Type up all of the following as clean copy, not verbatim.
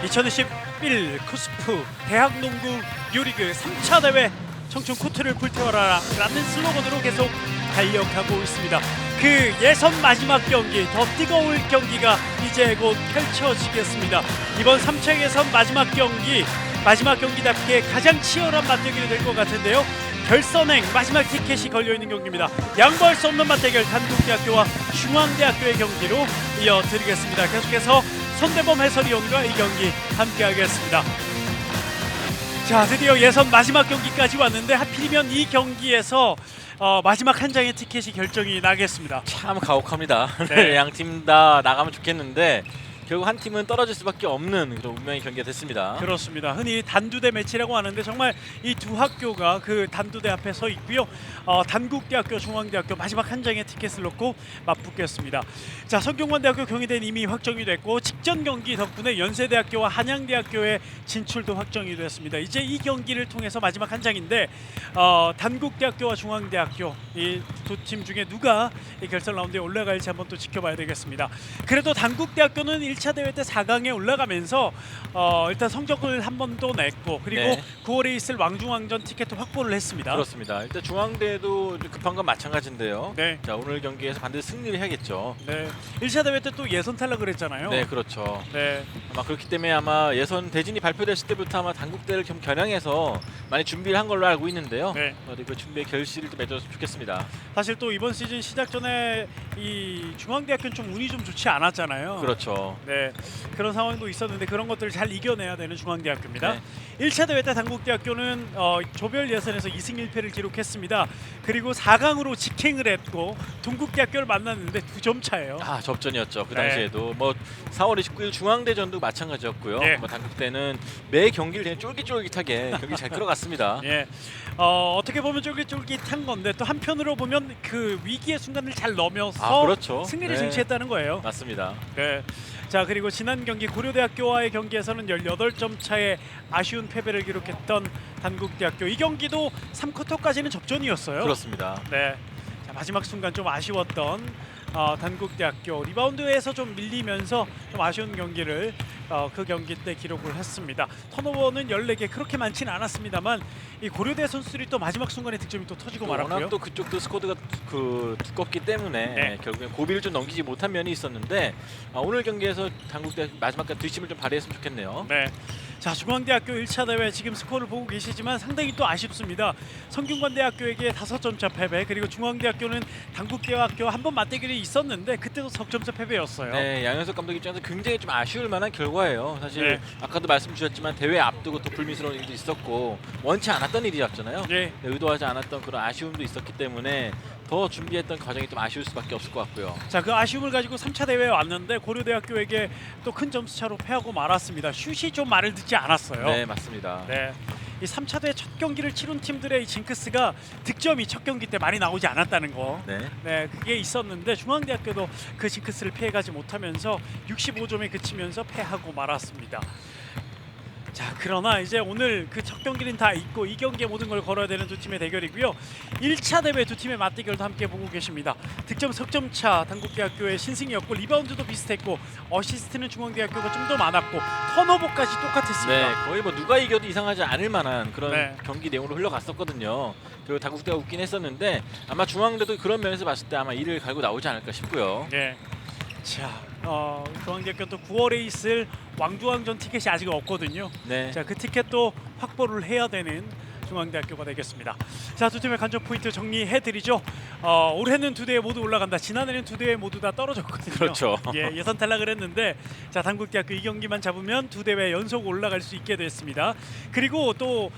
2021 쿠스프 대학농구 유리그 3차 대회 청춘 코트를 불태워라 라는 슬로건으로 계속 달려가고 있습니다. 그 예선 마지막 경기, 더 뜨거울 경기가 이제 곧 펼쳐지겠습니다. 이번 3차 예선 마지막 경기답게 가장 치열한 맞대결이 될 것 같은데요. 결선행 마지막 티켓이 걸려있는 경기입니다. 양보할 수 없는 맞대결, 단국대학교와 중앙대학교의 경기로 이어드리겠습니다. 계속해서 손대범 해설위원과 이 경기 함께하겠습니다. 자, 드디어 예선 마지막 경기까지 왔는데 하필이면 이 경기에서 마지막 한 장의 티켓이 결정이 나겠습니다. 참 가혹합니다. 네. 양 팀 다 나가면 좋겠는데 결국 한 팀은 떨어질 수밖에 없는 그런 운명의 경기가 됐습니다. 그렇습니다. 흔히 단두대 매치라고 하는데 정말 이 두 학교가 그 단두대 앞에 서 있고요. 단국대학교, 중앙대학교 마지막 한 장의 티켓을 놓고 맞붙겠습니다. 자, 성균관대학교, 경희대는 이미 확정이 됐고 직전 경기 덕분에 연세대학교와 한양대학교의 진출도 확정이 됐습니다. 이제 이 경기를 통해서 마지막 한 장인데 단국대학교와 중앙대학교 이 두 팀 중에 누가 이 결선 라운드에 올라갈지 한번 또 지켜봐야 되겠습니다. 그래도 단국대학교는 1차 대회 때 4강에 올라가면서 일단 성적을 한 번 또 냈고 그리고 네. 9월에 있을 왕중왕전 티켓도 확보를 했습니다. 그렇습니다. 일단 중앙대도 급한 건 마찬가지인데요. 네. 자, 오늘 경기에서 반드시 승리를 해야겠죠. 네. 1차 대회 때 또 예선 탈락을 했잖아요. 네, 그렇죠. 네. 아마 그렇기 때문에 아마 예선 대진이 발표됐을 때부터 아마 단국대를 좀 겨냥해서 많이 준비를 한 걸로 알고 있는데요. 네. 그 준비의 결실을 좀 맺었으면 좋겠습니다. 사실 또 이번 시즌 시작 전에 이 중앙대학교는 좀 운이 좀 좋지 않았잖아요. 그렇죠. 네, 그런 상황도 있었는데 그런 것들을 잘 이겨내야 되는 중앙대학교입니다. 네. 1차 대회 때 단국대학교는 조별 예선에서 2승 1패를 기록했습니다. 그리고 4강으로 직행을 했고 동국대학교를 만났는데 2점 차예요. 아, 접전이었죠. 그 네. 당시에도 뭐 4월 29일 중앙대전도 마찬가지였고요. 네. 뭐 단국대는 매 경기를 그냥 쫄깃쫄깃하게 경기 잘 끌어갔습니다. 예, 어떻게 보면 쫄깃쫄깃한 건데 또 한편으로 보면 그 위기의 순간을 잘 넘어서 그렇죠. 승리를 네. 쟁취했다는 거예요. 맞습니다. 네. 자, 그리고 지난 경기 고려대학교와의 경기에서는 18점 차의 아쉬운 패배를 기록했던 단국대학교. 이 경기도 3쿼터까지는 접전이었어요. 그렇습니다. 네. 자, 마지막 순간 좀 아쉬웠던 단국대학교 리바운드에서 좀 밀리면서 좀 아쉬운 경기를 그 경기 때 기록을 했습니다. 턴오버는 14개 그렇게 많지는 않았습니다만 이 고려대 선수들이 또 마지막 순간에 득점이 또 터지고 말았고요. 워낙 또 그쪽도 스쿼드가 두껍기 때문에 네. 결국엔 고비를 좀 넘기지 못한 면이 있었는데 오늘 경기에서 단국대 마지막까지 뒷심을 좀 발휘했으면 좋겠네요. 네. 자, 중앙대학교 1차 대회 지금 스코어를 보고 계시지만 상당히 또 아쉽습니다. 성균관대학교에게 5점 차 패배, 그리고 중앙대학교는 단국대학교 한 번 맞대결이 있었는데 그때도 석점 차 패배였어요. 네, 양현석 감독 입장에서 굉장히 좀 아쉬울 만한 결과예요. 사실 네. 아까도 말씀 주셨지만 대회 앞두고 또 불미스러운 일도 있었고 원치 않았던 일이었잖아요. 네. 의도하지 않았던 그런 아쉬움도 있었기 때문에 더 준비했던 과정이 좀 아쉬울 수밖에 없을 것 같고요. 자, 그 아쉬움을 가지고 3차 대회에 왔는데 고려대학교에게 또 큰 점수 차로 패하고 말았습니다. 슛이 좀 말을 듣지 않았어요. 네, 맞습니다. 네. 이 3차 대회 첫 경기를 치른 팀들의 이 징크스가 득점이 첫 경기 때 많이 나오지 않았다는 거. 네. 네, 그게 있었는데 중앙대학교도 그 징크스를 피해가지 못하면서 65점에 그치면서 패하고 말았습니다. 자, 그러나 이제 오늘 그 첫 경기는 다 있고 이 경기에 모든 걸 걸어야 되는 두 팀의 대결이고요. 1차 대회 두 팀의 맞대결도 함께 보고 계십니다. 득점 석점차 단국대학교의 신승이었고 리바운드도 비슷했고 어시스트는 중앙대학교가 좀 더 많았고 턴오버까지 똑같았습니다. 네, 거의 뭐 누가 이겨도 이상하지 않을 만한 그런 네. 경기 내용으로 흘러갔었거든요. 그리고 단국대가 웃긴 했었는데 아마 중앙대도 그런 면에서 봤을 때 아마 이를 갈고 나오지 않을까 싶고요. 네. 자, 중앙대학교 또 9월에 있을 왕중왕전 티켓이 아직 없거든요. 네. 자, 그 티켓도 확보를 해야 되는 중앙대학교가 되겠습니다. 자, 두 팀의 관전 포인트 정리해드리죠. 올해는 두 대회 모두 올라간다. 지난해는 두 대회 모두 다 떨어졌거든요. 그렇죠. 예, 예선 탈락을 했는데 자, 단국대학교 이 경기만 잡으면 두 대회 연속 올라갈 수 있게 됐습니다. 그리고 또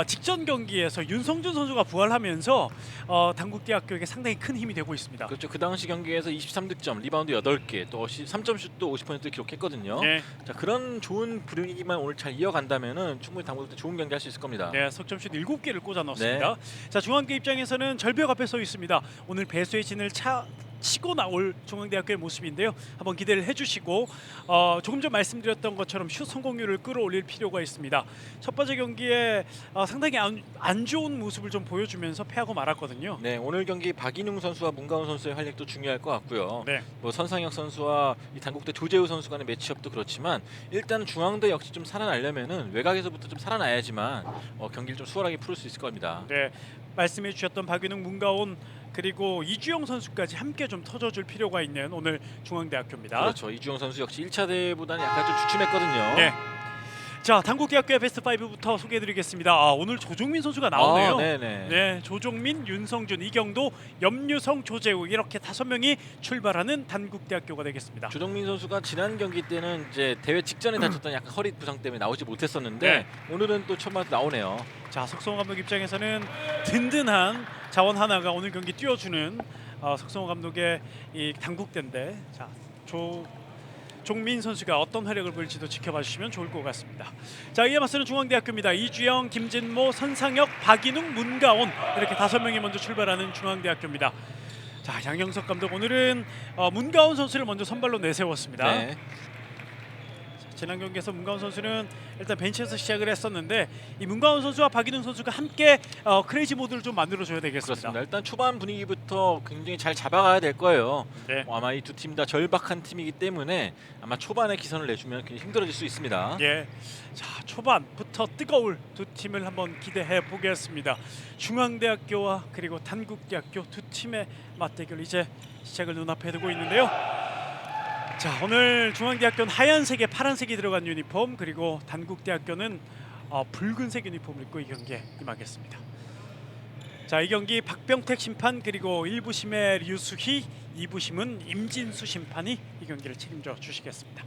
직전 경기에서 윤성준 선수가 부활하면서 단국대학교에게 상당히 큰 힘이 되고 있습니다. 그렇죠. 그 당시 경기에서 23득점, 리바운드 8개, 또 3점 슛도 50%를 기록했거든요. 네. 자, 그런 좋은 분위기만 오늘 잘 이어간다면은 충분히 단국대 좋은 경기 할 수 있을 겁니다. 네, 석점슛 7개를 꽂아 넣었습니다. 자, 중앙대 입장에서는 절벽 앞에 서 있습니다. 오늘 배수의 진을 치고 나올 중앙대학교의 모습인데요. 한번 기대를 해주시고 조금 전 말씀드렸던 것처럼 슛 성공률을 끌어올릴 필요가 있습니다. 첫 번째 경기에 상당히 안 좋은 모습을 좀 보여주면서 패하고 말았거든요. 네, 오늘 경기 박인웅 선수와 문가훈 선수의 활약도 중요할 것 같고요. 네. 뭐 선상혁 선수와 이 단국대 조재우 선수 간의 매치업도 그렇지만 일단 중앙대 역시 좀 살아나려면은 외곽에서부터 좀 살아나야지만 경기를 좀 수월하게 풀 수 있을 겁니다. 네, 말씀해 주셨던 박윤웅, 문가온 그리고 이주영 선수까지 함께 좀 터져줄 필요가 있는 오늘 중앙대학교입니다. 그렇죠. 이주영 선수 역시 1차 대회보다는 약간 좀 주춤했거든요. 네. 자, 단국대학교의 베스트 5부터 소개해드리겠습니다. 오늘 조종민 선수가 나오네요. 네네. 네, 조종민, 윤성준, 이경도, 염유성, 조재우 이렇게 5명이 출발하는 단국대학교가 되겠습니다. 조정민 선수가 지난 경기 때는 이제 대회 직전에 다쳤던 약간 허리 부상 때문에 나오지 못했었는데 네. 오늘은 또 처음 나오네요. 자, 석성호 감독 입장에서는 든든한 자원 하나가 오늘 경기 띄워주는 석성호 감독의 이 단국대인데, 자, 종민 선수가 어떤 활약을 보일지도 지켜봐 주시면 좋을 것 같습니다. 자, 이에 맞서는 중앙대학교입니다. 이주영, 김진모, 선상혁, 박인웅, 문가온 이렇게 5명이 먼저 출발하는 중앙대학교입니다. 자, 양영석 감독 오늘은 문가온 선수를 먼저 선발로 내세웠습니다. 네. 지난 경기에서 문가훈 선수는 일단 벤치에서 시작을 했었는데 이 문가훈 선수와 박인웅 선수가 함께 크레이지 모드를 좀 만들어줘야 되겠습니다. 그렇습니다. 일단 초반 분위기부터 굉장히 잘 잡아가야 될 거예요. 네. 아마 이 두 팀 다 절박한 팀이기 때문에 아마 초반에 기선을 내주면 굉장히 힘들어질 수 있습니다. 예. 자, 초반부터 뜨거울 두 팀을 한번 기대해 보겠습니다. 중앙대학교와 그리고 단국대학교 두 팀의 맞대결 이제 시작을 눈앞에 두고 있는데요. 자, 오늘 중앙대학교는 하얀색에 파란색이 들어간 유니폼, 그리고 단국대학교는 붉은색 유니폼을 입고 이 경기에 임하겠습니다. 자, 이 경기 박병택 심판 그리고 1부심의 류수희, 2부심은 임진수 심판이 이 경기를 책임져 주시겠습니다.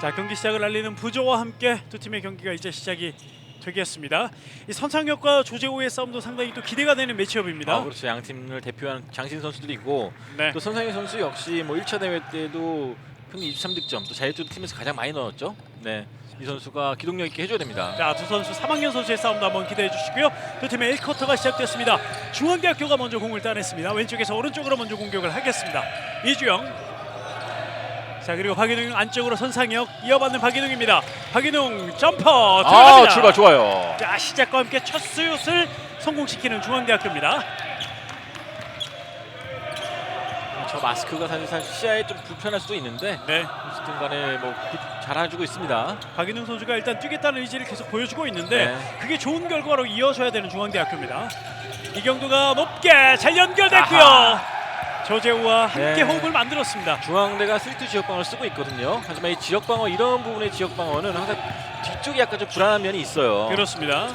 자, 경기 시작을 알리는 부조와 함께 두 팀의 경기가 이제 시작이 되겠습니다. 이 선상혁과 조재호의 싸움도 상당히 또 기대가 되는 매치업입니다. 그렇죠. 양 팀을 대표하는 장신 선수들이 있고 네. 또 선상혁 선수 역시 뭐 1차 대회 때도 평균 23득점, 또 자유투 팀에서 가장 많이 넣었죠. 네, 이 선수가 기동력 있게 해줘야 됩니다. 자, 두 선수 3학년 선수의 싸움도 한번 기대해 주시고요. 두 팀의 1쿼터가 시작됐습니다. 중앙대학교가 먼저 공을 따냈습니다. 왼쪽에서 오른쪽으로 먼저 공격을 하겠습니다. 이주영. 자, 그리고 박인웅 안쪽으로 선상혁, 이어받는 박인웅입니다. 박인웅 점퍼 들어갑니다. 출발 좋아요. 자, 시작과 함께 첫 슛을 성공시키는 중앙대학교입니다. 저 마스크가 사실 시야에 좀 불편할 수도 있는데 네, 어쨌든 간에 뭐 잘해주고 있습니다. 박인웅 선수가 일단 뛰겠다는 의지를 계속 보여주고 있는데 네. 그게 좋은 결과로 이어져야 되는 중앙대학교입니다. 이경도가 높게 잘 연결됐고요. 아하. 조재우와 함께 네. 호흡을 만들었습니다. 중앙대가 스리트 지역방어를 쓰고 있거든요. 하지만 이 지역방어, 이런 부분의 지역방어는 항상 뒤쪽이 약간 좀 불안한 면이 있어요. 그렇습니다.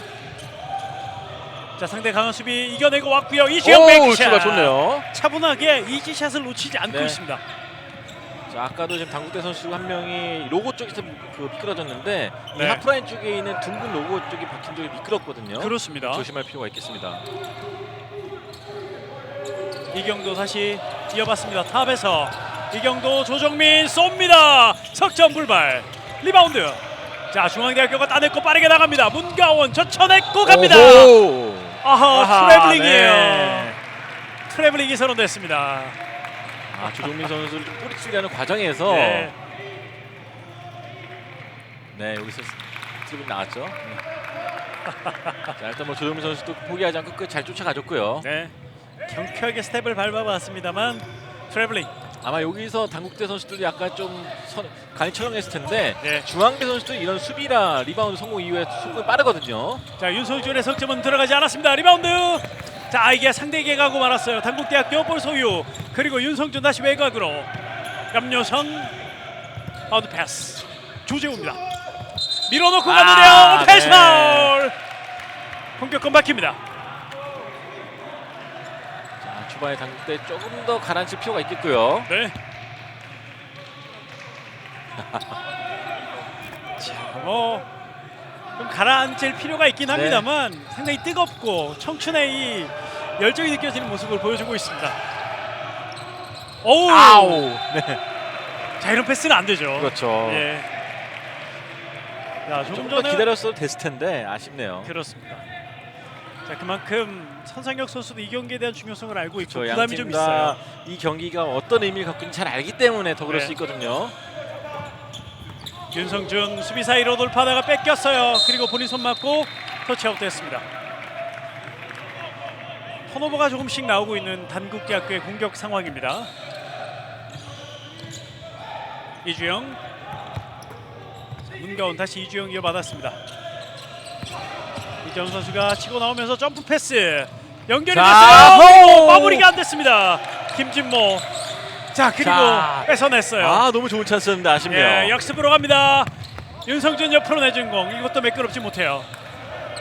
자, 상대 강한 수비 이겨내고 왔고요. 이주영 백샷. 출발 좋네요. 차분하게 이지샷을 놓치지 않고 네. 있습니다. 자, 아까도 지금 당국대 선수 한 명이 로고 쪽에서 미끄러졌는데 이 네. 하프라인 쪽에 있는 둥근 로고 쪽이 박힌 쪽이 미끄럽거든요. 그렇습니다. 조심할 필요가 있겠습니다. 이경도 다시 이어봤습니다. 탑에서 이경도, 조정민 쏩니다. 석점 불발. 리바운드. 자, 중앙대학교가 따냈고 빠르게 나갑니다. 문가원 젖혀냈고 갑니다. 오호. 아하, 트래블링이에요. 네. 트래블링이 선언됐습니다. 조정민 선수를 좀 뿌리치려는 과정에서 네. 네, 여기서 트래블링 나왔죠. 네. 자, 일단 뭐 조정민 선수도 포기하지 않고 끝 잘 쫓아가줬고요. 네. 경쾌하게 스텝을 밟아봤습니다만 트래블링. 아마 여기서 당국대 선수들이 약간 좀 간이 철렁했을 텐데 네. 중앙대 선수들이 이런 수비나 리바운드 성공 이후에 속도가 빠르거든요. 자, 윤성준의 석점은 들어가지 않았습니다. 리바운드. 자, 이게 상대에게 가고 말았어요. 단국대학교 볼 소유. 그리고 윤성준 다시 외곽으로. 염료선 아웃 패스. 조재우입니다. 밀어놓고 갔는데요. 패스 파울. 공격권 바뀝니다. 자, 초반에 당국대 조금 더 가라앉힐 필요가 있겠고요. 네. 자, 좀 가라앉힐 필요가 있긴 합니다만 상당히 뜨겁고 청춘의 이 열정이 느껴지는 모습을 보여주고 있습니다. 오우. 아우. 네. 자, 이런 패스는 안 되죠. 그렇죠. 예. 자, 조금 조금 더 전에 기다렸어도 됐을 텐데 아쉽네요. 그렇습니다. 자, 그만큼 선상혁 선수도 이 경기에 대한 중요성을 알고 있고 저 부담이 양팀 좀 다 있어요. 이 경기가 어떤 의미를 갖고 있는지 잘 알기 때문에 더 그럴 네. 수 있거든요. 윤성준 수비 사이로 돌파다가 뺏겼어요. 그리고 본인 손 맞고 터치아웃 됐습니다. 턴오버가 조금씩 나오고 있는 단국대학교의 공격 상황입니다. 이주영, 문가운 다시 이주영 이어받았습니다. 이재원 선수가 치고 나오면서 점프 패스 연결이 자, 됐어요. 호! 마무리가 안 됐습니다. 김진모. 자, 그리고 자, 뺏어냈어요. 아 너무 좋은 찬스였는데 아쉽네요. 예, 역습으로 갑니다. 윤성준 옆으로 내준 공. 이것도 매끄럽지 못해요.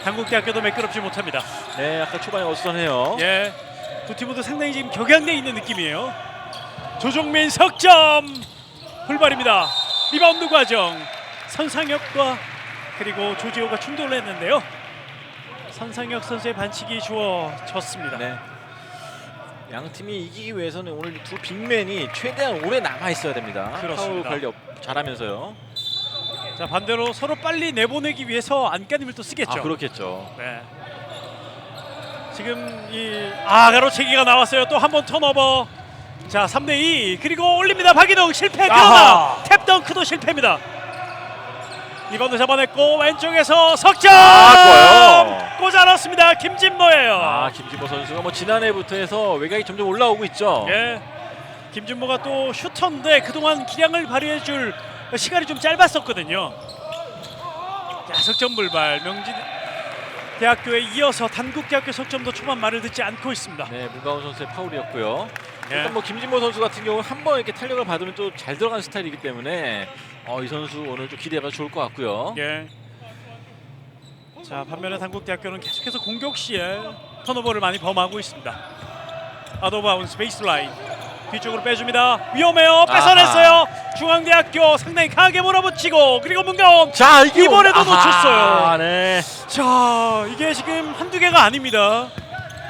단국대학교도 매끄럽지 못합니다. 네, 아까 초반에 어수선해요. 예, 두 팀 모두 상당히 지금 격양돼 있는 느낌이에요. 조종민 석점 불발입니다. 리바운드 과정 선상혁과 그리고 조지호가 충돌을 했는데요. 선상혁 선수의 반칙이 주어졌습니다. 네. 양 팀이 이기기 위해서는 오늘 두 빅맨이 최대한 오래 남아 있어야 됩니다. 그렇습니다. 파울 관리 잘하면서요. 자, 반대로 서로 빨리 내보내기 위해서 안간힘을 또 쓰겠죠. 아 그렇겠죠. 네. 지금 가로채기가 나왔어요. 또 한 번 턴오버. 자, 3대2 그리고 올립니다. 박인웅 실패. 그러나 아하. 탭덩크도 실패입니다. 리바운드 잡아냈고 왼쪽에서 석점. 좋아요. 꽂아 넣습니다. 김진모예요. 아 김진모 선수가 뭐 지난해부터 해서 외곽이 점점 올라오고 있죠. 예. 김진모가 또 슈터인데 그동안 기량을 발휘해줄 시간이 좀 짧았었거든요. 자, 석점 불발. 명진 대학교에 이어서 단국대학교 석점도 초반 말을 듣지 않고 있습니다. 네, 문가훈 선수의 파울이었고요. 예. 일단 뭐 김진모 선수 같은 경우는 한 번 이렇게 탄력을 받으면 또 잘 들어가는 스타일이기 때문에 이 선수 오늘 좀 기대해봐도 좋을 것 같고요. 예. 자, 반면에 단국대학교는 계속해서 공격 시에 턴오버를 많이 범하고 있습니다. 아웃오바운드 베이스라인 뒤쪽으로 빼줍니다. 위험해요. 뺏어냈어요. 중앙대학교 상당히 강하게 몰아붙이고 그리고 문가원. 자 이번에도 놓쳤어요. 네. 자, 이게 지금 한두 개가 아닙니다.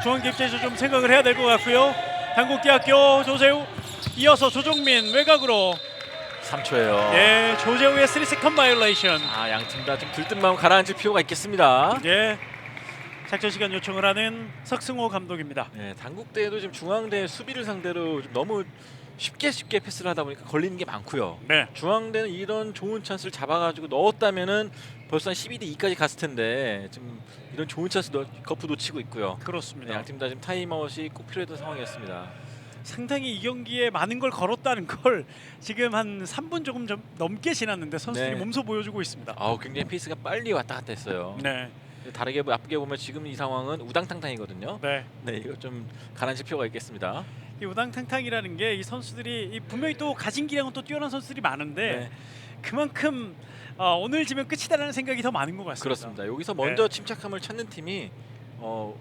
중앙대 입장에서 좀 생각을 해야 될 것 같고요. 단국대학교 조재우 이어서 조종민 외곽으로 3초예요. 예, 조재우의 3세컨 바이올레이션. 양 팀 다 좀 들뜬 마음 가라앉을 필요가 있겠습니다. 예, 작전 시간 요청을 하는 석승호 감독입니다. 네, 단국대에도 지금 중앙대 수비를 상대로 좀 너무 쉽게 패스를 하다 보니까 걸리는 게 많고요. 네, 중앙대는 이런 좋은 찬스를 잡아가지고 넣었다면은 벌써 한 12대 2까지 갔을 텐데 지금 이런 좋은 찬스 거푸 놓치고 있고요. 그렇습니다. 양 팀 다 지금 타임아웃이 꼭 필요했던 상황이었습니다. 상당히 이 경기에 많은 걸 걸었다는 걸 지금 한 3분 조금 좀 넘게 지났는데 선수들이 네. 몸소 보여주고 있습니다. 굉장히 페이스가 빨리 왔다 갔다 했어요. 네, 다르게 나쁘게 보면 지금 이 상황은 우당탕탕이거든요. 네. 네, 이거 좀 가라앉힐 필요가 있겠습니다. 이 우당탕탕이라는 게 이 선수들이 분명히 또 가진 기량은 또 뛰어난 선수들이 많은데 네, 그만큼 오늘 지면 끝이다라는 생각이 더 많은 것 같습니다. 그렇습니다. 여기서 먼저 침착함을 찾는 팀이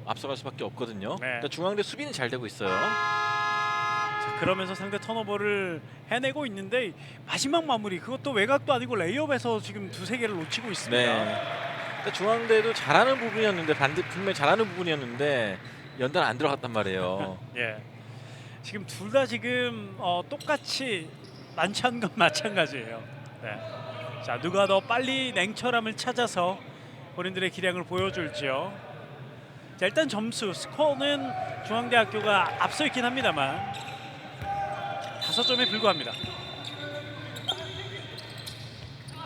앞서갈 수밖에 없거든요. 네. 일단 중앙대 수비는 잘 되고 있어요. 자, 그러면서 상대 턴오버를 해내고 있는데 마지막 마무리 그것도 외곽도 아니고 레이업에서 지금 두세 개를 놓치고 있습니다. 네. 일단 중앙대도 잘하는 부분이었는데 분명히 잘하는 부분이었는데 연달 안 들어갔단 말이에요. 예. 지금 둘 다 지금 똑같이 많지 않은 건 마찬가지예요. 네. 자, 누가 더 빨리 냉철함을 찾아서 본인들의 기량을 보여줄지요. 자, 일단 점수 스코어는 중앙대학교가 앞서 있긴 합니다만 5점에 불과합니다.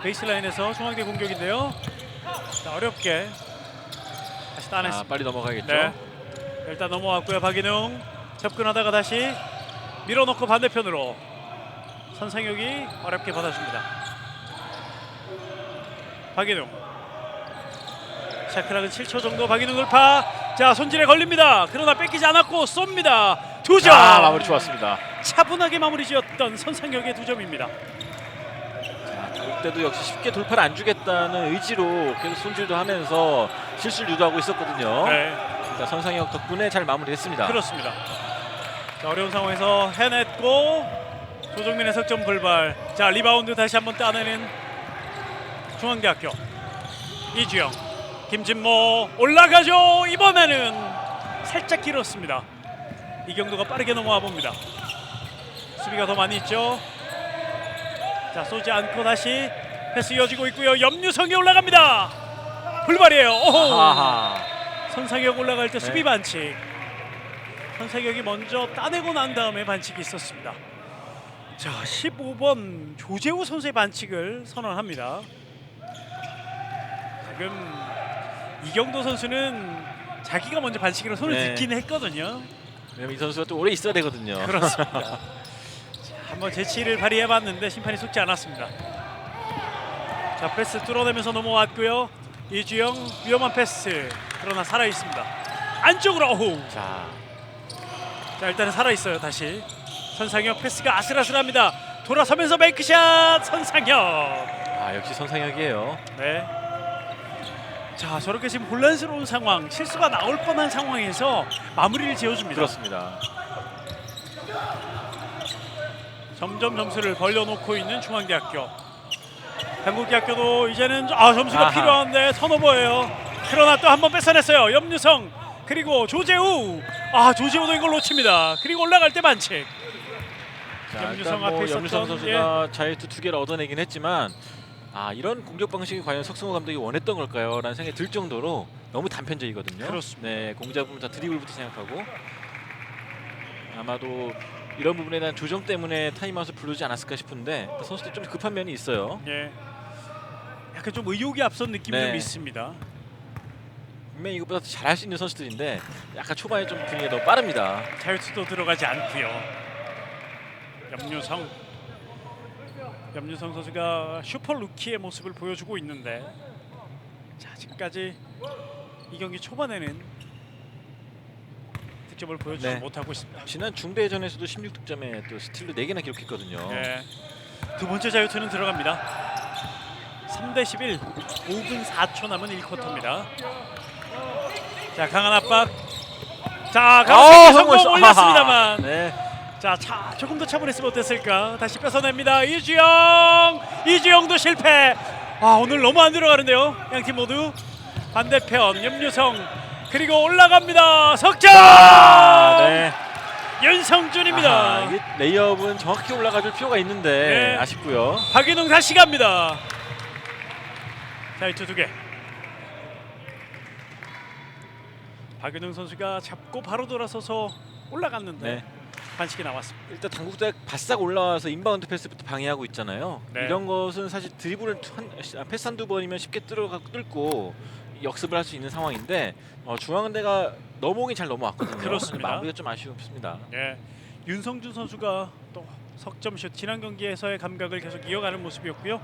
베이스라인에서 중앙대 공격인데요. 자, 어렵게 다시 따냈습니다. 빨리 넘어가겠죠. 네. 일단 넘어왔고요. 박인웅 접근하다가 다시 밀어넣고 반대편으로 선상혁이 어렵게 받아줍니다. 박인웅 샤크락은 7초 정도. 박인웅 돌파. 자, 손질에 걸립니다. 그러나 뺏기지 않았고 쏩니다. 2점. 마무리 좋았습니다. 차분하게 마무리 지었던 선상혁의 2점입니다. 그때도 역시 쉽게 돌파를 안 주겠다는 의지로 계속 손질도 하면서 실수를 유도하고 있었거든요. 네, 일단 선상혁 덕분에 잘 마무리했습니다. 그렇습니다. 자, 어려운 상황에서 해냈고 조정민의 석점 불발. 자, 리바운드 다시 한번 따내는 중앙대학교 이주영, 김진모 올라가죠. 이번에는 살짝 길었습니다. 이경도가 빠르게 넘어와 봅니다. 수비가 더 많이 있죠. 자, 쏘지 않고 다시 패스 이어지고 있고요. 염유성이 올라갑니다. 불발이에요. 오호. 아하. 손상혁 올라갈 때 네. 수비 반칙. 손상혁이 먼저 따내고 난 다음에 반칙이 있었습니다. 자, 15번 조재우 선수의 반칙을 선언합니다. 지금 이경도 선수는 자기가 먼저 반칙으로 손을 네. 딛긴 했거든요. 왜냐면 이 선수가 또 오래 있어야 되거든요. 그렇습니다. 자, 한번 재치를 발휘해봤는데 심판이 속지 않았습니다. 자, 패스 뚫어내면서 넘어왔고요. 이주영 위험한 패스. 그러나 살아있습니다. 안쪽으로. 어후. 자, 일단은 살아있어요. 다시 손상혁 패스가 아슬아슬합니다. 돌아서면서 메이크샷 손상혁. 역시 손상혁이에요. 네. 자, 저렇게 지금 혼란스러운 상황, 실수가 나올 뻔한 상황에서 마무리를 지어줍니다. 그렇습니다. 점점 점수를 벌려놓고 있는 중앙대학교. 당국대학교도 이제는 점수가 아하. 필요한데 턴오버예요. 그러나 또 한 번 뺏어냈어요. 염유성 그리고 조재우. 조재우도 이걸 놓칩니다. 그리고 올라갈 때 반칙. 자, 염유성 일단 앞에 뭐 있었던, 염유성 선수가 자유투 2개를 얻어내긴 했지만 이런 공격 방식이 과연 석승호 감독이 원했던 걸까요? 라는 생각이 들 정도로 너무 단편적이거든요. 그렇습니다. 네, 공작은 다 드리블부터 생각하고 아마도 이런 부분에 대한 조정 때문에 타임아웃을 부르지 않았을까 싶은데 선수들 좀 급한 면이 있어요. 예. 약간 좀 의욕이 앞선 느낌이 네. 좀 있습니다. 분명히 이것보다 더 잘할 수 있는 선수들인데 약간 초반에 좀 분위기가 너무 빠릅니다. 자유투도 들어가지 않고요. 염유성 선수가 슈퍼 루키의 모습을 보여주고 있는데, 자, 지금까지 이 경기 초반에는 득점을 보여주지 네. 못하고 있습니다. 지난 중대전에서도 16득점에 또 스틸로 4개나 기록했거든요. 네. 두 번째 자유투는 들어갑니다. 3대11, 5분 4초 남은 1쿼터입니다. 자, 강한 압박. 자, 강한 성공 올렸습니다만. 네. 자, 조금 더 차분했으면 어땠을까? 다시 뺏어냅니다. 이주영도 실패. 오늘 너무 안 들어가는데요. 양팀 모두. 반대편 염유성 그리고 올라갑니다. 석점. 네. 윤성준입니다. 이게 레이업은 정확히 올라가줄 필요가 있는데 네. 아쉽고요. 박인웅 다시 갑니다. 자유투 2개. 박인웅 선수가 잡고 바로 돌아서서 올라갔는데 네. 반칙이 나왔습니다. 일단 당국대 바싹 올라와서 인바운드 패스부터 방해하고 있잖아요. 네. 이런 것은 사실 드리블을 패스 한두 번이면 쉽게 뚫고 역습을 할 수 있는 상황인데 중앙대가 넘어오긴 잘 넘어왔거든요. 그렇습니다. 마무리가 좀 아쉽습니다. 예, 윤성준 선수가 또 석점슛 지난 경기에서의 감각을 계속 이어가는 모습이었고요.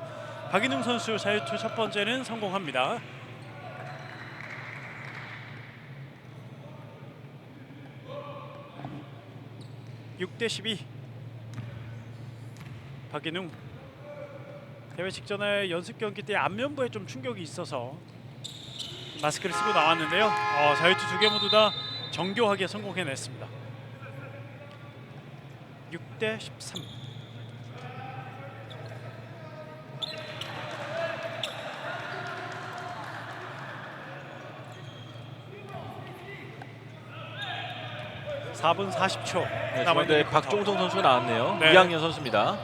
박인웅 선수 자유투 첫 번째는 성공합니다. (6대12) 박인웅 대회 직전에 연습 경기 때 안면부에 좀 충격이 있어서 마스크를 쓰고 나왔는데요. 자유투 2개 모두 다 정교하게 성공해냈습니다. 6대13. (4분 40초) 네, 남아있는 중앙대 쿼터. 박종성 선수가 나왔네요. 네. 2학년 선수입니다.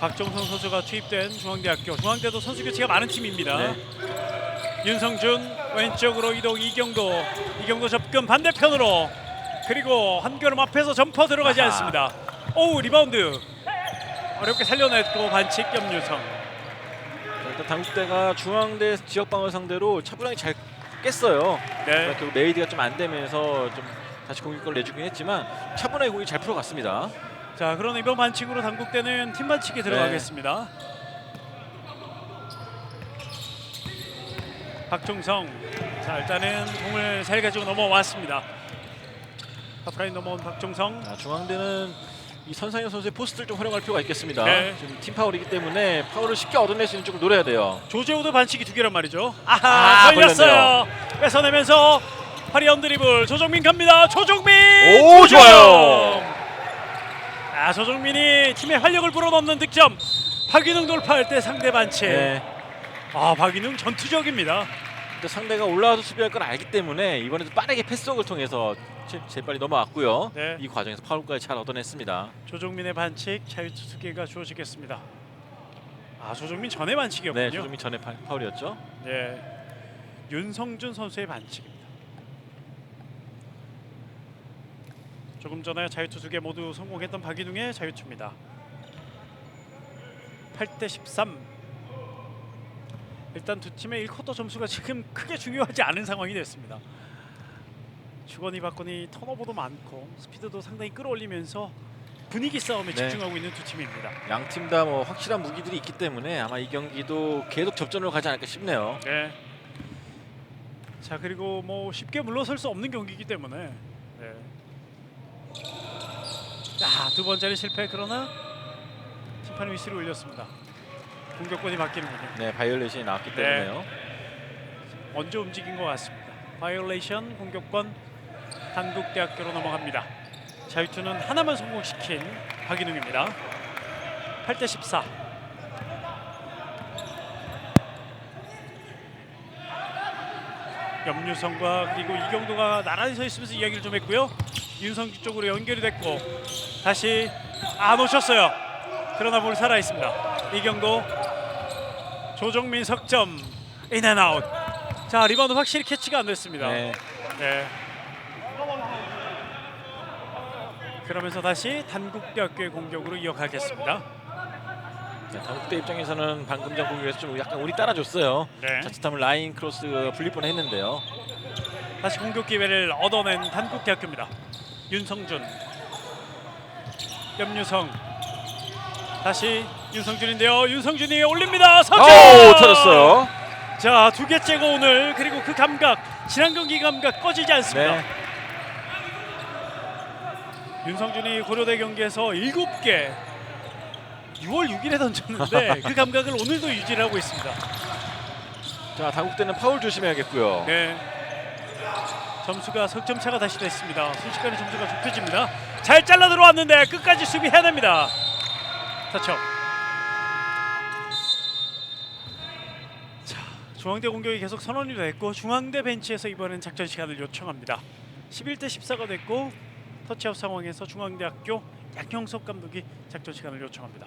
박종성 선수가 투입된 중앙대학교. 중앙대도 선수 교체가 많은 팀입니다. 네. 윤성준 왼쪽으로 이동. 이경도 접근 반대편으로. 그리고 한 걸음 앞에서 점퍼 들어가지 아하. 않습니다. 리바운드 어렵게 살려냈고 반칙 염유성. 일단 당국대가 중앙대 지역 방어 상대로 차분하게 잘 깼어요. 네. 결국 메이드가 좀 안 되면서 좀 다시 공격권을 내주긴 했지만 차분하게 공이 잘 풀어갔습니다. 자, 그럼 이번 반칙으로 당국대는 팀 반칙이 들어가겠습니다. 박종성. 자, 일단은 공을 잘 가지고 넘어왔습니다. 하프라인 넘어온 박종성. 중앙대는 이 선상현 선수의 포스트를 좀 활용할 필요가 있겠습니다. 네. 지금 팀 파울이기 때문에 파울을 쉽게 얻어낼 수 있는 쪽으로 노려야 돼요. 조재우도 반칙이 2개란 말이죠. 걸렸어요. 뺏어내면서 화려한 드리블. 조정민 갑니다. 조정민. 오, 좋아요. 조정민이 팀의 활력을 불어넣는 득점. 박인웅 돌파할 때 상대 반칙. 네. 박인웅 전투적입니다. 근데 상대가 올라와서 수비할 걸 알기 때문에 이번에도 빠르게 패스웍을 통해서 재빨리 넘어왔고요. 네. 이 과정에서 파울까지 잘 얻어냈습니다. 조정민의 반칙 자유투 2개가 주어지겠습니다. 조정민 전의 반칙이었군요. 네, 조금이 전에 파울이었죠. 네. 윤성준 선수의 반칙입니다. 조금 전에 자유투 2개 모두 성공했던 박인웅의 자유투입니다. 8대 13. 일단 두 팀의 1쿼터 점수가 지금 크게 중요하지 않은 상황이 됐습니다. 주거니 받거니 턴오버도 많고 스피드도 상당히 끌어올리면서 분위기 싸움에 집중하고 있는 두 팀입니다. 양 팀 다 뭐 확실한 무기들이 있기 때문에 아마 이 경기도 계속 접전으로 가지 않을까 싶네요. 네. 자 그리고 뭐 쉽게 물러설 수 없는 경기이기 때문에 네. 두 번째는 실패. 그러나 심판이 휘슬을 올렸습니다. 공격권이 바뀌는군요. 네, 바이올레이션이 나왔기 때문에요. 먼저 움직인 것 같습니다. 바이올레이션 공격권 한국대학교로 넘어갑니다. 자유투는 하나만 성공시킨 박인웅입니다. 8대 14. 염유성과 그리고 이경도가 나란히 서 있으면서 이야기를 좀 했고요. 윤성주 쪽으로 연결이 됐고 다시 놓쳤어요. 그러나 볼 살아 있습니다. 이경도, 조정민 석점, 인앤아웃. 자 리바운드 확실히 캐치가 안 됐습니다. 네. 네. 그러면서 다시 단국대학교의 공격으로 이어가겠습니다. 자, 단국대 입장에서는 방금 전 공격에서 좀 약간 운이 따라줬어요. 네. 자칫하면 라인 크로스 불릴 뻔했는데요. 다시 공격 기회를 얻어낸 단국대학교입니다. 윤성준, 염유성, 다시 윤성준인데요. 윤성준이 올립니다. 석점! 터졌어요. 자, 두 개째고 오늘. 그리고 그 감각, 지난 경기 감각 꺼지지 않습니다. 네. 윤성준이 고려대 경기에서 7개 6월 6일에 던졌는데 그 감각을 오늘도 유지를 하고 있습니다. 자, 단국대는 파울 조심해야겠고요. 네. 점수가 석점 차가 다시 됐습니다. 순식간에 점수가 좁혀집니다. 잘 잘라 들어왔는데 끝까지 수비해야 됩니다. 타쳐. 자, 중앙대 공격이 계속 선언이 됐고 중앙대 벤치에서 이번엔 작전 시간을 요청합니다. 11대 14가 됐고 터치아웃 상황에서 중앙대학교 양형석 감독이 작전 시간을 요청합니다.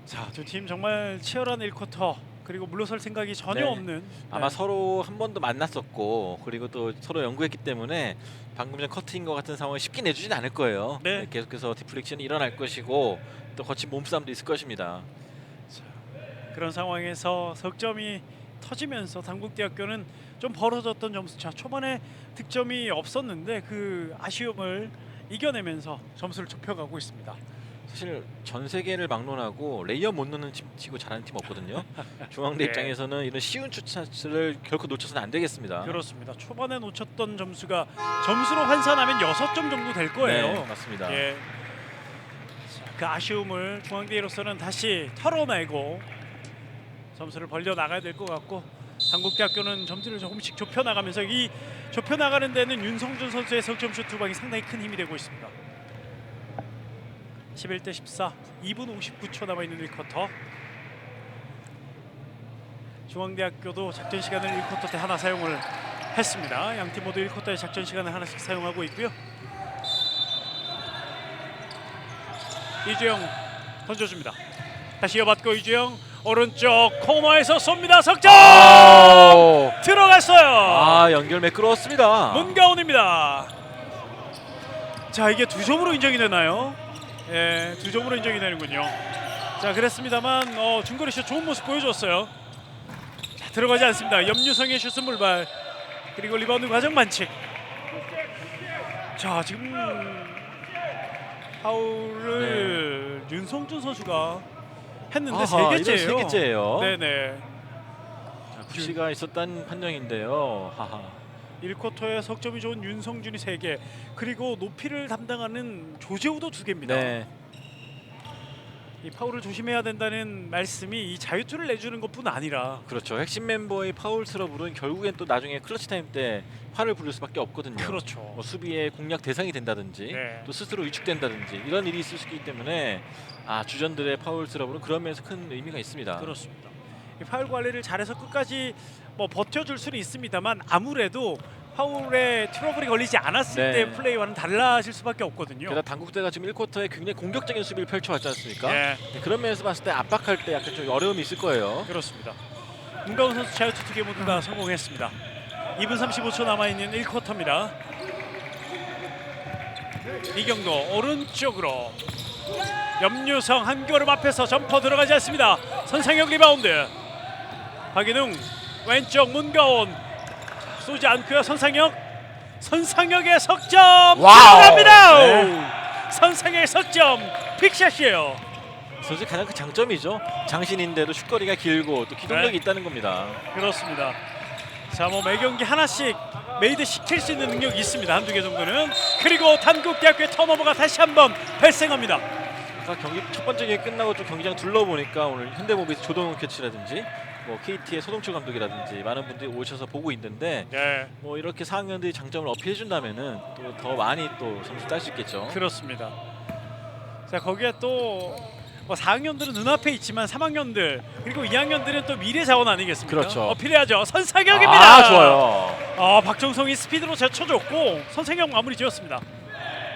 자, 두 팀 정말 치열한 1쿼터 그리고 물러설 생각이 전혀 네. 없는 아마 서로 한 번도 만났었고 그리고 또 서로 연구했기 때문에 방금 전 커트인 것 같은 상황을 쉽게 내주진 않을 거예요. 네. 계속해서 디플렉션이 일어날 것이고 또 거친 몸싸움도 있을 것입니다. 그런 상황에서 석점이 터지면서 단국대학교는 좀 벌어졌던 점수차, 초반에 득점이 없었는데 그 아쉬움을 이겨내면서 점수를 좁혀가고 있습니다. 사실 전 세계를 막론하고 레이업 못 넣는 팀 치고 잘하는 팀 없거든요. 중앙대 네. 입장에서는 이런 쉬운 찬스를 결코 놓쳐서는 안 되겠습니다. 그렇습니다. 초반에 놓쳤던 점수가 점수로 환산하면 6점 정도 될 거예요. 네, 맞습니다. 예. 그 아쉬움을 중앙대로서는 다시 털어내고 점수를 벌려 나가야 될 것 같고 단국대학교는 점수를 조금씩 좁혀 나가면서 이 좁혀 나가는 데는 윤성준 선수의 석점슛 두 방이 상당히 큰 힘이 되고 있습니다. 11대 14, 2분 59초 남아 있는 1쿼터. 중앙대학교도 작전 시간을 1쿼터 때 하나 사용을 했습니다. 양 팀 모두 1쿼터에 작전 시간을 하나씩 사용하고 있고요. 이주영 던져줍니다. 다시 이어받고 이주영 오른쪽 코너에서 쏩니다. 석점! 들어갔어요. 연결 매끄러웠습니다. 문가온입니다. 자, 이게 2점으로 인정이 되나요? 예, 2점으로 인정이 되는군요. 자, 그랬습니다만 중거리 슛 좋은 모습 보여줬어요. 자, 들어가지 않습니다. 염유성의 슛은 물발. 그리고 리바운드 과정 반칙. 자, 지금 파울을 윤성준 선수가 했는데 아하, 3개째예요. 이건 3개째예요. 네네. 푸시가 있었다는 판정인데요. 하하. 1쿼터에 석점이 좋은 윤성준이 3개, 그리고 높이를 담당하는 조재우도 2개입니다. 네. 이 파울을 조심해야 된다는 말씀이 이 자유투를 내주는 것뿐 아니라 그렇죠. 핵심 멤버의 파울 트러블은 결국엔 또 나중에 클러치 타임 때 화를 부를 수밖에 없거든요. 그렇죠. 뭐 수비의 공략 대상이 된다든지 네. 또 스스로 위축된다든지 이런 일이 있을 수 있기 때문에 주전들의 파울 트러블은 그런 면에서 큰 의미가 있습니다. 그렇습니다. 이 파울 관리를 잘해서 끝까지 뭐 버텨줄 수는 있습니다만 아무래도 파울에 트러블이 걸리지 않았을 네. 때 플레이와는 달라질 수밖에 없거든요. 게다가 단국대가 지금 1쿼터에 굉장히 공격적인 수비를 펼쳐왔지 않습니까? 네. 그런 면에서 봤을 때 압박할 때 약간 좀 어려움이 있을 거예요. 그렇습니다. 문가훈 선수 자유투 2개 모두 다 성공했습니다. 2분 35초 남아있는 1쿼터입니다. 이경도 오른쪽으로 염유성 한 걸음 앞에서 점퍼 들어가지 않습니다. 선상혁 리바운드. 박인웅 왼쪽 문가온 쏘지 않고요. 선상혁의 석점 들어갑니다. 네. 선상혁의 석점 픽샷이에요. 선수 가장 그 장점이죠. 장신인데도 슛거리가 길고 또 기동력이 네. 있다는 겁니다. 그렇습니다. 자, 뭐 매 경기 하나씩 메이드 시킬 수 있는 능력이 있습니다. 한두 개 정도는. 그리고 단국대학교의 턴오버가 다시 한번 발생합니다. 아까 경기 첫 번째 경기 끝나고 좀 경기장 둘러보니까 오늘 현대모비스 조동욱 캐치라든지 뭐 KT의 소동철 감독이라든지 많은 분들이 오셔서 보고 있는데 네, 뭐 이렇게 4학년들이 장점을 어필해 준다면은 또 더 많이 또 점수 딸 수 있겠죠. 그렇습니다. 자, 거기에 또 뭐 4학년들은 눈앞에 있지만 3학년들 그리고 2학년들은 또 미래 자원 아니겠습니까? 그렇죠. 어필해야죠. 선상혁입니다. 아, 좋아요. 박정성이 스피드로 제쳐줬고 선상혁 마무리 지었습니다.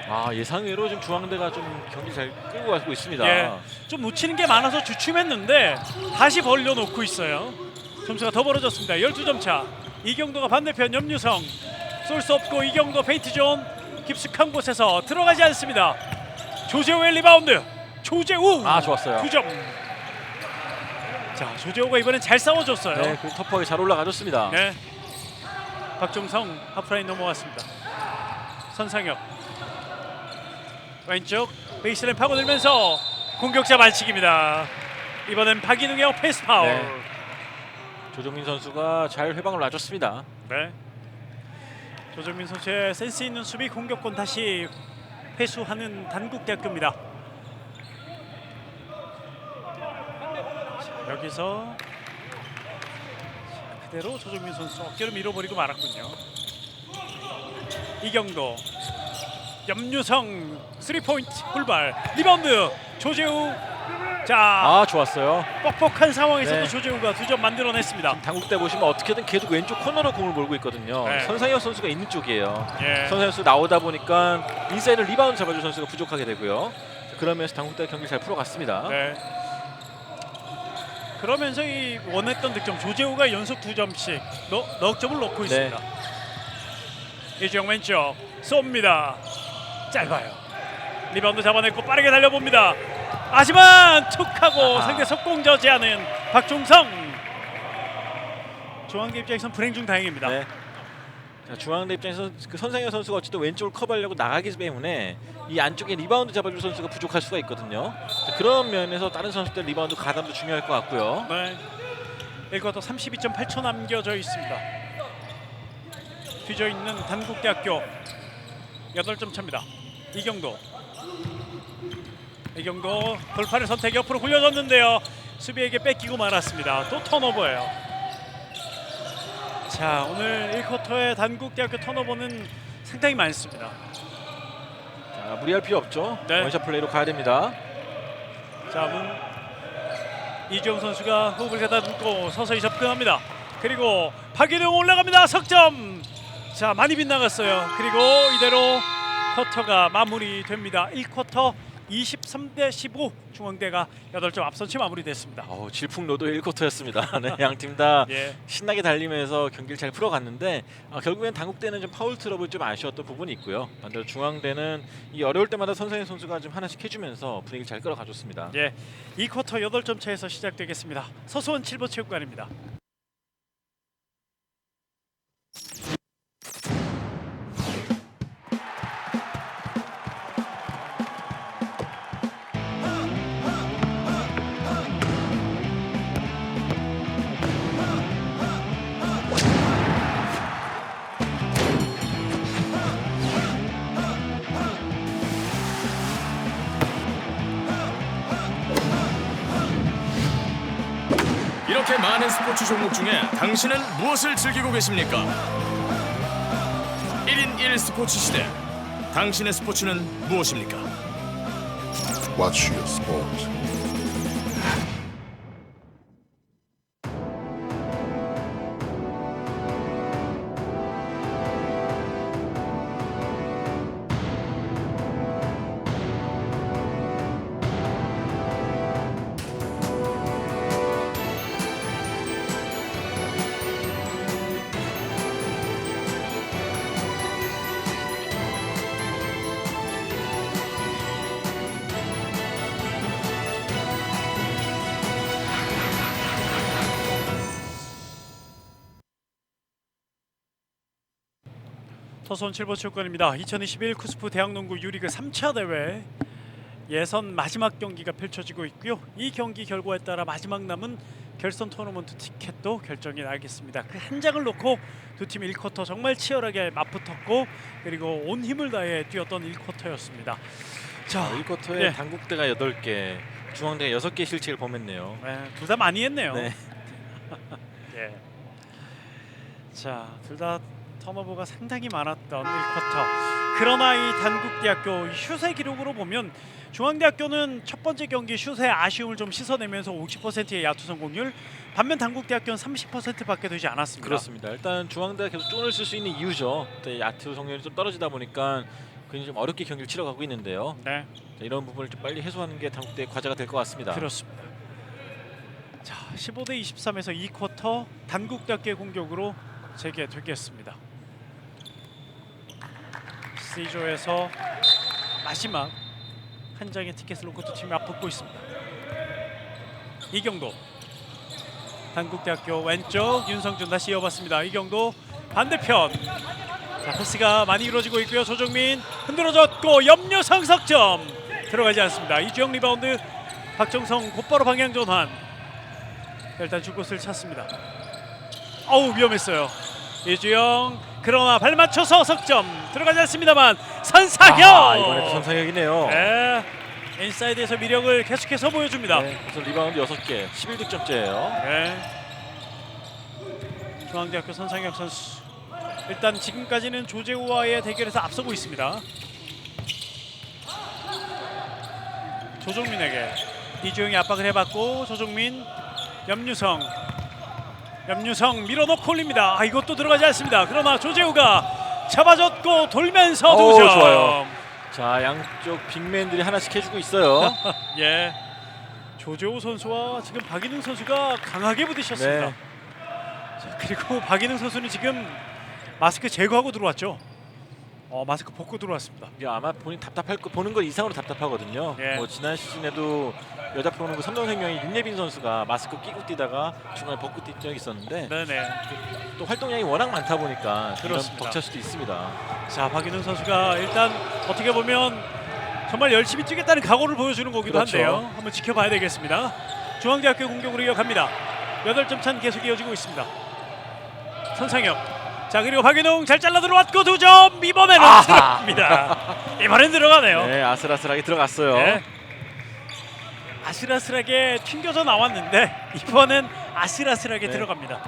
아, 예상외로 지금 중앙대가 좀 경기 잘 끌고 가고 있습니다. 예, 좀 놓치는 게 많아서 주춤했는데 다시 벌려놓고 있어요. 점수가 더 벌어졌습니다. 12점 차. 이경도가 반대편 염유성 쏠 수 없고 이경도 페인트 존 깊숙한 곳에서 들어가지 않습니다. 조재우의 리바운드. 조재우. 아, 좋았어요. 9점. 자, 조재우가 이번엔 잘 싸워줬어요. 네, 그 터프하게 잘 올라가줬습니다. 네. 박종성 하프라인 넘어갔습니다. 선상혁 왼쪽 베이스라인 파고들면서 공격자 반칙입니다. 이번엔 박인웅의 오펜스 파울. 네. 조정민 선수가 잘 회방을 놔줬습니다. 네. 조정민 선수의 센스 있는 수비 공격권 다시 회수하는 단국대학교입니다. 자, 여기서 그대로 조정민 선수 어깨를 밀어버리고 말았군요. 이경도 염유성 3포인트 불발 리바운드 조재우. 자, 아, 좋았어요. 뻑뻑한 상황에서도 네. 조재우가 2점 만들어냈습니다. 당국대 보시면 어떻게든 계속 왼쪽 코너로 공을 몰고 있거든요. 네. 선상혁 선수가 있는 쪽이에요. 예. 선상혁 선수 나오다 보니까 인사이드 리바운드 잡아줄 선수가 부족하게 되고요. 그러면서 당국대 경기 잘 풀어갔습니다. 네. 그러면서 이 원했던 득점 조재우가 연속 2점씩 넉 점을 넣고 있습니다. 이주영 왼쪽 쏩니다. 짧아요. 리바운드 잡아냈고 빠르게 달려봅니다. 하지만 툭하고 아하. 상대 속공 저지하는 박종성. 중앙대 입장에선 불행 중 다행입니다. 네. 자, 중앙대 입장에서 그 선상혁 선수가 어쨌든 왼쪽을 커버하려고 나가기 때문에 이 안쪽에 리바운드 잡아줄 선수가 부족할 수가 있거든요. 자, 그런 면에서 다른 선수들 리바운드 가담도 중요할 것 같고요. 네. 1쿼터 32.8초 남겨져 있습니다. 뒤져 있는 단국대학교 8점 차입니다. 이경도 돌파를 선택 옆으로 굴려줬는데요. 수비에게 뺏기고 말았습니다. 또 턴오버예요. 자, 오늘 1쿼터의 단국대학교 턴오버는 상당히 많습니다. 자, 무리할 필요 없죠. 네. 원샷 플레이로 가야 됩니다. 자, 이주영 선수가 호흡을 가다듬고 서서히 접근합니다. 그리고 박인웅 올라갑니다. 석점. 자, 많이 빗나갔어요. 그리고 이대로 쿼터가 마무리됩니다. 1쿼터 23대 15 중앙대가 8점 앞선 채 마무리됐습니다. 질풍노도 1쿼터였습니다. 네, 양팀 다 예. 신나게 달리면서 경기를 잘 풀어갔는데 결국엔 당국대는 좀 파울 트러블 좀 아쉬웠던 부분이 있고요. 반대로 중앙대는 이 어려울 때마다 선상혁 선수가 좀 하나씩 해주면서 분위기를 잘 끌어가줬습니다. 예. 2쿼터 8점 차에서 시작되겠습니다. 서수원 7번 체육관입니다. 이렇게 많은 스포츠 종목 중에 당신은 무엇을 즐기고 계십니까? 1인 1 스포츠 시대. 당신의 스포츠는 무엇입니까? Watch your sport. 터선 7번 출권입니다. 2021 쿠스프 대학농구 유리그 3차 대회 예선 마지막 경기가 펼쳐지고 있고요. 이 경기 결과에 따라 마지막 남은 결선 토너먼트 티켓도 결정이 나겠습니다. 그 한 장을 놓고 두 팀 1쿼터 정말 치열하게 맞붙었고 그리고 온 힘을 다해 뛰었던 1쿼터였습니다. 자, 1쿼터에 네. 단국대가 8개, 중앙대가 6개 실책을 범했네요. 둘 다 많이 했네요. 네. 예. 자, 둘 다 턴오버가 상당히 많았던 1쿼터. 그러나 이 단국대학교 슛의 기록으로 보면 중앙대학교는 첫 번째 경기 슛의 아쉬움을 좀 씻어내면서 50%의 야투 성공률, 반면 단국대학교는 30%밖에 되지 않았습니다. 그렇습니다. 일단 중앙대가 계속 쫀을 쓸 수 있는 이유죠. 야투 성률이 좀 떨어지다 보니까 굉장히 좀 어렵게 경기를 치러가고 있는데요. 네, 자, 이런 부분을 좀 빨리 해소하는 게 단국대의 과제가 될 것 같습니다. 그렇습니다. 자, 15대 23에서 2쿼터 단국대학교의 공격으로 재개되겠습니다. C조에서 마지막 한 장의 티켓을 놓고 두 팀이 맞붙고 있습니다. 이경도 단국대학교 왼쪽 윤성준 다시 이어봤습니다. 이경도 반대편. 자, 패스가 많이 이루어지고 있고요. 조정민 흔들어졌고 염려상 석점 들어가지 않습니다. 이주영 리바운드. 박정성 곧바로 방향 전환. 일단 줄 곳을 찾습니다. 어우, 위험했어요. 이주영 그러나 발 맞춰서 석점 들어가지 않습니다만 선상혁. 이번에도 선상혁이네요. 네, 인사이드에서 미력을 계속해서 보여줍니다. 네, 그래서 리바운드 6개, 11득점째예요. 네. 중앙대학교 선상혁 선수 일단 지금까지는 조재우와의 대결에서 앞서고 있습니다. 조정민에게 이주영이 압박을 해봤고 조정민 염유성 밀어넣고 올립니다. 이것도 들어가지 않습니다. 그러나 조재우가 잡아줬고 돌면서 두 점. 좋아요. 자, 양쪽 빅맨들이 하나씩 해주고 있어요. 예. 조재우 선수와 지금 박인웅 선수가 강하게 부딪혔습니다. 네. 자, 그리고 박인웅 선수는 지금 마스크 제거하고 들어왔죠. 마스크 벗고 들어왔습니다. 이게 아마 본인 답답할 거 보는 것 이상으로 답답하거든요. 예. 뭐 지난 시즌에도 여자 프로농구 삼성생명의 윤예빈 선수가 마스크 끼고 뛰다가 중간에 벗고 뛴 적이 있었는데 네네. 또 활동량이 워낙 많다 보니까 이런 그렇습니다. 벅찰 수도 있습니다. 자, 박인웅 선수가 일단 어떻게 보면 정말 열심히 뛰겠다는 각오를 보여주는 거기도 그렇죠. 한데요. 한번 지켜봐야 되겠습니다. 중앙대학교 공격으로 이어갑니다. 8점 차는 계속 이어지고 있습니다. 선상혁. 자, 그리고 박인웅 잘 잘라 들어왔고 두 점. 이번에는 들어갑니다. 이번엔 들어가네요. 네, 아슬아슬하게 들어갔어요. 네. 아슬아슬하게 튕겨져 나왔는데 이번엔 아슬아슬하게 네. 들어갑니다.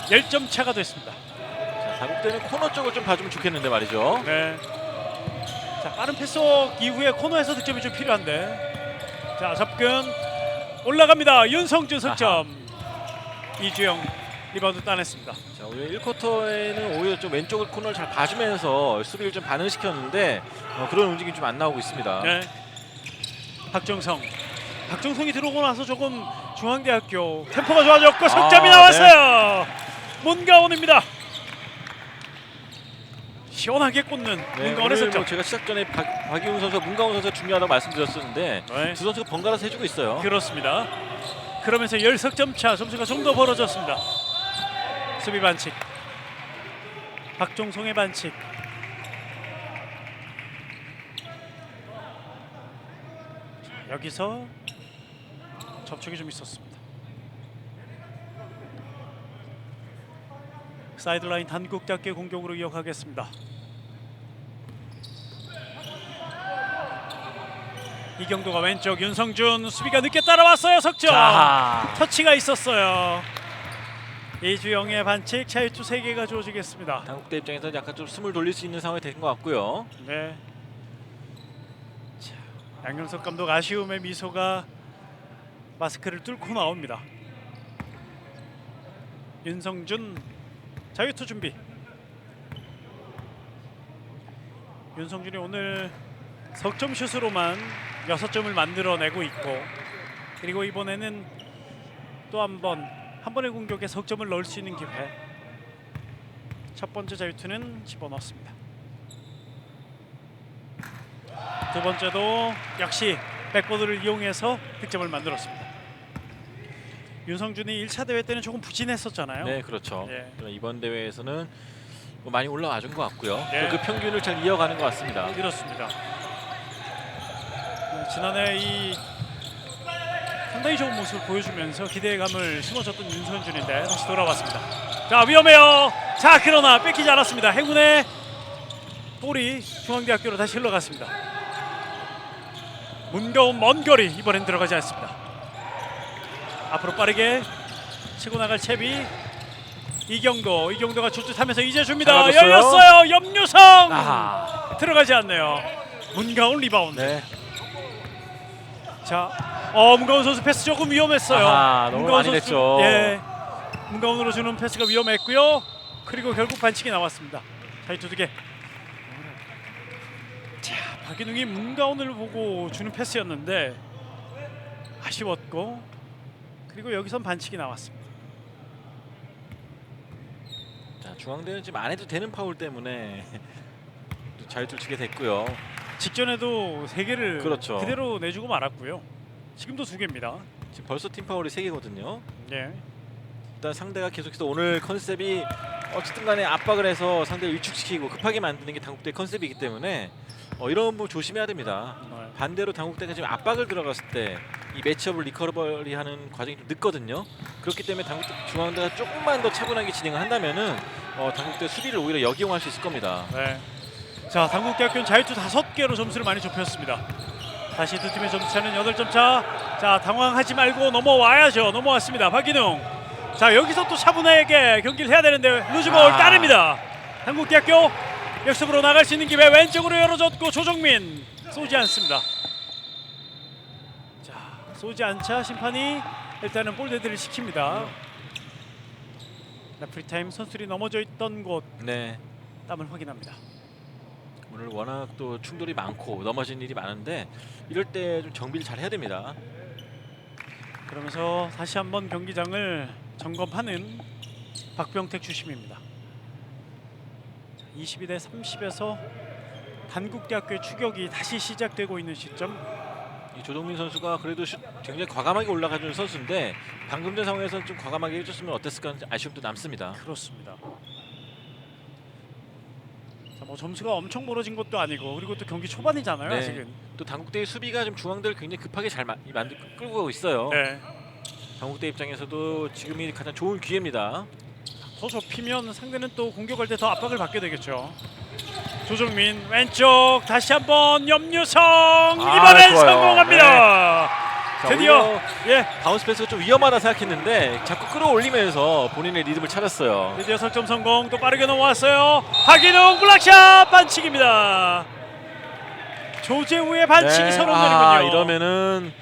10점 차가 됐습니다. 자, 다국대는 코너 쪽을 좀 봐주면 좋겠는데 말이죠. 네. 자, 빠른 패스워크 이후에 코너에서 득점이 좀 필요한데. 자, 접근 올라갑니다. 윤성준 석점. 이주영 리바운드 따냈습니다. 자, 오히려 1쿼터에는 오히려 좀 왼쪽 코너를 잘 봐주면서 수비를 좀 반응시켰는데 그런 움직임이 좀 안 나오고 있습니다. 네. 박정성이 들어오고 나서 조금 중앙대학교 템포가 좋아졌고 석점이 나왔어요. 문가온입니다. 시원하게 꽂는 문가온의 오늘 석점. 뭐 제가 시작 전에 박이웅 선수와 문가온 선수가 중요하다고 말씀드렸었는데 네. 두 선수가 번갈아서 해주고 있어요. 그렇습니다. 그러면서 10석점 차, 점수가 좀 더 벌어졌습니다. 수비 반칙. 박종성의 반칙. 자, 여기서 접촉이 좀 있었습니다. 사이드라인 단국대학교 공격으로 이어가겠습니다. 이경도가 왼쪽, 윤성준 수비가 늦게 따라왔어요. 석점. 자, 터치가 있었어요. 이주영의 반칙, 자유투 3개가 주어지겠습니다. 당국대 입장에서 약간 좀 숨을 돌릴 수 있는 상황이 된 것 같고요. 네. 자, 양경석 감독 아쉬움의 미소가 마스크를 뚫고 나옵니다. 윤성준 자유투 준비. 윤성준이 오늘 석점 슛으로만 6점을 만들어내고 있고, 그리고 이번에는 또 한 번의 공격에 석점을 넣을 수 있는 기회. 첫 번째 자유투는 집어넣었습니다. 두 번째도 역시 백보드를 이용해서 득점을 만들었습니다. 윤성준이 1차 대회 때는 조금 부진했었잖아요. 네, 그렇죠. 예. 이번 대회에서는 뭐 많이 올라와 준 것 같고요. 예. 또 그 평균을 잘 이어가는 것 같습니다. 그렇습니다. 지난해 이 상당히 좋은 모습을 보여주면서 기대감을 심어줬던 윤성준인데 다시 돌아왔습니다. 자, 위험해요. 자, 그러나 뺏기지 않았습니다. 행운의 볼이 중앙대학교로 다시 흘러갔습니다. 문가운 먼 거리, 이번엔 들어가지 않습니다. 앞으로 빠르게 치고 나갈 채비. 이경도가 조짓하면서 이제 줍니다. 잡아줬어요. 열렸어요. 염유성 아하. 들어가지 않네요. 문가운 리바운드. 네. 자, 문가운 선수 패스 조금 위험했어요. 아하, 너무 많이 냈죠. 예, 문가운으로 주는 패스가 위험했고요. 그리고 결국 반칙이 나왔습니다. 자유투 2개. 자, 박인웅이 문가운을 보고 주는 패스였는데 아쉬웠고, 그리고 여기선 반칙이 나왔습니다. 자, 중앙대는 지금 안 해도 되는 파울 때문에 또 자유투를 치게 됐고요. 직전에도 3개를 그렇죠. 그대로 내주고 말았고요. 지금도 2개입니다. 지금 벌써 팀 파울이 3개거든요. 예. 일단 상대가 계속해서 오늘 컨셉이 어쨌든 간에 압박을 해서 상대를 위축시키고 급하게 만드는 게 당국대의 컨셉이기 때문에 이런 부분 조심해야 됩니다. 반대로 당국대가 지금 압박을 들어갔을 때 이 매치업을 리커버리하는 과정이 좀 늦거든요. 그렇기 때문에 당국대 중앙대가 조금만 더 차분하게 진행을 한다면은 당국대 수비를 오히려 역이용할 수 있을 겁니다. 네. 자, 당국대학교는 자유투 5개로 점수를 많이 좁혔습니다. 다시 두 팀의 점수차는 8점 차. 자, 당황하지 말고 넘어와야죠. 넘어왔습니다. 박인웅. 자, 여기서 또 차분하게 경기를 해야 되는데 루즈볼 따냅니다. 당국대학교 역습으로 나갈 수 있는 기회 왼쪽으로 열어줬고 조정민 쏘지 않습니다. 자, 쏘지 않자 심판이 일단은 볼 데드를 시킵니다. 레프리타임 선수들이 넘어져 있던 곳 네. 땀을 확인합니다. 오늘 워낙 또 충돌이 많고 넘어진 일이 많은데 이럴 때 좀 정비를 잘 해야 됩니다. 그러면서 다시 한번 경기장을 점검하는 박병택 주심입니다. 22대 30에서 단국대학교의 추격이 다시 시작되고 있는 시점. 이 조동민 선수가 그래도 굉장히 과감하게 올라가주는 선수인데 방금 전 상황에서는 좀 과감하게 해줬으면 어땠을까 하는 아쉬움도 남습니다. 그렇습니다. 자, 뭐 점수가 엄청 벌어진 것도 아니고 그리고 또 경기 초반이잖아요. 네. 아직은. 또 당국대의 수비가 좀 중앙대를 굉장히 급하게 잘 끌고 가고 있어요. 네. 당국대 입장에서도 지금이 가장 좋은 기회입니다. 더 좁히면 상대는 또 공격할 때 더 압박을 받게 되겠죠. 조정민 왼쪽 다시 한번 염유성 이번엔 좋아요. 성공합니다. 자, 드디어 오히려 예 바운스 패스가 좀 위험하다 생각했는데 자꾸 끌어올리면서 본인의 리듬을 찾았어요. 드디어 석점 성공. 또 빠르게 넘어왔어요. 박인웅 블락샷 반칙입니다. 조재우의 반칙이 선언되는군요. 이러면은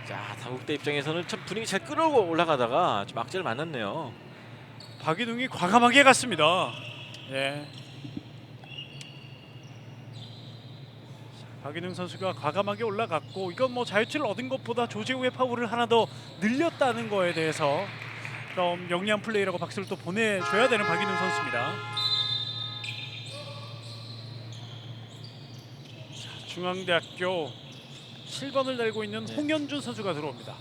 자 당국대 입장에서는 참 분위기 잘 끌어올고 올라가다가 좀 악재를 만났네요. 박인웅이 과감하게 갔습니다. 예. 박인웅 선수가 과감하게 올라갔고 이건 뭐 자유투를 얻은 것보다 조재우의 파울을 하나 더 늘렸다는 거에 대해서 좀 영리한 플레이라고 박수를 또 보내줘야 되는 박인웅 선수입니다. 자, 중앙대학교 7번을 달고 있는 홍현준 선수가 들어옵니다.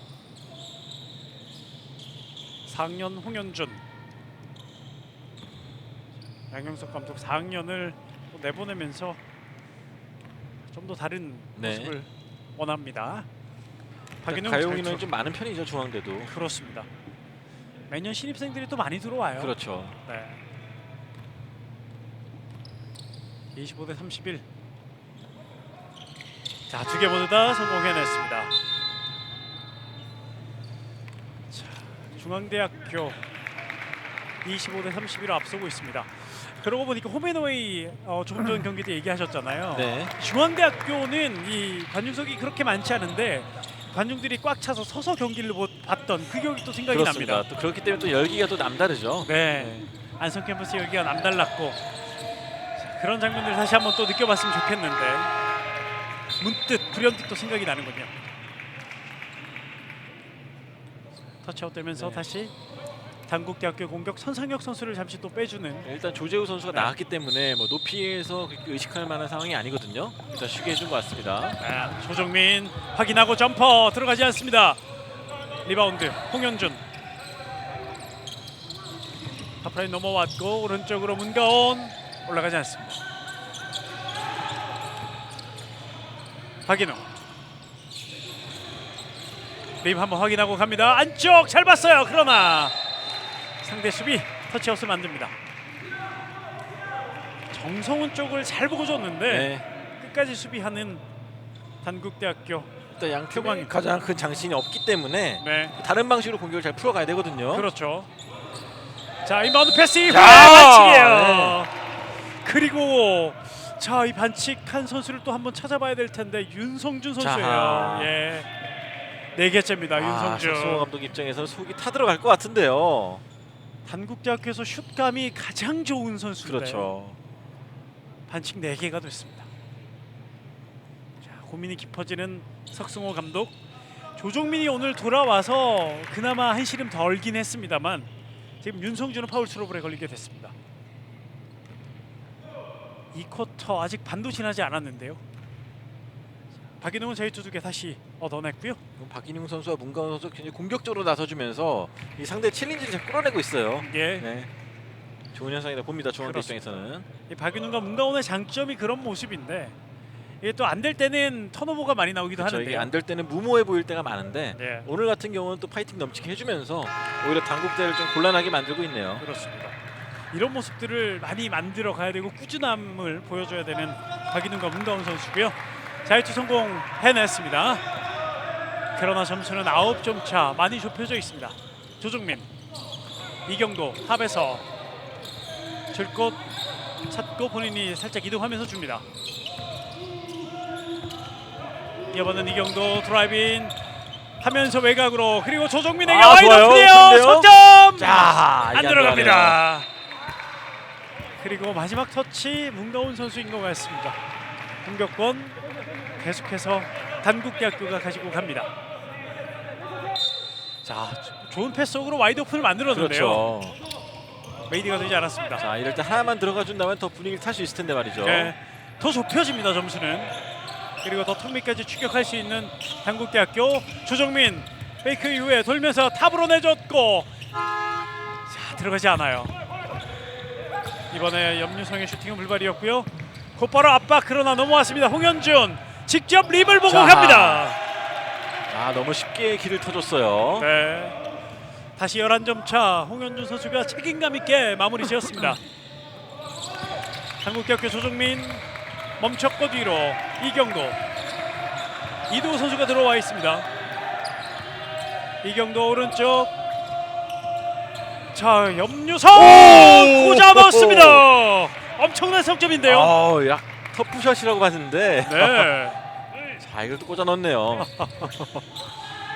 4학년 홍현준. 양경석 감독 4학년을 또 내보내면서 좀 더 다른 모습을 원합니다. 박인웅 가용인은 자유투. 좀 많은 편이죠 중앙대도. 그렇습니다. 매년 신입생들이 또 많이 들어와요. 그렇죠. 네. 25대 31. 자, 2개 모두 다 성공해냈습니다. 자, 중앙대학교 25대 31로 앞서고 있습니다. 그러고 보니까 홈앤어웨이 조금 전 경기 때 얘기하셨잖아요. 네. 중앙대학교는 이 관중석이 그렇게 많지 않은데 관중들이 꽉 차서 서서 경기를 봤던 그 기억이 또 생각이 그렇습니다. 납니다. 또 그렇기 때문에 또 열기가 또 남다르죠. 네. 안성 캠퍼스 열기가 남달랐고 자, 그런 장면들을 다시 한번 또 느껴봤으면 좋겠는데 문득 불현듯 또 생각이 나는군요. 터치아웃 되면서 네. 다시 단국대학교 공격 선상혁 선수를 잠시 또 빼주는. 일단 조재우 선수가 나왔기 때문에 뭐 높이에서 그렇게 의식할 만한 상황이 아니거든요. 일단 쉬게 해준 것 같습니다. 조정민 확인하고 점퍼 들어가지 않습니다. 리바운드 홍현준. 하프라인 넘어왔고 오른쪽으로 문가온 올라가지 않습니다. 박인호. 림 한번 확인하고 갑니다. 안쪽 잘 봤어요. 그러나 상대 수비 터치아웃을 만듭니다. 정성훈 쪽을 잘 보고 줬는데 네. 끝까지 수비하는 단국대학교. 일단 양 팀이 가장 큰 장신이 없기 때문에 네, 다른 방식으로 공격을 잘 풀어가야 되거든요. 그렇죠. 자, 인바운드 패스 이후에 자, 반칙이에요. 그리고 자, 이 반칙한 선수를 또 한번 찾아봐야 될 텐데 윤성준 선수예요. 자하. 예, 4개째입니다. 윤성준. 박수호 감독 입장에서는 속이 타들어갈 것 같은데요. 단국대학교에서 슛감이 가장 좋은 선수인데 그렇죠. 반칙 4개가 됐습니다. 자, 고민이 깊어지는 석승호 감독. 조종민이 오늘 돌아와서 그나마 한시름 덜긴 했습니다만 지금 윤성준은 파울 트러블에 걸리게 됐습니다. 이 쿼터 아직 반도 지나지 않았는데요. 박인웅은 자유투 2개 다시 얻어냈고요. 박인웅 선수와 문가원 선수 굉장히 공격적으로 나서주면서 이 상대 챌린지를 잘 끌어내고 있어요. 예, 네. 좋은 현상이라 봅니다. 중앙대 그렇습니다. 입장에서는. 이 박인웅과 문가원의 장점이 그런 모습인데 이게 또 안 될 때는 턴오버가 많이 나오기도 그렇죠. 하는데요. 이게 안 될 때는 무모해 보일 때가 많은데 네. 오늘 같은 경우는 또 파이팅 넘치게 해주면서 오히려 당국대를 좀 곤란하게 만들고 있네요. 그렇습니다. 이런 모습들을 많이 만들어 가야 되고 꾸준함을 보여줘야 되는 박인웅과 문가원 선수고요. 자유투 성공해냈습니다. 그러나 점수는 9점 차, 많이 좁혀져 있습니다. 조종민, 이경도 탑에서 줄 곳 찾고 본인이 살짝 이동하면서 줍니다. 이어받는 이경도 드라이빙 하면서 외곽으로, 그리고 조종민에게 와이드 좋아요. 오픈이에요. 좋은데요? 석점! 자, 안 이게 들어갑니다. 그리고 마지막 터치 문가훈 선수인 것 같습니다. 공격권 계속해서 단국대학교가 가지고 갑니다. 자, 좋은 패스속으로 와이드 오픈을 만들었는데요. 그렇죠. 메이드가 되지 않았습니다. 자, 이럴 때 하나만 들어가 준다면 더 분위기를 탈 수 있을 텐데 말이죠. 네, 더 좁혀집니다. 점수는. 그리고 더 턱밑까지 추격할 수 있는 단국대학교. 조정민 페이크 이후에 돌면서 탑으로 내줬고, 자, 들어가지 않아요. 이번에 염유성의 슈팅은 불발이었고요. 곧바로 압박, 그러나 넘어왔습니다. 홍현준 직접 립을 보고 자. 갑니다. 너무 쉽게 길을 터줬어요. 네, 다시 11점 차. 홍현준 선수가 책임감 있게 마무리 지었습니다. 한국대학교 조정민 멈췄고 뒤로 이경도, 이도우 선수가 들어와 있습니다. 이경도 오른쪽. 자, 염유성 꽂아 넣었습니다. 엄청난 석점인데요. 약 터프샷이라고 봤는데. 네. 자, 이걸 또 꽂아 넣었네요.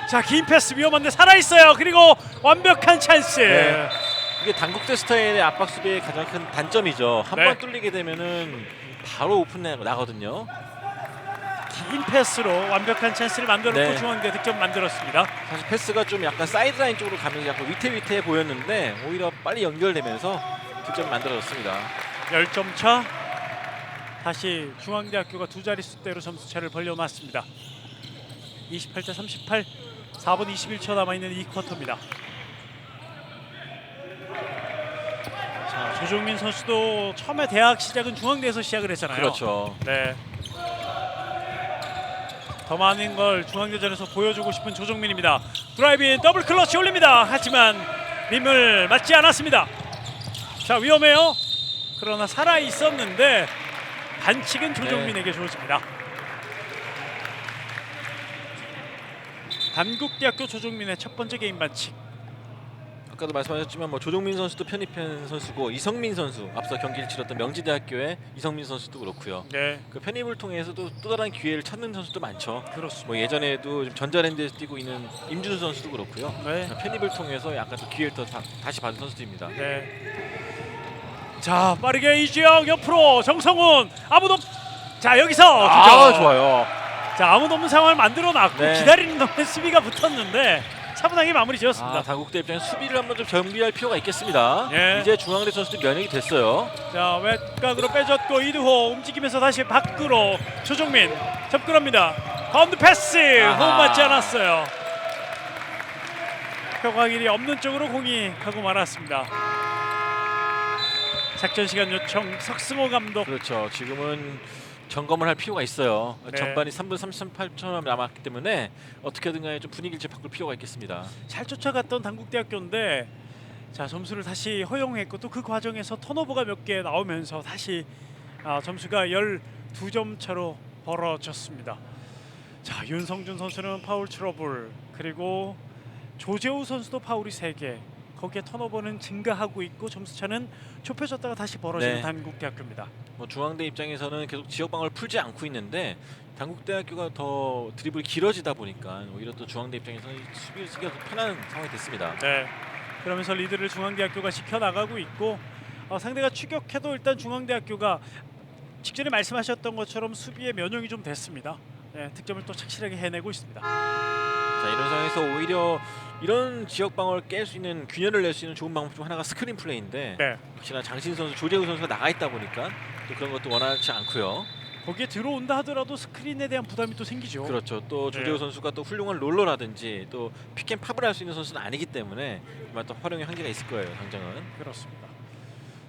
자, 긴 패스 위험한데 살아 있어요. 그리고 완벽한 찬스. 네. 이게 단국대 스타일의 압박 수비의 가장 큰 단점이죠. 한 번 네. 뚫리게 되면은 바로 오픈 나거든요. 긴 패스로 완벽한 찬스를 만들었고 네. 중앙대 득점 만들었습니다. 사실 패스가 좀 약간 사이드라인 쪽으로 가면서 약간 위태위태해 보였는데 오히려 빨리 연결되면서 득점 만들어졌습니다. 10점 차. 다시 중앙대학교가 두 자릿수대로 점수차를 벌려놨습니다. 28대 38, 4분 21초 남아있는 이 쿼터입니다. 자, 조종민 선수도 처음에 대학 시작은 중앙대에서 시작을 했잖아요. 그렇죠. 네. 더 많은 걸 중앙대전에서 보여주고 싶은 조종민입니다. 드라이빙 더블 클러치 올립니다. 하지만 림을 맞지 않았습니다. 자, 위험해요. 그러나 살아 있었는데 반칙은 조종민에게 주어집니다. 단국대학교 조종민의 첫 번째 개인 반칙. 아까도 말씀하셨지만 뭐 조종민 선수도 편입한 선수고 이성민 선수, 앞서 경기를 치렀던 명지대학교의 이성민 선수도 그렇고요. 네, 그 편입을 통해서도 또 다른 기회를 찾는 선수도 많죠. 그렇습니다. 뭐 예전에도 좀 전자랜드에서 뛰고 있는 임준수 선수도 그렇고요. 네, 편입을 통해서 약간 또 기회를 더 다시 받은 선수들입니다. 네. 자, 빠르게 이주영 옆으로 정성훈. 아무도. 자, 여기서 득점. 좋아요. 자, 아무도 없는 상황을 만들어놨고 네. 기다리는 동안 수비가 붙었는데 차분하게 마무리 지었습니다. 당국대 입장에서 수비를 한번 좀 정비할 필요가 있겠습니다. 예. 이제 중앙대 선수들 면역이 됐어요. 자, 외곽으로 빼줬고 이두호 움직이면서 다시 밖으로. 조종민 접근합니다. 바운드 패스. 아하. 호흡 맞지 않았어요. 표광일이 없는 쪽으로 공이 가고 말았습니다. 작전 시간 요청 석승호 감독. 그렇죠. 지금은 점검을 할 필요가 있어요. 네. 전반이 3분 38초 남았기 때문에 어떻게든 간에 좀 분위기를 좀 바꿀 필요가 있겠습니다. 잘 쫓아갔던 단국대학교인데 자 점수를 다시 허용했고 또 그 과정에서 턴오버가 몇 개 나오면서 다시 점수가 12점 차로 벌어졌습니다. 자 윤성준 선수는 파울 트러블, 그리고 조재우 선수도 파울이 3개, 거기에 턴오버는 증가하고 있고 점수차는 좁혀졌다가 다시 벌어지는 네. 단국대학교입니다. 뭐 중앙대 입장에서는 계속 지역 방어를 풀지 않고 있는데 단국대학교가 더 드리블이 길어지다 보니까 오히려 또 중앙대 입장에서는 수비가 더 편한 상황이 됐습니다. 네. 그러면서 리드를 중앙대학교가 지켜나가고 있고 상대가 추격해도 일단 중앙대학교가 직전에 말씀하셨던 것처럼 수비에 면역이 좀 됐습니다. 네, 득점을 또 착실하게 해내고 있습니다. 자, 이런 상황에서 오히려 이런 지역 방어를 깰 수 있는 균열을 낼 수 있는 좋은 방법 중 하나가 스크린 플레이인데 네. 역시나 장신 선수, 조재우 선수가 나가 있다 보니까 또 그런 것도 원활치 않고요. 거기에 들어온다 하더라도 스크린에 대한 부담이 또 생기죠. 그렇죠. 또 조재우 네. 선수가 또 훌륭한 롤러라든지 또 픽앤팝을 할 수 있는 선수는 아니기 때문에 그만 또 활용의 한계가 있을 거예요. 당장은. 그렇습니다.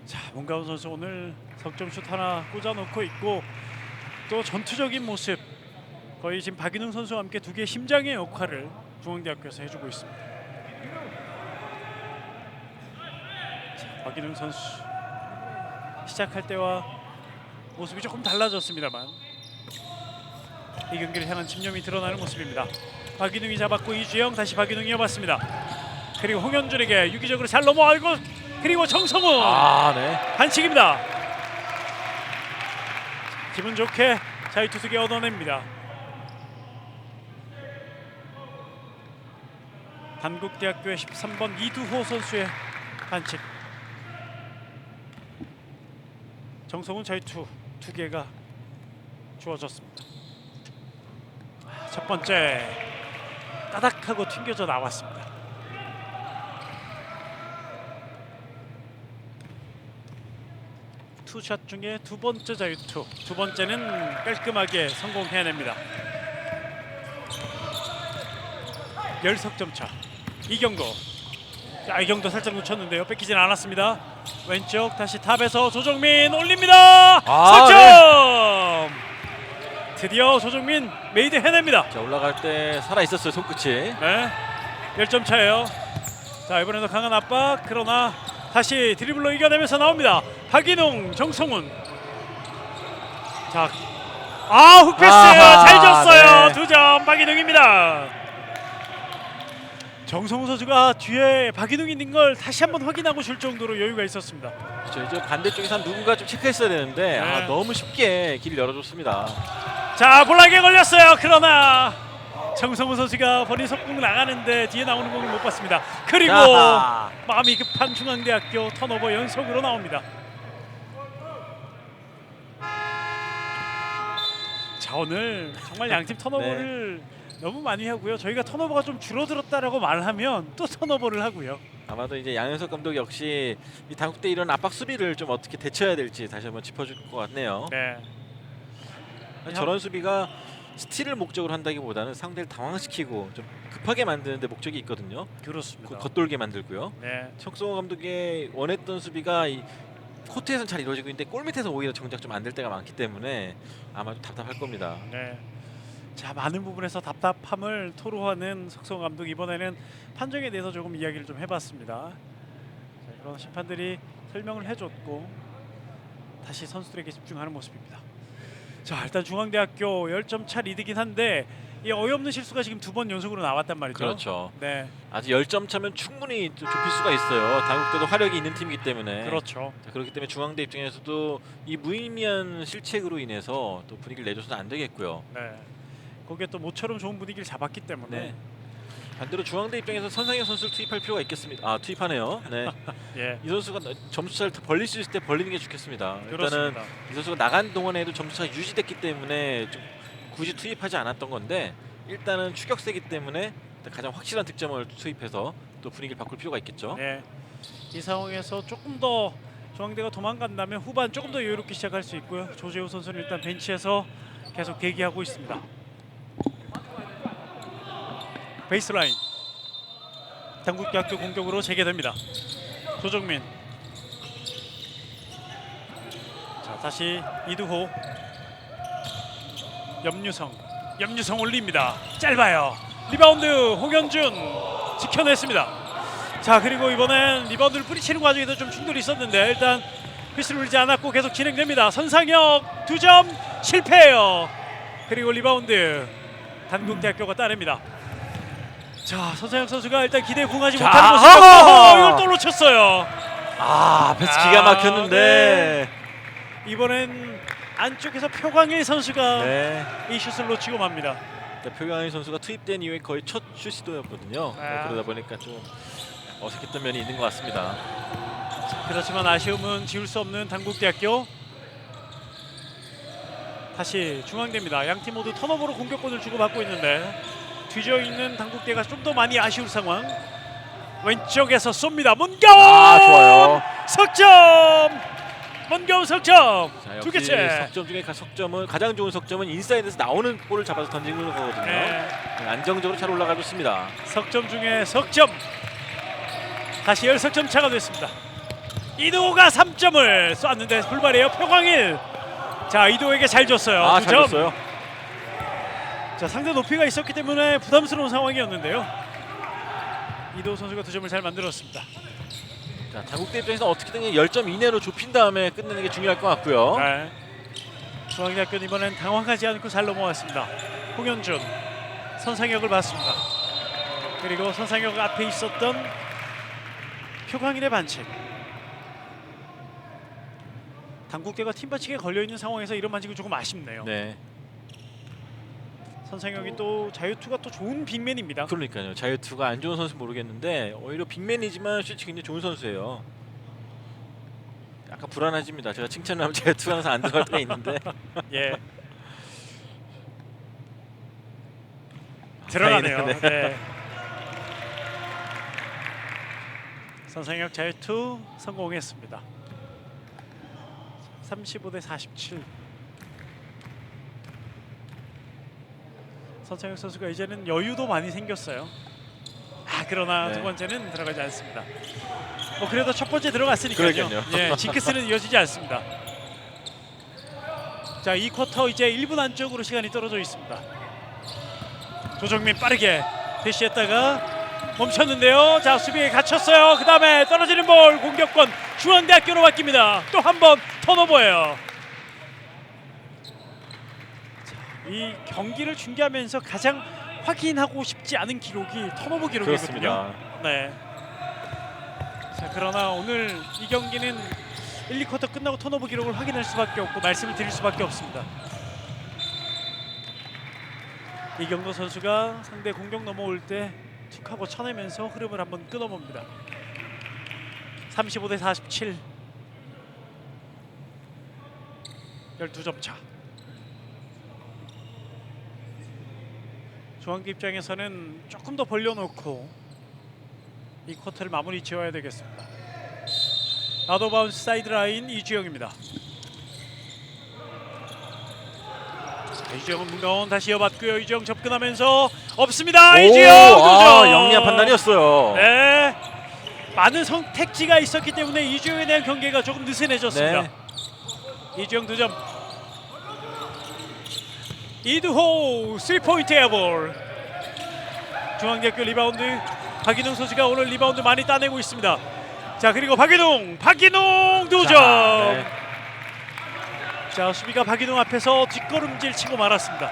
자, 문가훈 선수 오늘 석점슛 하나 꽂아놓고 있고 또 전투적인 모습, 거의 지금 박인웅 선수와 함께 두 개의 심장의 역할을 중앙대학교에서 해주고 있습니다. 자, 박인웅 선수 시작할 때와 모습이 조금 달라졌습니다만 이 경기를 향한 집념이 드러나는 모습입니다. 박인웅이 잡았고 이주영, 다시 박인웅이 이어봤습니다. 그리고 홍현준에게 유기적으로 잘 넘어가고, 그리고 정성훈 네. 반칙입니다. 기분 좋게 자유투 2개 얻어냅니다. 단국대학교의 13번 이두호 선수의 반칙. 정성훈 자유투 2개가 주어졌습니다. 첫 번째 따닥하고 튕겨져 나왔습니다. 투샷 중에 두 번째 자유투, 두 번째는 깔끔하게 성공해냅니다. 10석점 차. 이경도. 자, 이경도 살짝 놓쳤는데요. 뺏기진 않았습니다. 왼쪽 다시 탑에서 조정민 올립니다. 석점. 드디어 조정민 메이드 해냅니다. 자, 올라갈 때 살아 있었어요. 손끝이. 네, 10점 차예요. 자, 이번에도 강한 압박. 그러나 다시 드리블로 이겨내면서 나옵니다. 박인웅, 정성훈. 자, 훅패스예요. 잘 줬어요. 네. 2점 박인웅입니다. 정성훈 선수가 뒤에 박인웅이 있는 걸 다시 한번 확인하고 줄 정도로 여유가 있었습니다. 저 이제 반대쪽에서 누군가 좀 체크했어야 되는데 네. 너무 쉽게 길을 열어줬습니다. 자, 볼락에 걸렸어요. 그러나 정성훈 선수가 본인 속공 나가는데 뒤에 나오는 공을 못 봤습니다. 그리고 아하. 마음이 급한 중앙대학교 턴오버 연속으로 나옵니다. 자, 오늘 정말 양팀 턴오버를 너무 많이 하고요. 저희가 턴오버가 좀 줄어들었다라고 말하면 또 턴오버를 하고요. 아마도 이제 양현석 감독이 역시 이 단국대 이런 압박 수비를 좀 어떻게 대처해야 될지 다시 한번 짚어줄 것 같네요. 네. 저런 수비가 스틸을 목적으로 한다기보다는 상대를 당황시키고 좀 급하게 만드는 데 목적이 있거든요. 그렇습니다. 겉돌게 만들고요. 네. 석성호 감독의 원했던 수비가 이 코트에서는 잘 이루어지고 있는데 골 밑에서 오히려 정작 좀 안 될 때가 많기 때문에 아마 좀 답답할 겁니다. 네. 자, 많은 부분에서 답답함을 토로하는 석성 감독, 이번에는 판정에 대해서 조금 이야기를 좀 해봤습니다. 자, 그런 심판들이 설명을 해줬고 다시 선수들에게 집중하는 모습입니다. 자, 일단 중앙대학교 10점 차 리드긴 한데 이 어이없는 실수가 지금 2번 연속으로 나왔단 말이죠. 그렇죠. 네, 아직 10점 차면 충분히 좀 좁힐 수가 있어요. 단국대도 화력이 있는 팀이기 때문에. 그렇죠. 자, 그렇기 때문에 중앙대 입장에서도 이 무의미한 실책으로 인해서 또 분위기를 내줘서는 안 되겠고요. 네, 거기에 또 모처럼 좋은 분위기를 잡았기 때문에 네. 반대로 중앙대 입장에서 선상현 선수를 투입할 필요가 있겠습니다. 투입하네요. 네. 예, 이 선수가 점수차를 벌릴 수 있을 때 벌리는 게 좋겠습니다. 일단은 그렇습니다. 이 선수가 나간 동안에도 점수차가 유지됐기 때문에 좀 굳이 투입하지 않았던 건데 일단은 추격세기 때문에 가장 확실한 득점을 투입해서 또 분위기를 바꿀 필요가 있겠죠. 네, 이 상황에서 조금 더 중앙대가 도망간다면 후반 조금 더 여유롭게 시작할 수 있고요. 조재우 선수는 일단 벤치에서 계속 대기하고 있습니다. 베이스라인 당국대학교 공격으로 재개됩니다. 조정민. 자, 다시 이두호. 염유성 올립니다. 짧아요. 리바운드 홍현준 지켜냈습니다. 자, 그리고 이번엔 리바운드를 뿌리치는 과정에서 좀 충돌이 있었는데 일단 휘슬을 울리지 않았고 계속 진행됩니다. 선상혁 2점 실패해요. 그리고 리바운드 단국대학교가 따냅니다. 자, 선상혁 선수가 일단 기대에 부응하지 자, 못하는 모습. 이걸 또 놓쳤어요. 패스 기가 막혔는데. 이번엔 안쪽에서 표광일 선수가 네. 이 슛을 놓치고 맙니다. 표강희 선수가 투입된 이후에 거의 첫 슛 시도였거든요. 그러다 보니까 좀 어색했던 면이 있는 것 같습니다. 그렇지만 아쉬움은 지울 수 없는 단국대학교. 다시 중앙대입니다. 양팀 모두 턴오버로 공격권을 주고받고 있는데 뒤져 있는 단국대가 좀 더 많이 아쉬울 상황. 왼쪽에서 쏩니다. 문가원 좋아요. 석점. 문가원 석점. 자, 두 역시 개째. 석점 중에 석점은 가장 좋은 석점은 인사이드에서 나오는 볼을 잡아서 던지는 거거든요. 네. 안정적으로 잘 올라가고 있습니다. 석점 중에 석점. 다시 10석점 차가 됐습니다. 이도호가 3점을 쐈는데 불발이에요. 표광일. 자, 이도호에게 잘 줬어요. 잘 줬어요. 자, 상대 높이가 있었기 때문에 부담스러운 상황이었는데요. 이도호 선수가 2점을 잘 만들었습니다. 자, 당국대 입장에서 어떻게든 10점 이내로 좁힌 다음에 끝내는 게 중요할 것 같고요. 네. 중앙대학교는 이번엔 당황하지 않고 잘 넘어왔습니다. 홍현준 선상혁을 봤습니다. 그리고 선상혁 앞에 있었던 표광일의 반칙. 당국대가 팀 반칙에 걸려있는 상황에서 이런 반칙은 조금 아쉽네요. 네. 선상혁이 또 자유투가 또 좋은 빅맨입니다. 그러니까요. 자유투가 안 좋은 선수 모르겠는데 오히려 빅맨이지만 슛이 굉장히 좋은 선수예요. 약간 불안해집니다. 제가 칭찬을 하면 자유투가 항상 안 들어갈 때가 있는데. 예. 들어가네요. 네. 네. 선상혁 자유투 성공했습니다. 35대 47. 선상혁 선수가 이제는 여유도 많이 생겼어요. 그러나 네. 두 번째는 들어가지 않습니다. 그래도 첫 번째 들어갔으니까요. 그러니까요. 예, 징크스는 이어지지 않습니다. 자, 이 쿼터 이제 1분 안쪽으로 시간이 떨어져 있습니다. 조정민 빠르게 대시했다가 멈췄는데요. 자, 수비에 갇혔어요. 그 다음에 떨어지는 볼 공격권 중앙대학교로 바뀝니다. 또 한 번 턴오버예요. 이 경기를 중계하면서 가장 확인하고 싶지 않은 기록이 턴오버 기록이거든요. 그렇습니다. 네. 자, 그러나 오늘 이 경기는 1, 2쿼터 끝나고 턴오버 기록을 확인할 수밖에 없고 말씀을 드릴 수밖에 없습니다. 이경도 선수가 상대 공격 넘어올 때 툭하고 쳐내면서 흐름을 한번 끊어봅니다. 35대 47. 12점 차. 중앙대 입장에서는 조금 더 벌려놓고 이 쿼터를 마무리 지어야 되겠습니다. 아웃오바운드 사이드 라인 이주영입니다. 이주영은 문가원 다시 이어받고요. 이주영 접근하면서 없습니다. 이주영 2점. 영리한 판단이었어요. 네, 많은 선택지가 있었기 때문에 이주영에 대한 경계가 조금 느슨해졌습니다. 네. 이주영 2점. 이두호 3포인트 에어볼. 중앙대학교 리바운드 박인웅 선수가 오늘 리바운드 많이 따내고 있습니다. 자, 그리고 박인웅 2점. 네. 자, 수비가 박인웅 앞에서 뒷걸음질 치고 말았습니다.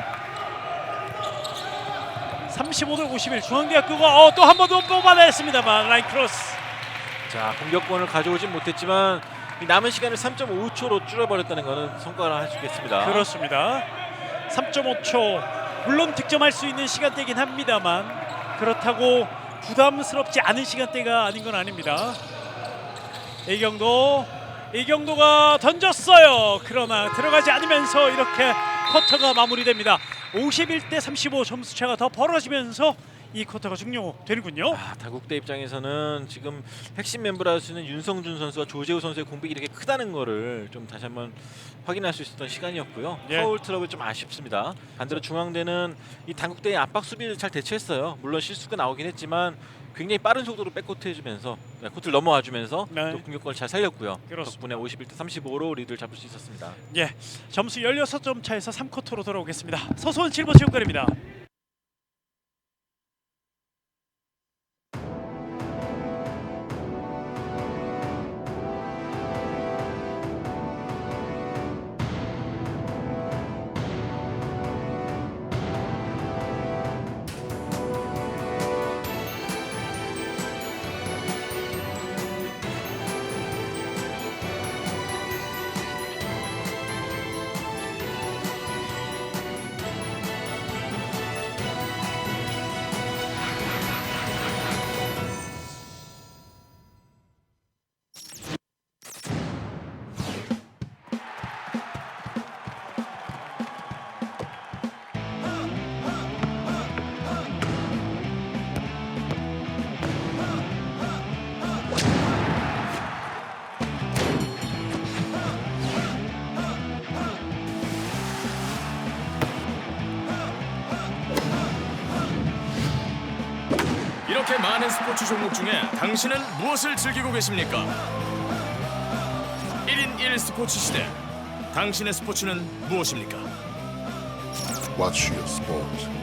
35대 51. 중앙대학교가 또 한 번 더 뽑아냈습니다만 라인 크로스. 자, 공격권을 가져오진 못했지만 이 남은 시간을 3.5초로 줄여버렸다는 것은 성과를 할 수 있겠습니다. 그렇습니다. 3.5초. 물론 득점할 수 있는 시간대이긴 합니다만 그렇다고 부담스럽지 않은 시간대가 아닌 건 아닙니다. 이경도가 던졌어요. 그러나 들어가지 않으면서 이렇게 쿼터가 마무리됩니다. 51대 35 점수차가 더 벌어지면서 이 쿼터가 종료되는군요. 당국대 입장에서는 지금 핵심 멤버라 할 수 있는 윤성준 선수와 조재우 선수의 공백이 이렇게 크다는 거를 좀 다시 한번 확인할 수 있었던 시간이었고요. 예. 파울 트러블 좀 아쉽습니다. 반대로 중앙대는 이 당국대의 압박 수비를 잘 대처했어요. 물론 실수가 나오긴 했지만 굉장히 빠른 속도로 백코트 해주면서 코트를 넘어와주면서 네. 또 공격권을 잘 살렸고요. 그렇습니다. 덕분에 51대 35로 리드를 잡을 수 있었습니다. 예, 점수 16점 차에서 3쿼터로 돌아오겠습니다. 서소원 실버체육관입니다. 이렇게 많은 스포츠 종목 중에 당신은 무엇을 즐기고 계십니까? 1인 1 스포츠 시대. 당신의 스포츠는 무엇입니까? Watch your sport.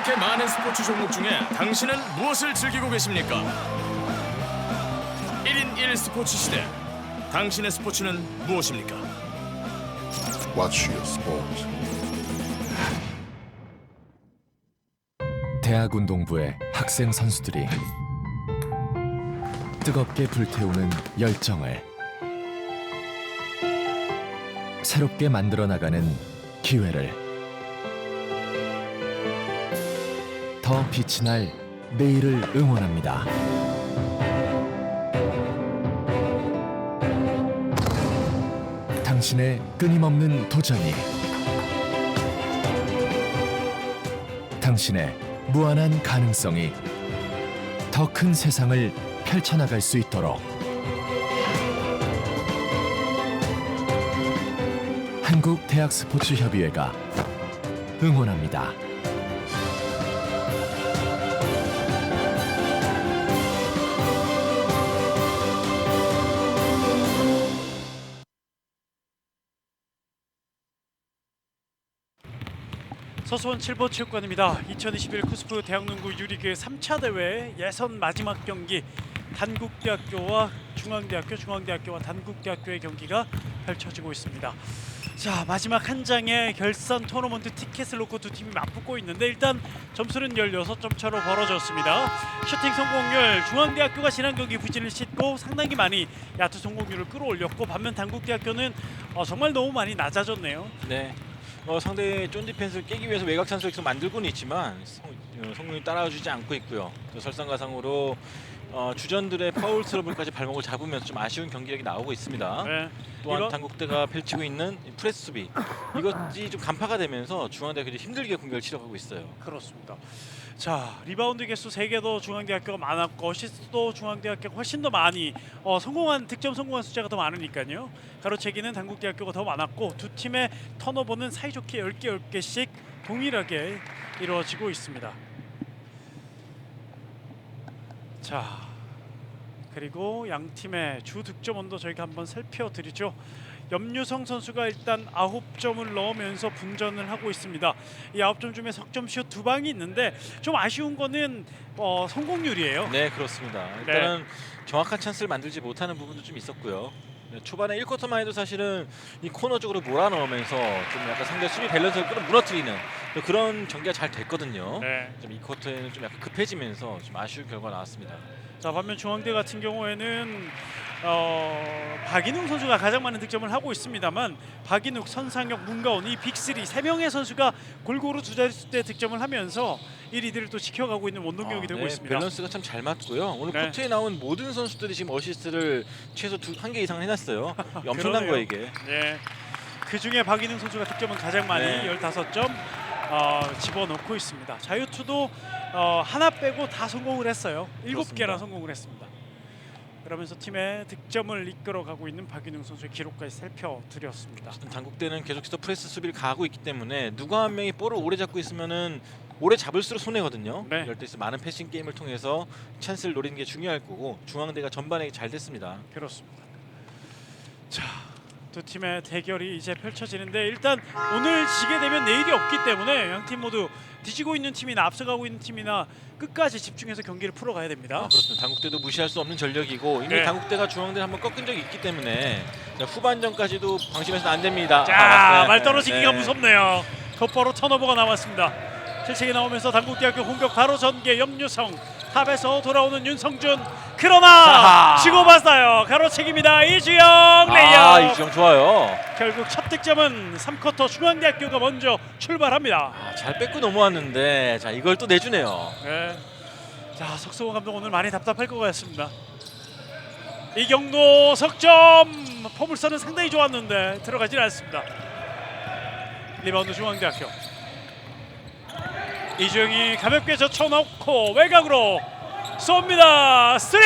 이렇게 많은 스포츠 종목 중에 당신은 무엇을 즐기고 계십니까? 1인 1 스포츠 시대. 당신의 스포츠는 무엇입니까? Watch your sport. 대학운동부의 학생 선수들이 뜨겁게 불태우는 열정을 새롭게 만들어 나가는 기회를 더 빛이 날 내일을 응원합니다. 당신의 끊임없는 도전이 당신의 무한한 가능성이 더 큰 세상을 펼쳐나갈 수 있도록 한국대학스포츠협의회가 응원합니다. 서수원 7번 체육관입니다. 2021 쿠스프 대학농구 유리그 3차 대회 예선 마지막 경기 단국대학교와 중앙대학교, 중앙대학교와 단국대학교의 경기가 펼쳐지고 있습니다. 자, 마지막 한 장의 결선 토너먼트 티켓을 놓고 두 팀이 맞붙고 있는데 일단 점수는 16점 차로 벌어졌습니다. 슈팅 성공률 중앙대학교가 지난 경기 부진을 씻고 상당히 많이 야투 성공률을 끌어올렸고 반면 단국대학교는 정말 너무 많이 낮아졌네요. 네. 상대의 쫀 디펜스를 깨기 위해서 외곽 찬스를 계속 만들고는 있지만 성공이 따라주지 않고 있고요. 또 설상가상으로 주전들의 파울 트러블까지 발목을 잡으면서 좀 아쉬운 경기력이 나오고 있습니다. 네. 또한 단국대가 펼치고 있는 프레스 수비 이것이 좀 간파가 되면서 중앙대학교도 힘들게 공격을 치러가고 있어요. 그렇습니다. 자, 리바운드 개수 3개도 중앙대학교가 많았고 어시스트도 중앙대학교가 훨씬 더 많이 성공한 득점 성공한 숫자가 더 많으니까요. 가로채기는 단국대학교가 더 많았고 두 팀의 턴오버는 사이좋게 10개씩 동일하게 이루어지고 있습니다. 자, 그리고 양 팀의 주 득점원도 저희가 한번 살펴드리죠. 염유성 선수가 일단 9점을 넣으면서 분전을 하고 있습니다. 이 9점 중에 석점슛 2방이 있는데 좀 아쉬운 거는 성공률이에요. 네, 그렇습니다. 일단은 정확한 찬스를 만들지 못하는 부분도 좀 있었고요. 네, 초반에 1쿼터만 해도 사실은 이 코너 쪽으로 몰아넣으면서 좀 약간 상대 수비 밸런스를 무너뜨리는 그런 전개가 잘 됐거든요. 네. 좀 이 쿼터에는 좀 약간 급해지면서 좀 아쉬운 결과가 나왔습니다. 자, 반면 중앙대 같은 경우에는 박인욱 선수가 가장 많은 득점을 하고 있습니다만 박인욱, 선상혁, 문가온 이 빅3 3명의 선수가 골고루 두 자릿수 때 득점을 하면서 1위들을 또 지켜가고 있는 원동력이 되고 있습니다. 밸런스가 참 잘 맞고요. 오늘 네. 코트에 나온 모든 선수들이 지금 어시스트를 최소 1개 이상을 해놨어요. 엄청난 그러네요. 거예요 이게. 네. 그 중에 박인웅 선수가 득점은 가장 많이 네. 15점 집어넣고 있습니다. 자유투도 하나 빼고 다 성공을 했어요. 7개나 성공을 했습니다. 그러면서 팀의 득점을 이끌어가고 있는 박인웅 선수의 기록까지 살펴드렸습니다. 단국대는 계속해서 프레스 수비를 가하고 있기 때문에 누가 한 명이 볼을 오래 잡고 있으면은 오래 잡을수록 손해거든요. 네. 이럴 때 많은 패싱 게임을 통해서 찬스를 노리는 게 중요할 거고 중앙대가 전반에 잘 됐습니다. 그렇습니다. 자, 두 팀의 대결이 이제 펼쳐지는데 일단 오늘 지게 되면 내일이 없기 때문에 양 팀 모두 뒤지고 있는 팀이나 앞서가고 있는 팀이나 끝까지 집중해서 경기를 풀어가야 됩니다. 그렇습니다. 단국대도 무시할 수 없는 전력이고 이미 네. 단국대가 중앙대를 한번 꺾은 적이 있기 때문에 후반전까지도 방심해서는 안 됩니다. 자, 네. 말 떨어지기가 네. 무섭네요. 곧바로 턴오버가 나왔습니다. 실책이 나오면서 단국대학교 공격 바로 전개 염유성 탑에서 돌아오는 윤성준 그러나 치고받아요. 가로채기입니다. 이주영 레이업. 이주영 좋아요. 결국 첫 득점은 3쿼터 중앙대학교가 먼저 출발합니다. 잘 뺏고 넘어왔는데 자 이걸 또 내주네요. 네. 자, 석성호 감독 오늘 많이 답답할 것 같습니다. 이경도 석점 포물선은 상당히 좋았는데 들어가질 않습니다. 리바운드 중앙대학교. 이주영이 가볍게 젖혀놓고 외곽으로 쏩니다. 3포인트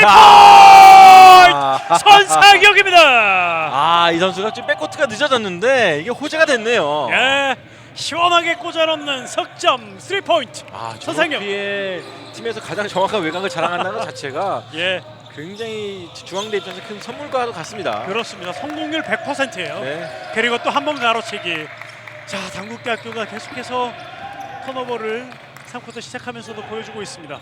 선상혁입니다. 이 선수가 지금 백코트가 늦어졌는데 이게 호재가 됐네요. 예, 시원하게 꽂아넣는 석점 3포인트 선상혁. 저렇게 팀에서 가장 정확한 외곽을 자랑한다는 것 자체가 예, 굉장히 중앙대 입장에서 큰 선물과도 같습니다. 그렇습니다. 성공률 100%예요. 네. 그리고 또 한 번 가로채기. 자, 단국대학교가 계속해서 턴오버를 3쿼터 시작하면서도 보여주고 있습니다.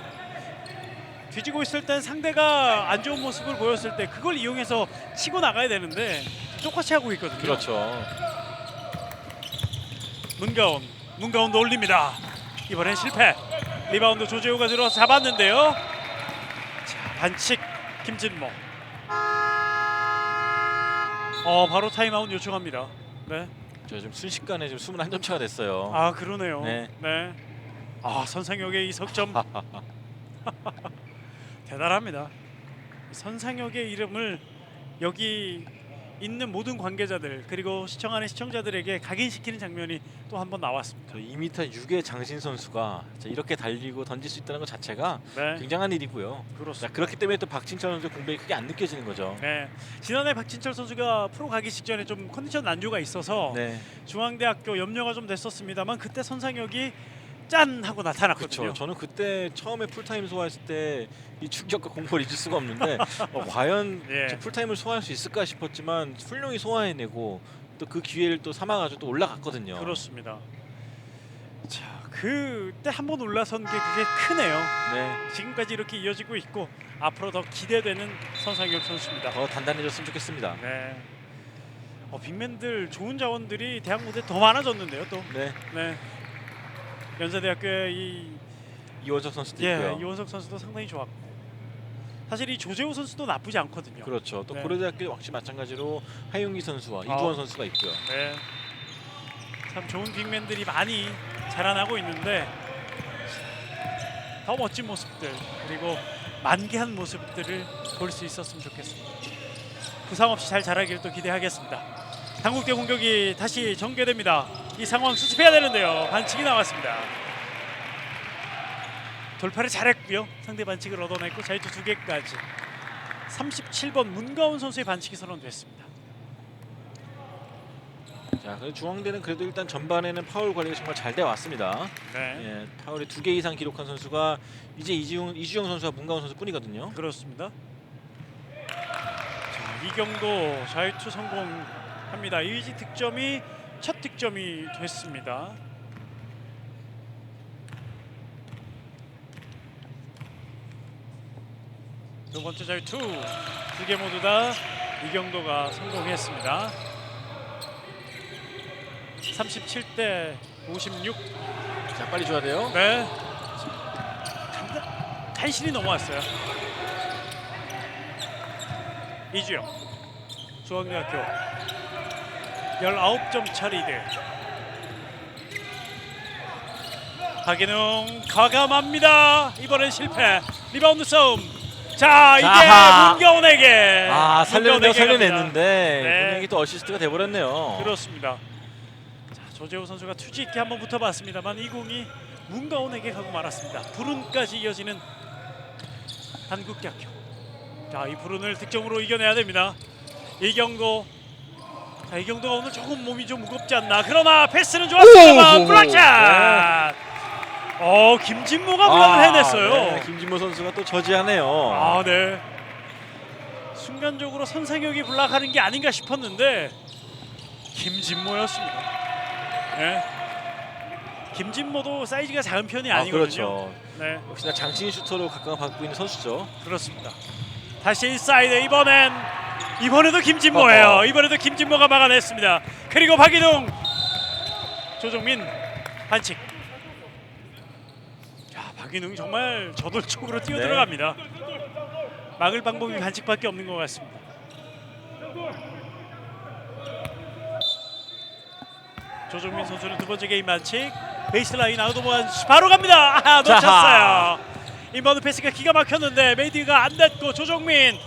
뒤지고 있을 땐 상대가 안 좋은 모습을 보였을 때 그걸 이용해서 치고 나가야 되는데 똑같이 하고 있거든요. 그렇죠. 문가온도 올립니다. 이번엔 실패. 리바운드 조재호가 들어서 잡았는데요. 자, 반칙 김진모. 바로 타임아웃 요청합니다. 네. 저 지금 순식간에 지금 21점 차가 됐어요. 아 그러네요. 네. 네. 선상혁의 이 석점 대단합니다. 선상혁의 이름을 여기 있는 모든 관계자들 그리고 시청하는 시청자들에게 각인시키는 장면이 또 한 번 나왔습니다. 저 2m 6의 장신 선수가 이렇게 달리고 던질 수 있다는 것 자체가 네. 굉장한 일이고요. 그렇습니다. 자, 그렇기 때문에 또 박진철 선수의 공백이 크게 안 느껴지는 거죠. 네. 지난해 박진철 선수가 프로 가기 직전에 좀 컨디션 난조가 있어서 네. 중앙대학교 염려가 좀 됐었습니다만 그때 선상혁이 짠 하고 나타났거든요. 그렇죠. 저는 그때 처음에 풀타임 소화했을 때 이 충격과 공포를 잊을 수가 없는데 과연 예. 저 풀타임을 소화할 수 있을까 싶었지만 훌륭히 소화해내고 또 그 기회를 또 삼아가지고 또 올라갔거든요. 그렇습니다. 자, 그때 한번 올라선 게 그게 크네요. 네. 지금까지 이렇게 이어지고 있고 앞으로 더 기대되는 선상혁 선수입니다. 더 단단해졌으면 좋겠습니다. 네. 빅맨들 좋은 자원들이 대학 무대에 더 많아졌는데요. 또 네. 네. 연세대학교의 이 이원석 선수도 있고요. 이원석 선수도 상당히 좋았고 사실 이 조재호 선수도 나쁘지 않거든요. 그렇죠. 또 네. 고려대학교 역시 마찬가지로 하용기 선수와 이두원 선수가 있고요. 네. 참 좋은 빅맨들이 많이 자라나고 있는데 더 멋진 모습들 그리고 만개한 모습들을 볼 수 있었으면 좋겠습니다. 부상 없이 잘 자라기를 또 기대하겠습니다. 당국대 공격이 다시 전개됩니다. 이 상황 수습해야 되는데요. 반칙이 나왔습니다. 돌파를 잘했고요. 상대 반칙을 얻어냈고 자유투 2개까지. 37번 문가온 선수의 반칙이 선언됐습니다. 자, 그래도 중앙대는 그래도 일단 전반에는 파울 관리가 정말 잘 돼 왔습니다. 네, 예, 파울이 2개 이상 기록한 선수가 이제 이주영 선수와 문가온 선수뿐이거든요. 그렇습니다. 자, 이경도 자유투 성공합니다. 이지 득점이 첫 득점이 됐습니다. 두 번째 자유투 2개 모두 다 이경도가 성공했습니다. 37대 56. 자, 빨리 줘야 돼요. 네. 간신히 넘어왔어요. 이주영 중앙대학교 19점 차 리드. 박인웅 과감합니다. 이번엔 실패. 리바운드 싸움. 자, 이게 자하. 문가온에게. 살려냈는데 네. 분명히 또 어시스트가 돼버렸네요. 그렇습니다. 자, 조재호 선수가 투지 있게 한번 붙어봤습니다만 이 공이 문가온에게 가고 말았습니다. 불운까지 이어지는 단국대학교. 자, 이 불운을 득점으로 이겨내야 됩니다. 이경도. 자, 이경도가 오늘 조금 몸이 좀 무겁지 않나. 그러나 패스는 좋았습니다만 블락샷. 김진모가 블락을 해냈어요. 네, 김진모 선수가 또 저지하네요. 네. 순간적으로 선상혁이 블락하는 게 아닌가 싶었는데 김진모였습니다. 네. 김진모도 사이즈가 작은 편이 아니거든요. 그렇죠. 네, 역시나 장신 슈터로 각광받고 있는 선수죠. 그렇습니다. 다시 인사이드. 이번에도 김진모예요. 이번에도 김진모가 막아냈습니다. 그리고 박인웅, 조정민 반칙. 자, 박인웅이 정말 저돌적으로 뛰어 네. 들어갑니다. 막을 방법이 반칙밖에 없는 것 같습니다. 조정민 선수는 두 번째 게임 반칙. 베이스라인 아웃 오브 한스 바로 갑니다. 놓쳤어요. 인바운드 패스가 기가 막혔는데 메이드가 안 됐고 조정민.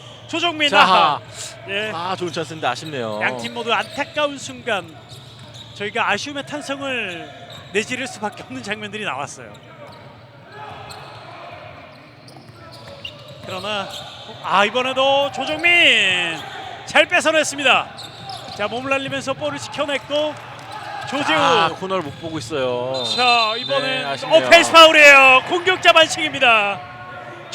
자하. 예. 좋은 찬스인데 아쉽네요. 양팀 모두 안타까운 순간 저희가 아쉬움의 탄성을 내지를 수밖에 없는 장면들이 나왔어요. 그러나 이번에도 조정민 잘 뺏어냈습니다. 자, 몸을 날리면서 볼을 지켜냈고 조재우. 코너를 못 보고 있어요. 자, 이번엔 네, 아쉽네요. 오펜스 파울이에요. 공격자 반칙입니다.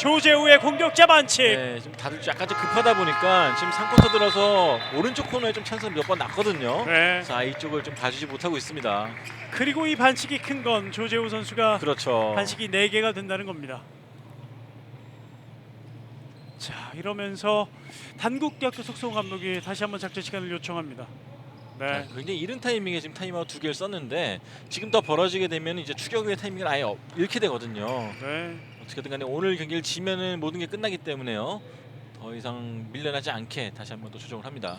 조재우의 공격자 반칙. 네, 지금 다들 약간 좀 급하다 보니까 지금 3쿼터 들어서 오른쪽 코너에 좀 찬스가 몇 번 났거든요. 네. 자, 이쪽을 좀 봐주지 못하고 있습니다. 그리고 이 반칙이 큰 건 조재우 선수가 그렇죠. 반칙이 4개가 된다는 겁니다. 자, 이러면서 단국대학교 속성호 감독이 다시 한번 작전 시간을 요청합니다. 네. 자, 굉장히 이른 타이밍에 지금 타임아웃 2개를 썼는데 지금 더 벌어지게 되면 이제 추격 후의 타이밍을 아예 잃게 되거든요. 네. 어떻게든 간에 오늘 경기를 지면은 모든 게 끝나기 때문에요. 더 이상 밀려나지 않게 다시 한번 더 조정을 합니다.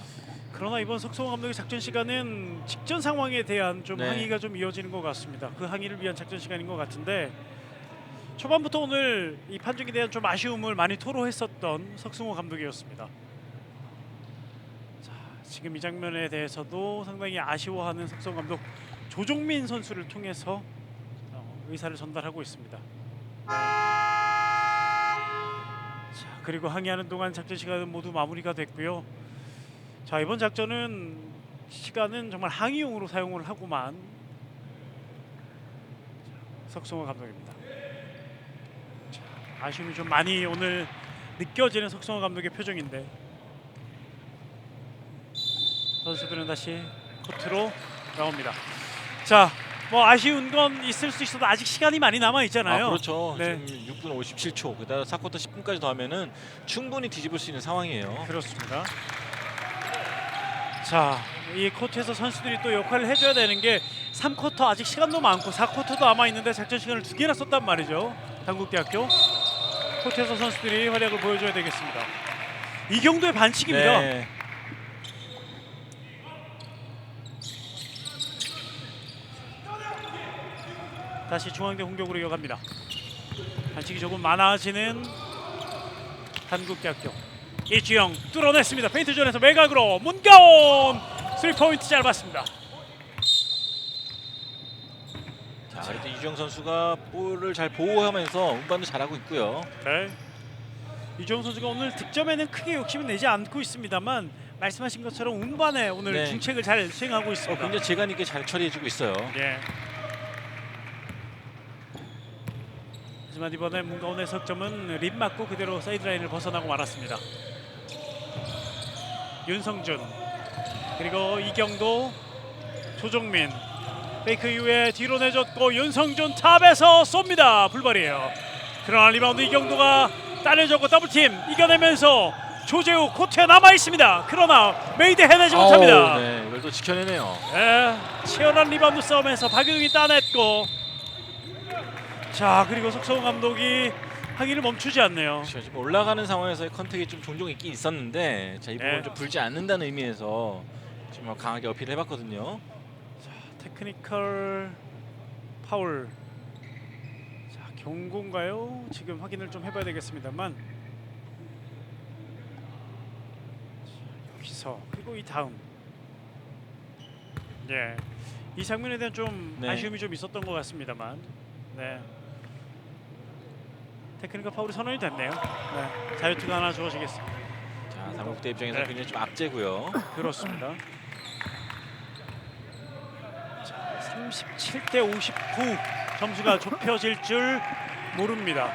그러나 이번 석성호 감독의 작전 시간은 직전 상황에 대한 좀 네. 항의가 좀 이어지는 것 같습니다. 그 항의를 위한 작전 시간인 것 같은데 초반부터 오늘 이 판정에 대한 좀 아쉬움을 많이 토로했었던 석성호 감독이었습니다. 자, 지금 이 장면에 대해서도 상당히 아쉬워하는 석성호 감독 조종민 선수를 통해서 의사를 전달하고 있습니다. 자, 그리고 항의하는 동안 작전 시간은 모두 마무리가 됐고요. 자, 이번 작전은 시간은 정말 항의용으로 사용을 하고만 석성호 감독입니다. 자, 아쉬움이 좀 많이 오늘 느껴지는 석성호 감독의 표정인데 선수들은 다시 코트로 나옵니다. 자, 뭐 아쉬운 건 있을 수 있어도 아직 시간이 많이 남아 있잖아요. 아, 그렇죠. 네. 지금 6분 57초, 그다음 4쿼터 10분까지 더하면은 충분히 뒤집을 수 있는 상황이에요. 그렇습니다. 자, 이 코트에서 선수들이 또 역할을 해줘야 되는 게 3쿼터 아직 시간도 많고 4쿼터도 남아 있는데 작전 시간을 2개나 썼단 말이죠. 단국대학교 코트에서 선수들이 활약을 보여줘야 되겠습니다. 이경도의 반칙입니다. 네. 다시 중앙대 공격으로 이어갑니다. 반칙이 조금 많아지는 단국대학교. 이주영 뚫어냈습니다. 페인트존에서 외곽으로 문가온 3포인트 짧았습니다. 자, 일단 이주영 선수가 볼을 잘 보호하면서 운반도 잘하고 있고요. 네. 이주영 선수가 오늘 득점에는 크게 욕심을 내지 않고 있습니다만 말씀하신 것처럼 운반에 오늘 네. 중책을 잘 수행하고 있습니다. 굉장히 재간 있게 잘 처리해주고 있어요. 예. 하지만 이번에 문가온의 석점은 립 맞고 그대로 사이드라인을 벗어나고 말았습니다. 윤성준 그리고 이경도 조종민 페이크 이후에 뒤로 내줬고 윤성준 탑에서 쏩니다. 불발이에요. 그러나 리바운드 이경도가 따내줬고 더블팀 이겨내면서 조재우 코트에 남아 있습니다. 그러나 메이드 해내지 못합니다. 네, 이걸 또 지켜내네요. 네, 치열한 리바운드 싸움에서 박유웅이 따냈고 자, 그리고 석성호 감독이 항의를 멈추지 않네요. 그렇죠. 지금 올라가는 상황에서의 컨택이 좀 종종 있긴 있었는데 자, 이 부분 네. 좀 불지 않는다는 의미에서 지금 강하게 어필을 해봤거든요. 테크니컬 파울. 자, 경고인가요? 지금 확인을 좀 해봐야 되겠습니다만. 자, 여기서 그리고 이 다음. 예, 이 장면에 대한 좀 네. 아쉬움이 좀 있었던 것 같습니다만. 네. 테크니컬 파울이 선언이 됐네요. 네, 자유투가 하나 주어지겠습니다. 자, 당국대 입장에서 네. 굉장히 좀 악재고요. 그렇습니다. 자, 37대 59 점수가 좁혀질 줄 모릅니다.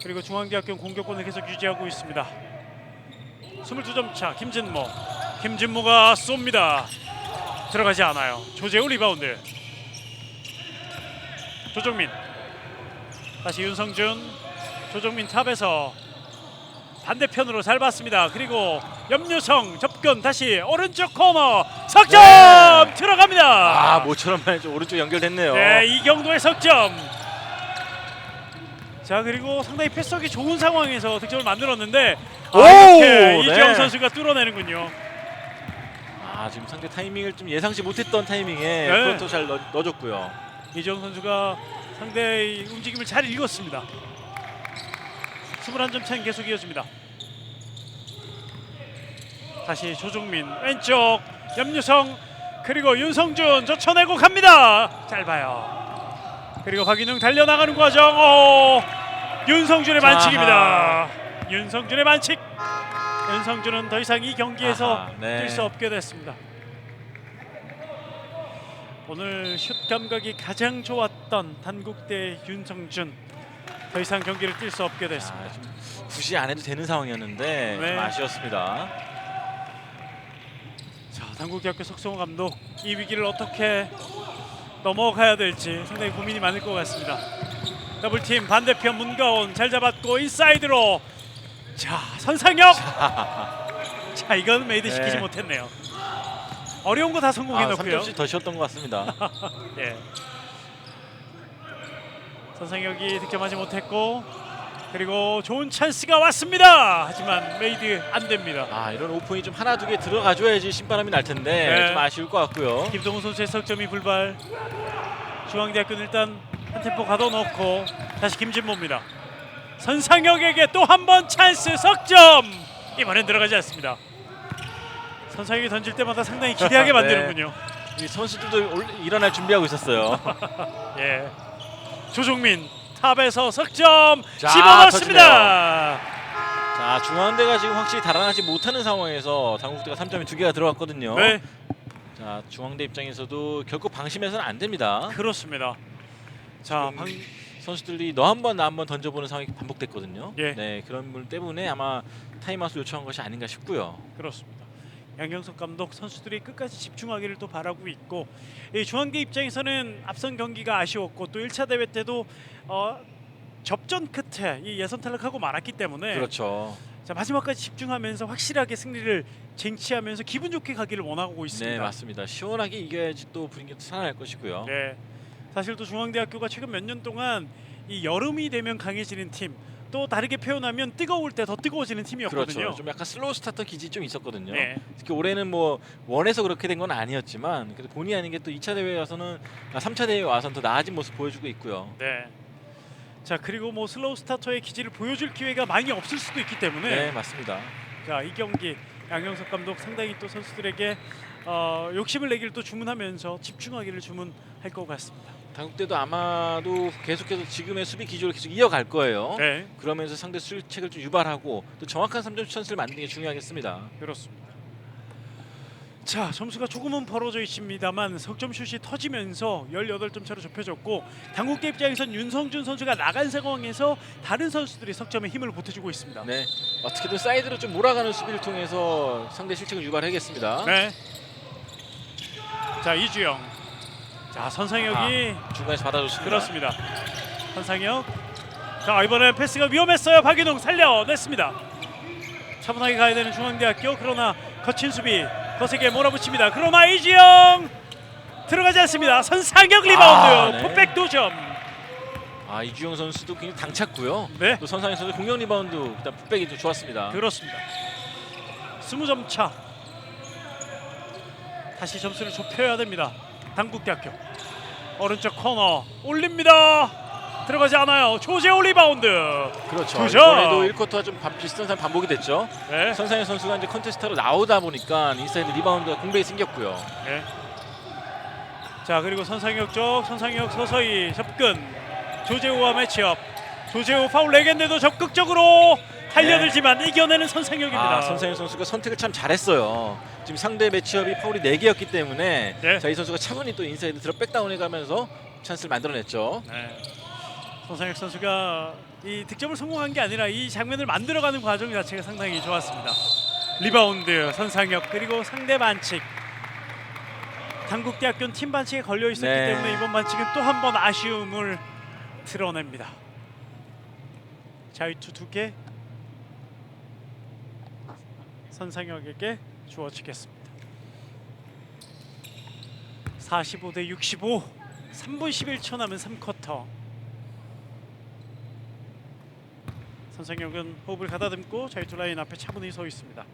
그리고 중앙대학교 공격권을 계속 유지하고 있습니다. 22점 차 김진모가 쏩니다. 들어가지 않아요. 조재우 리바운드. 조정민 다시 윤성준 조정민 탑에서 반대편으로 잘 봤습니다. 그리고 염유성 접근 다시 오른쪽 코너 석점 네. 들어갑니다. 아, 모처럼 말이죠. 오른쪽 연결됐네요. 네, 이경도의 석점. 자, 그리고 상당히 패스하기 좋은 상황에서 득점을 만들었는데 오! 이렇게 네. 이주영 선수가 뚫어내는군요. 아, 지금 상대 타이밍을 좀 예상치 못했던 타이밍에 네. 그것도 잘 넣어줬고요. 이주영 선수가 상대의 움직임을 잘 읽었습니다. 21점 차인 계속 이어집니다. 다시 조종민 왼쪽 염유성 그리고 윤성준 젖혀내고 갑니다. 짧아요. 그리고 박인웅 달려나가는 과정. 윤성준의 반칙입니다. 윤성준의 반칙. 윤성준은 더 이상 이 경기에서 아하, 네. 뛸 수 없게 됐습니다. 오늘 슛 감각이 가장 좋았던 단국대 윤성준 더 이상 경기를 뛸 수 없게 됐습니다. 좀 굳이 안 해도 되는 상황이었는데 네. 좀 아쉬웠습니다. 자, 단국대학교 석성호 감독 이 위기를 어떻게 넘어가야 될지 상당히 고민이 많을 것 같습니다. 더블팀 반대편 문가온 잘 잡았고 인사이드로 자 선상혁 자 이건 메이드 시키지 네. 못했네요. 어려운 거 다 성공해놓고요. 3점씩 더 쉬었던 것 같습니다. 예. 선상혁이 득점하지 못했고 그리고 좋은 찬스가 왔습니다. 하지만 메이드 안 됩니다. 이런 오픈이 좀 하나 두 개 들어가줘야지 신바람이 날 텐데 네. 좀 아쉬울 것 같고요. 김동훈 선수의 석점이 불발. 중앙대학교는 일단 한 템포 가둬놓고 다시 김진모입니다. 선상혁에게 또 한 번 찬스 석점. 이번엔 들어가지 않습니다. 선상혁이 던질 때마다 상당히 기대하게 만드는군요. 이 선수들도 일어날 준비하고 있었어요. 예. 조종민 탑에서 석점 자, 집어넣습니다. 자, 중앙대가 지금 확실히 달아나지 못하는 상황에서 당국대가 3점이 2개가 들어갔거든요. 네, 자, 중앙대 입장에서도 결코 방심해서는 안 됩니다. 그렇습니다. 자, 선수들이 너 한 번 나 한 번 던져보는 상황이 반복됐거든요. 예. 네, 그런 분 때문에 아마 타임아웃을 요청한 것이 아닌가 싶고요. 그렇습니다. 양경석 감독 선수들이 끝까지 집중하기를 또 바라고 있고 이 중앙대 입장에서는 앞선 경기가 아쉬웠고 또 1차 대회 때도 접전 끝에 이 예선 탈락하고 말았기 때문에 그렇죠. 자, 마지막까지 집중하면서 확실하게 승리를 쟁취하면서 기분 좋게 가기를 원하고 있습니다. 네, 맞습니다. 시원하게 이겨야지 또 분위기도 살아날 것이고요. 네. 사실 또 중앙대학교가 최근 몇 년 동안 이 여름이 되면 강해지는 팀, 또 다르게 표현하면 뜨거울 때 더 뜨거워지는 팀이었거든요. 그렇죠. 좀 약간 슬로우 스타터 기질이 좀 있었거든요. 네. 특히 올해는 뭐 원해서 그렇게 된 건 아니었지만 그래도 본의 아닌 게 또 2차 대회에 와서는 3차 대회에 와서는 더 나아진 모습 보여주고 있고요. 네. 자, 그리고 뭐 슬로우 스타터의 기질을 보여줄 기회가 많이 없을 수도 있기 때문에 네, 맞습니다. 자, 이 경기 양경석 감독 상당히 또 선수들에게 욕심을 내기를 또 주문하면서 집중하기를 주문할 것 같습니다. 당국대도 아마도 계속해서 지금의 수비 기조를 계속 이어갈 거예요. 네, 그러면서 상대 수책을 좀 유발하고 또 정확한 3점 찬스를 만드는 게 중요하겠습니다. 그렇습니다. 자, 점수가 조금은 벌어져 있습니다만 석점 슛이 터지면서 18점 차로 좁혀졌고 당국대 입장에선 윤성준 선수가 나간 상황에서 다른 선수들이 석점에 힘을 보태주고 있습니다. 네, 어떻게든 사이드로 좀 몰아가는 수비를 통해서 상대 실책을 유발하겠습니다. 네. 자, 이주영. 자, 선상혁이 중간에서 받아줬습니다. 그렇습니다. 선상혁. 자, 이번에 패스가 위험했어요. 박인웅 살려냈습니다. 차분하게 가야 되는 중앙대학교. 그러나 거친 수비 거세게 몰아붙입니다. 그러나 이주영 들어가지 않습니다. 선상혁 리바운드. 네. 풋백 2점. 이주영 선수도 굉장히 당찼고요. 네, 또 선상현 선수 공격 리바운드 일단 풋백이 좀 좋았습니다. 그렇습니다. 20점 차. 다시 점수를 좁혀야 됩니다. 당국대학교 오른쪽 코너 올립니다. 들어가지 않아요. 조재호 리바운드. 그렇죠. 2점. 이번에도 1쿼터와 좀 비슷한 상황 반복이 됐죠. 네. 선상현 선수가 이제 컨테스트로 나오다 보니까 인사이드 리바운드가 공백이 생겼고요. 네. 자, 그리고 선상혁 쪽 선상혁 서서히 접근. 조재호와 매치업. 조재호 파울 내겠는데도 적극적으로 달려들지만 이겨내는 선상혁입니다. 선상현 선수가 선택을 참 잘했어요. 지금 상대 매치업이 파울이 4개였기 때문에 네. 자, 이 선수가 차분히 또 인사이드 들어 백다운해 가면서 찬스를 만들어냈죠. 네. 선상혁 선수가 이 득점을 성공한 게 아니라 이 장면을 만들어가는 과정 자체가 상당히 좋았습니다. 리바운드 선상혁 그리고 상대 반칙. 당국대학교는 팀 반칙에 걸려 있었기 네. 때문에 이번 반칙은 또 한 번 아쉬움을 드러냅니다. 자유투 2개 선상혁에게 주어지겠습니다. 45대 65 3분 11초 남은 3쿼터. 선상혁은 호흡을 가다듬고 자유투 라인 앞에 차분히 서 있습니다.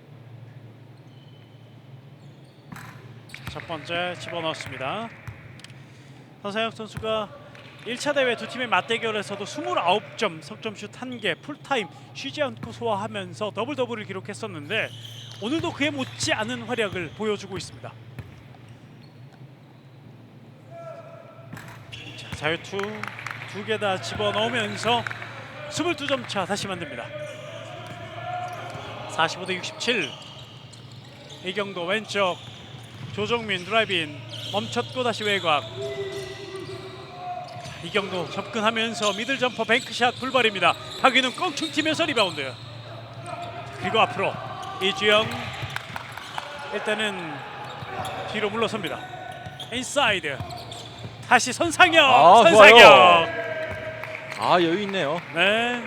첫 번째 집어넣었습니다. 선상혁 선수가 1차 대회 두 팀의 맞대결에서도 29점, 석점슛 1개, 풀타임 쉬지 않고 소화하면서 더블 더블을 기록했었는데 오늘도 그에 못지 않은 활약을 보여주고 있습니다. 자, 자유투 2개 다 집어넣으면서 22점 차 다시 만듭니다. 45대 67. 이경도 왼쪽 조정민 드라이브인 멈췄고 다시 외곽. 이경도 접근하면서 미들 점퍼 뱅크샷 불발입니다. 박인웅 껑충 튀면서 리바운드. 그리고 앞으로 이주영 일단은 뒤로 물러섭니다. 인사이드 다시 선상혁. 좋아요. 여유 있네요. 네,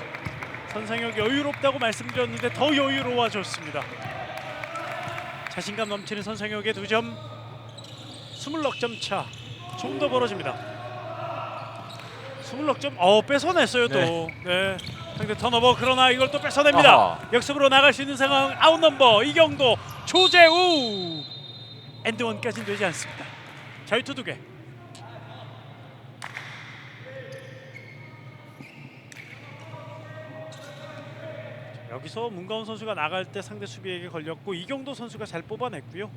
선상혁 여유롭다고 말씀드렸는데 더 여유로워졌습니다. 자신감 넘치는 선상혁의 2점, 20점 차. 좀 더 벌어집니다. 20점. 뺏어냈어요 또. 네. 상대 턴오버. 그러나 이걸 또 뺏어냅니다. 아하. 역습으로 나갈 수 있는 상황. 아웃 넘버 이경도, 조재우. 엔드원까지는 되지 않습니다. 자유투 2개. 여기서 문가훈 선수가 나갈 때 상대 수비에게 걸렸고 이경도 선수가 잘 뽑아냈고요.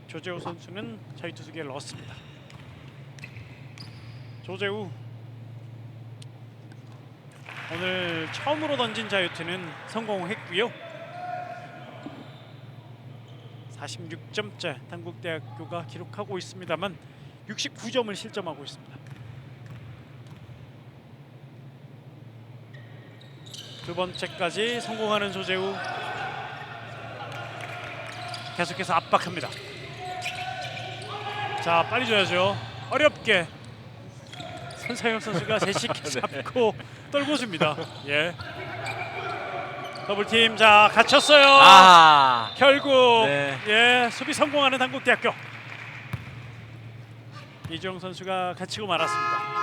조재우 선수는 자유투 2개를 넣었습니다. 조재우 오늘 처음으로 던진 자유투는 성공했고요. 46점째 단국대학교가 기록하고 있습니다만 69점을 실점하고 있습니다. 두 번째까지 성공하는 조재우. 계속해서 압박합니다. 자, 빨리 줘야죠. 어렵게 선상혁 선수가 제시키 잡고 떨고 줍니다. 예. 더블팀. 자, 갇혔어요. 결국 네. 예, 수비 성공하는 단국대학교. 이주영 선수가 갇히고 말았습니다.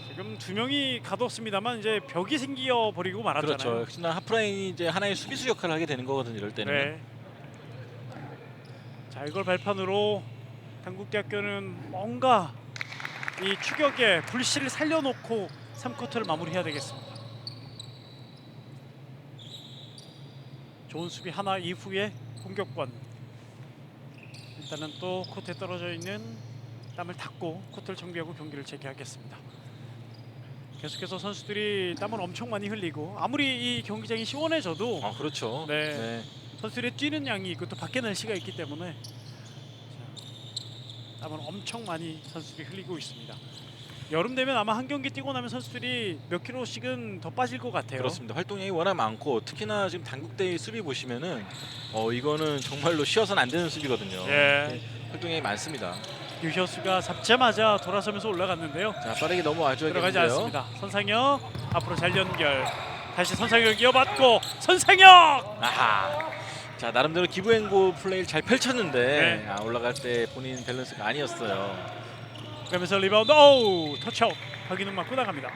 지금 2명이 가뒀습니다만 이제 벽이 생겨 버리고 말았잖아요. 그렇죠. 역시나 하프라인이 이제 하나의 수비수 역할을 하게 되는 거거든요. 이럴 때는. 네. 자, 이걸 발판으로 단국대학교는 뭔가 이 추격의 불씨를 살려놓고 3쿼터를 마무리해야 되겠습니다. 좋은 수비 하나 이후에 공격권. 일단은 또 코트에 떨어져 있는 땀을 닦고 코트를 정비하고 경기를 재개하겠습니다. 계속해서 선수들이 땀을 엄청 많이 흘리고 아무리 이 경기장이 시원해져도 그렇죠. 네. 선수들이 뛰는 양이 있고 또 밖에 날씨가 있기 때문에 땀을 엄청 많이 선수들이 흘리고 있습니다. 여름 되면 아마 한 경기 뛰고 나면 선수들이 몇 킬로씩은 더 빠질 것 같아요. 그렇습니다. 활동량이 워낙 많고 특히나 지금 단국대의 수비 보시면은 이거는 정말로 쉬어서는 안 되는 수비거든요. 예. 활동량이 많습니다. 유효수가 잡자마자 돌아서면서 올라갔는데요. 자, 빠르게 넘어와줘야 들어가지 되는데요. 않습니다. 선상혁 앞으로 잘 연결. 다시 선상혁 이어받고 선상혁. 아하. 자, 나름대로 기부행고 플레이를 잘 펼쳤는데 네. 올라갈 때 본인 밸런스가 아니었어요. 그러면서 리바운드. 오우, 터치아웃. 박인웅 맞고 나갑니다.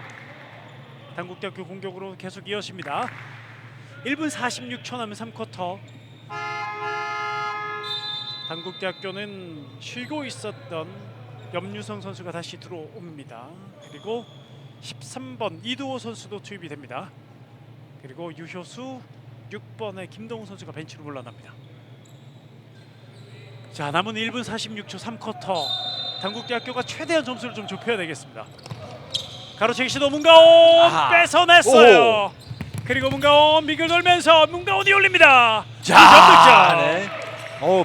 단국대학교 공격으로 계속 이어집니다. 1분 46초 남은 3쿼터. 단국대학교는 쉬고 있었던 염유성 선수가 다시 들어옵니다. 그리고 13번 이두호 선수도 투입이 됩니다. 그리고 유효수 6번의 김동우 선수가 벤치로 물러납니다. 자, 남은 1분 46초 3쿼터. 단국대학교가 최대한 점수를 좀 좁혀야 되겠습니다. 가로채기 시도 문가온 뺏어냈어요. 그리고 문가온 미글 돌면서 문가온이 올립니다. 자, 네.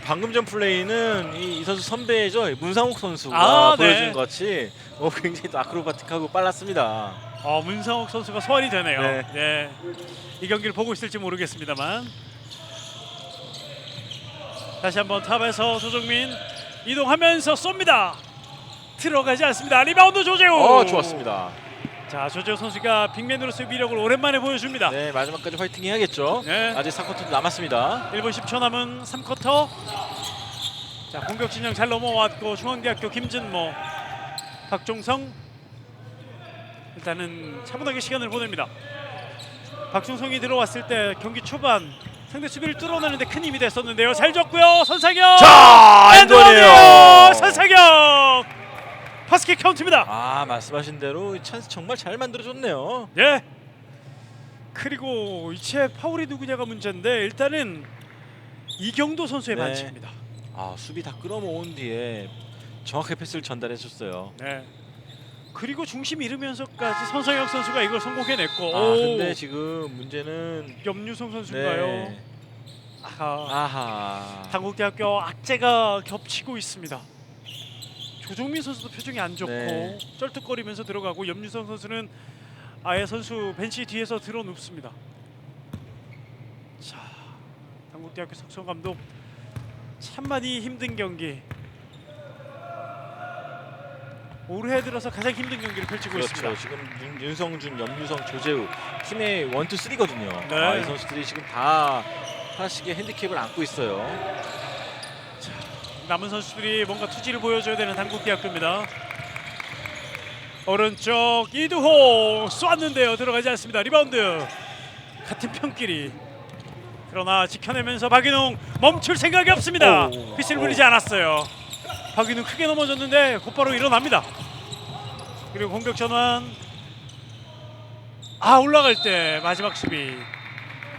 방금 전 플레이는 이 선수 선배죠. 문상욱 선수가 보여준 네. 것 같이 굉장히 또 아크로바틱하고 빨랐습니다. 문상욱 선수가 소환이 되네요. 네. 네. 이 경기를 보고 있을지 모르겠습니다만 다시 한번 탑에서 조정민 이동하면서 쏩니다. 들어가지 않습니다. 리바운드 조재우. 좋았습니다. 자, 조재우 선수가 빅맨으로서의 위력을 오랜만에 보여줍니다. 네, 마지막까지 화이팅 해야겠죠. 네. 아직 4쿼터도 남았습니다. 1분 10초 남은 3쿼터. 자, 공격 진영 잘 넘어왔고 중앙대학교 김진모, 박종성 일단은 차분하게 시간을 보냅니다. 박종성이 들어왔을 때 경기 초반 상대 수비를 뚫어내는데 큰 힘이 됐었는데요. 잘 줬고요. 선상혁. 자, 엔드원이에요. 선상혁. 파스킥 카운트입니다. 말씀하신 대로 이 찬스 정말 잘 만들어줬네요. 예. 그리고 이체 파울이 누구냐가 문제인데 일단은 이경도 선수의 네. 반칙입니다. 수비 다 끌어모은 뒤에 정확하게 패스를 전달해줬어요. 네. 그리고 중심 잃으면서까지 선상혁 선수가 이걸 성공해냈고. 근데 지금 문제는 염유성 선수인가요? 네. 자, 아하. 당국대학교 악재가 겹치고 있습니다. 조종민 선수도 표정이 안 좋고 네. 쩔뚝거리면서 들어가고 염유성 선수는 아예 선수 벤치 뒤에서 들어눕습니다. 자, 당국대학교 석성 감독 참 많이 힘든 경기. 올해 들어서 가장 힘든 경기를 펼치고 그렇죠. 있습니다. 지금 윤성준, 염유성, 조재우 팀의 1, 2, 3거든요. 네. 이 선수들이 지금 다 하나씩의 핸디캡을 안고 있어요. 남은 선수들이 뭔가 투지를 보여줘야 되는 당국대학교입니다. 오른쪽 이두호 쏘았는데요. 들어가지 않습니다. 리바운드 같은 편끼리. 그러나 지켜내면서 박인웅 멈출 생각이 없습니다. 오. 휘슬 불리지 않았어요. 박인웅 크게 넘어졌는데 곧바로 일어납니다. 그리고 공격 전환. 올라갈 때 마지막 수비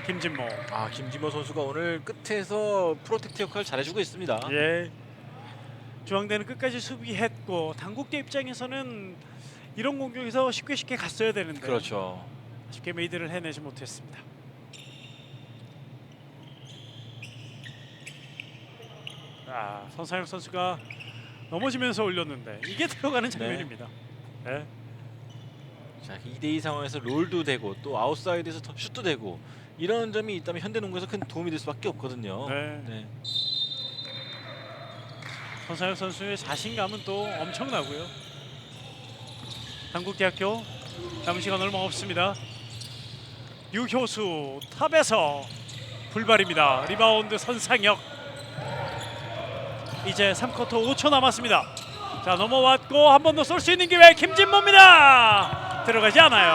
김진모. 김진모 선수가 오늘 끝에서 프로텍트 역할을 잘해주고 있습니다. 예. 중앙대는 끝까지 수비했고 당국대 입장에서는 이런 공격에서 쉽게 갔어야 되는데 그렇죠. 쉽게 메이드를 해내지 못했습니다. 선상혁 선수가 넘어지면서 올렸는데 이게 들어가는 장면입니다. 네. 자, 2대2 상황에서 롤도 되고 또 아웃사이드에서 슛도 되고 이런 점이 있다면 현대농구에서 큰 도움이 될 수밖에 없거든요. 네. 선상혁 선수의 자신감은 또 엄청나고요. 당국대학교 남은 시간 얼마 없습니다. 유효수 탑에서 불발입니다. 리바운드 선상혁. 이제 3쿼터 5초 남았습니다. 자, 넘어왔고 한 번 더 쏠 수 있는 기회 김진모입니다. 들어가지 않아요.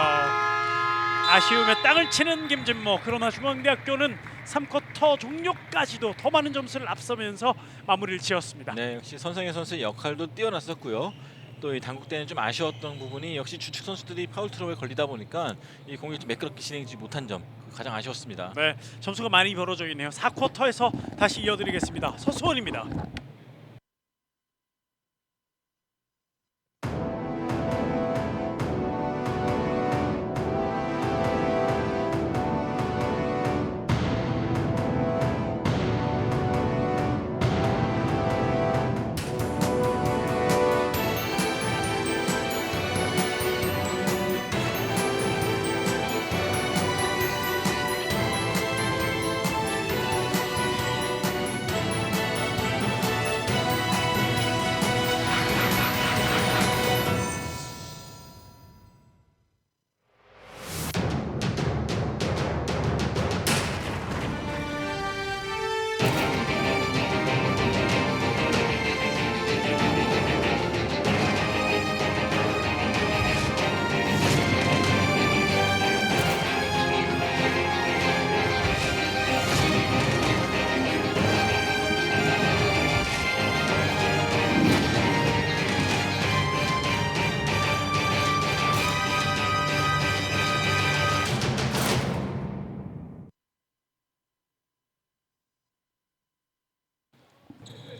아쉬움에 땅을 치는 김진모. 그러나 중앙대학교는 3쿼터 종료까지도 더 많은 점수를 앞서면서 마무리를 지었습니다. 네, 역시 선상현 선수의 역할도 뛰어났었고요. 또 이 당국대는 좀 아쉬웠던 부분이 역시 주축 선수들이 파울 트러블에 걸리다 보니까 이 공격이 좀 매끄럽게 진행되지 못한 점 가장 아쉬웠습니다. 네, 점수가 많이 벌어져 있네요. 4쿼터에서 다시 이어드리겠습니다. 서수원입니다.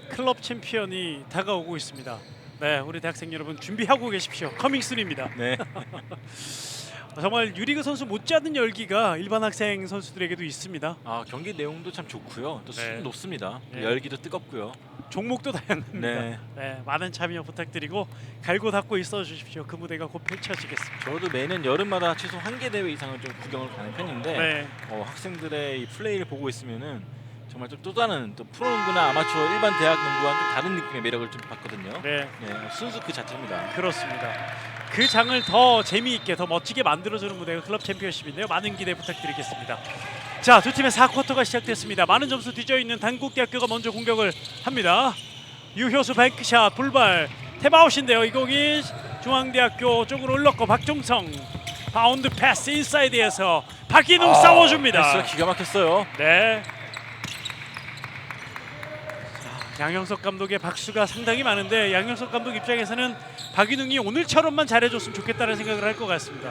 클럽 챔피언이 다가오고 있습니다. 네, 우리 대학생 여러분 준비하고 계십시오. 커밍순입니다. 네. 정말 유리그 선수 못지않은 열기가 일반 학생 선수들에게도 있습니다. 경기 내용도 참 좋고요. 또 수준 네. 높습니다. 네. 열기도 뜨겁고요. 종목도 다양합니다. 네. 네, 많은 참여 부탁드리고 갈고 닦고 있어 주십시오. 그 무대가 곧 펼쳐지겠습니다. 저도 매년 여름마다 최소 1개 대회 이상은 좀 구경을 가는 편인데 네, 학생들의 이 플레이를 보고 있으면은 정말 좀 또 다른 또 프로농구나 아마추어 일반 대학 농구와는 좀 다른 느낌의 매력을 좀 받거든요. 네, 순수 그 자체입니다. 그렇습니다. 그 장을 더 재미있게, 더 멋지게 만들어주는 무대가 클럽 챔피언십인데요. 많은 기대 부탁드리겠습니다. 자, 두 팀의 4쿼터가 시작됐습니다. 많은 점수 뒤져 있는 당국대학교가 먼저 공격을 합니다. 유효수 뱅크샷 불발 탭아웃인데요. 이 공이 중앙대학교 쪽으로 흘렀고 박종성 바운드 패스 인사이드에서 박인웅 싸워줍니다. 패스가 기가 막혔어요. 네. 양형석 감독의 박수가 상당히 많은데 양형석 감독 입장에서는 박인웅이 오늘처럼만 잘해줬으면 좋겠다는 생각을 할 것 같습니다.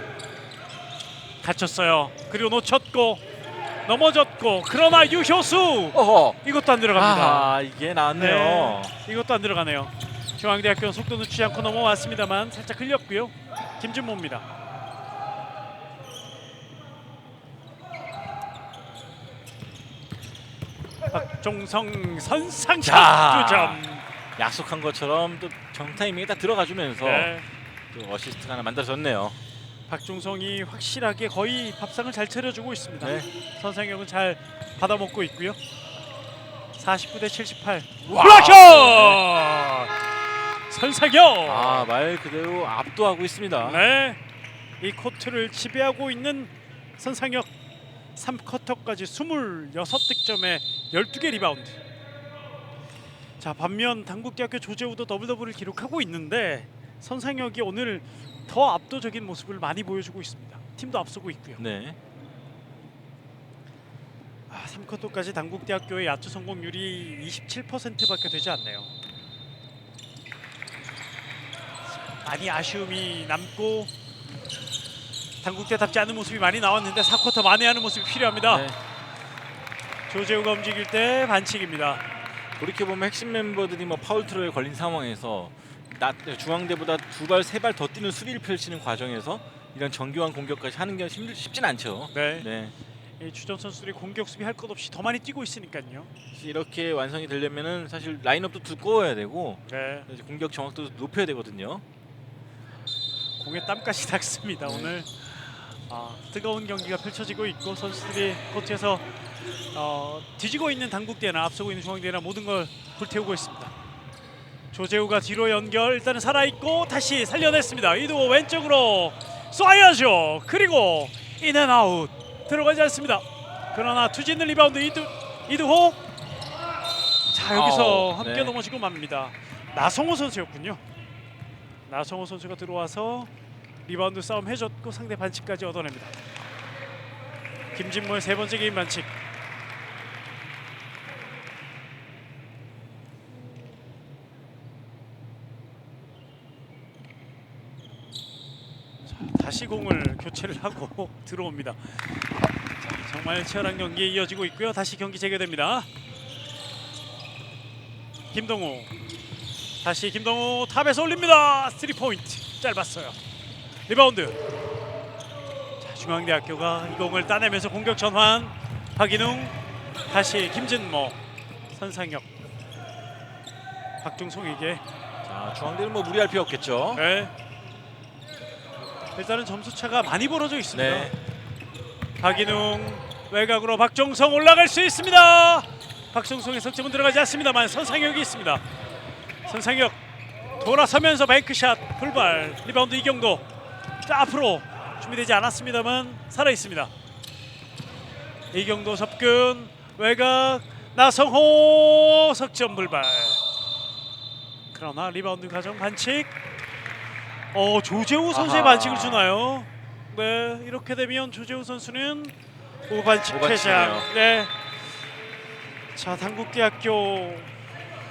다쳤어요. 그리고 놓쳤고 넘어졌고 그러나 유효수 이것도 안 들어갑니다. 이게 나왔네요. 네, 이것도 안 들어가네요. 중앙대학교는 속도 늦추지 않고 넘어왔습니다만 살짝 흘렸고요. 김진모입니다. 박종성 선상혁 자. 2점. 약속한 것처럼 또 정타이밍에 딱 들어가주면서 네. 또 어시스트가 하나 만들어졌네요. 박종성이 확실하게 거의 밥상을 잘 차려주고 있습니다. 네. 선상혁은 잘 받아먹고 있고요. 49대 78. 와. 블락샷! 선상혁. 아, 말 그대로 압도하고 있습니다. 네. 이 코트를 지배하고 있는 선상혁 3쿼터까지 26득점에 12개 리바운드. 자, 반면 당국대학교 조재우도 더블더블을 기록하고 있는데 선상혁이 오늘 더 압도적인 모습을 많이 보여주고 있습니다. 팀도 앞서고 있고요. 네. 3쿼터까지 당국대학교의 야투 성공률이 27%밖에 되지 않네요. 많이 아쉬움이 남고 당국대답지 않은 모습이 많이 나왔는데 4쿼터 만회하는 모습이 필요합니다. 네. 조재우가 움직일 때 반칙입니다. 돌이켜보면 핵심 멤버들이 뭐 파울 트롤에 걸린 상황에서 중앙대보다 2발, 3발 더 뛰는 수비를 펼치는 과정에서 이런 정교한 공격까지 하는 게 쉽진 않죠. 네. 네. 이 주전 선수들이 공격 수비 할 것 없이 더 많이 뛰고 있으니까요. 이렇게 완성이 되려면은 사실 라인업도 두꺼워야 되고 네. 이제 공격 정확도도 높여야 되거든요. 공에 땀까지 닦습니다. 오늘 뜨거운 경기가 펼쳐지고 있고 선수들이 코트에서 뒤지고 있는 당국대나 앞서고 있는 중앙대나 모든 걸 불태우고 있습니다. 조재우가 뒤로 연결 일단은 살아있고 다시 살려냈습니다. 이두호 왼쪽으로 쏴야죠. 그리고 인앤아웃 들어가지 않습니다. 그러나 투지는 리바운드 이두호. 자, 여기서 함께 네. 넘어지고 맙니다. 나성호 선수였군요. 나성호 선수가 들어와서 리바운드 싸움 해줬고 상대 반칙까지 얻어냅니다. 김진모의 세 번째 게임 반칙. 자, 다시 공을 교체를 하고 들어옵니다. 자, 정말 치열한 경기에 이어지고 있고요. 다시 경기 재개됩니다. 김동우. 다시 김동우 탑에서 올립니다. 3포인트 짧았어요. 리바운드. 자, 중앙대학교가 이 공을 따내면서 공격 전환. 박인웅. 다시 김진모. 선상혁. 박종성에게. 자, 중앙대는 뭐 무리할 필요 없겠죠. 네. 일단은 점수 차가 많이 벌어져 있습니다. 네. 박인웅 외곽으로 박종성 올라갈 수 있습니다. 박종성의 석점은 들어가지 않습니다만 선상혁이 있습니다. 선상혁 돌아서면서 뱅크샷 불발. 리바운드 이경도. 자, 앞으로 준비되지 않았습니다만 살아 있습니다. 이경도 접근 외곽 나성호 석점 불발. 그러나 리바운드 가정 반칙. 조재우 선수의 아하. 반칙을 주나요? 네, 이렇게 되면 조재우 선수는 오반칙 오반칙이네요. 퇴장. 네. 자, 당국대학교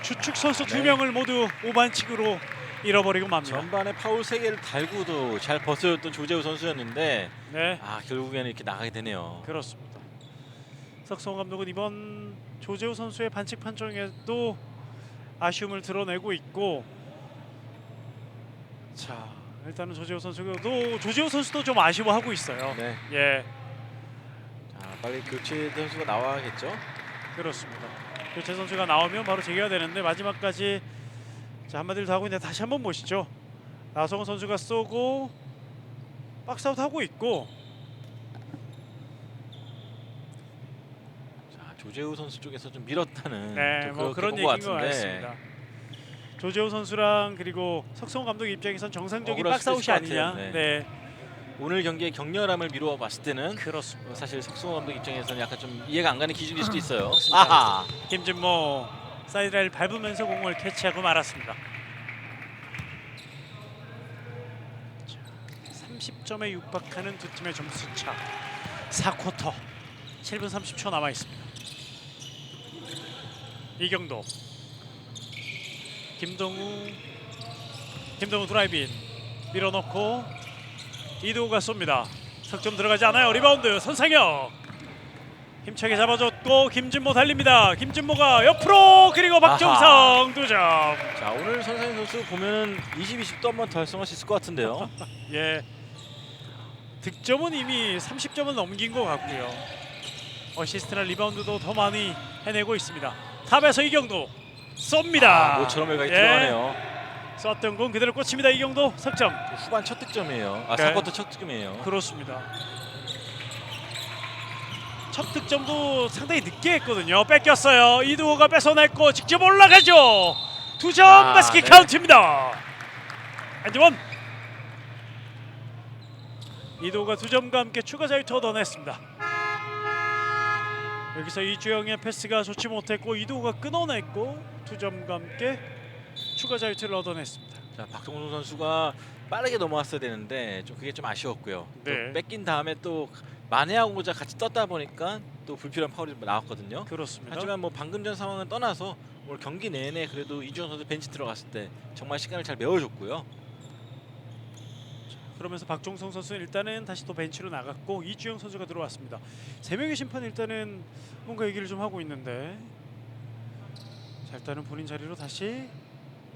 주축 선수 두 네. 명을 모두 오반칙으로 잃어버리고 맙니다. 전반에 파울 3개를 달고도 잘 버텨줬던 조재우 선수였는데 네, 결국에는 이렇게 나가게 되네요. 그렇습니다. 석성 감독은 이번 조재우 선수의 반칙 판정에도 아쉬움을 드러내고 있고, 자, 일단은 조재우 선수도 좀 아쉬워하고 있어요. 네. 예, 자, 빨리 교체 선수가 나와야겠죠. 그렇습니다. 교체 선수가 나오면 바로 재개가 되는데 마지막까지 자, 한마디를 더 하고 있는데 다시 한번 보시죠. 나성호 선수가 쏘고 박스아웃 하고 있고, 자, 조재우 선수 쪽에서 좀 밀었다는 네, 또 뭐 그런 그렇게 본 얘기인 것 같습니다. 조재우 선수랑 그리고 석성호 감독 입장에선 정상적인 억울할 수도 박스아웃이 있을 것 아니냐. 같아요. 네, 오늘 경기의 격렬함을 미루어 봤을 때는 그렇습니다. 사실 석승호 감독 입장에서는 약간 좀 이해가 안 가는 기준일 수도 있어요. 그렇습니다. 아하. 김진모 사이드라인을 밟으면서 공을 캐치하고 말았습니다. 자, 30점에 육박하는 두 팀의 점수차. 4쿼터 7분 30초 남아 있습니다. 이경도, 김동우 드라이브인 밀어넣고 이두호가 쏩니다. 석점 들어가지 않아요. 리바운드 선상혁 힘차게 잡아줬고 김진모 달립니다. 김진모가 옆으로, 그리고 박종성 2점. 자, 오늘 선상현 선수 보면은 20도 한번 달성할 수 있을 것 같은데요. 예, 득점은 이미 30점은 넘긴 것 같고요. 어시스트나 리바운드도 더 많이 해내고 있습니다. 탑에서 이경도 쏩니다. 모처럼 외곽이 예. 들어가네요. 쐈던 공 그대로 꽂힙니다. 이경도 석점. 후반 첫 득점이에요. 네. 4쿼터 첫 득점이에요. 그렇습니다. 첫 득점도 상당히 늦게 했거든요. 뺏겼어요. 이두호가 뺏어냈고 직접 올라가죠. 2점 바스켓 네. 카운트입니다. 안지원. 이두호가 2점과 함께 추가 자유투 얻어냈습니다. 여기서 이주영의 패스가 좋지 못했고 이두호가 끊어냈고 2점과 함께 추가 자유투를 얻어냈습니다. 자, 박동준 선수가 빠르게 넘어왔어야 되는데 좀 그게 좀 아쉬웠고요. 네. 또 뺏긴 다음에 또 만회하고자 같이 떴다 보니까 또 불필요한 파울이 나왔거든요. 그렇습니다. 하지만 뭐 방금 전 상황은 떠나서 오늘 경기 내내 그래도 이주영 선수 벤치 들어갔을 때 정말 시간을 잘 메워줬고요. 그러면서 박종성 선수는 일단은 다시 또 벤치로 나갔고 이주영 선수가 들어왔습니다. 3명의 심판 일단은 뭔가 얘기를 좀 하고 있는데 자 일단은 본인 자리로 다시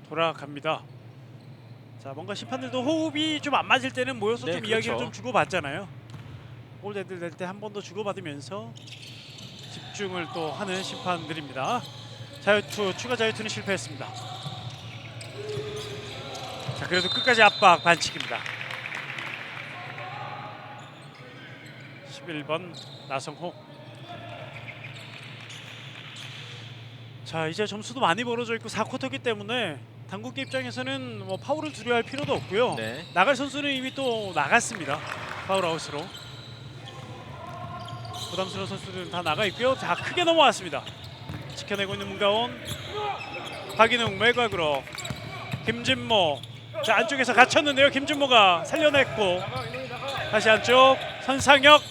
돌아갑니다. 자 뭔가 심판들도 호흡이 좀 안 맞을 때는 모여서 네, 좀 그렇죠. 이야기를 좀 주고받잖아요. 골대들 될 때 한 번 더 주고받으면서 집중을 또 하는 심판들입니다. 자유투 추가 자유투는 실패했습니다. 자 그래도 끝까지 압박 반칙입니다. 11번 나성호. 자 이제 점수도 많이 벌어져 있고 4쿼터이기 때문에 당국계 입장에서는 뭐 파울을 두려워할 필요도 없고요. 네. 나갈 선수는 이미 또 나갔습니다. 파울아웃으로. 부담스러운 선수들은 다 나가 있고요. 자 크게 넘어왔습니다. 지켜내고 있는 문가온. 박인웅 외곽으로 김진모. 자 안쪽에서 갇혔는데요. 김진모가 살려냈고 다시 안쪽 선상혁.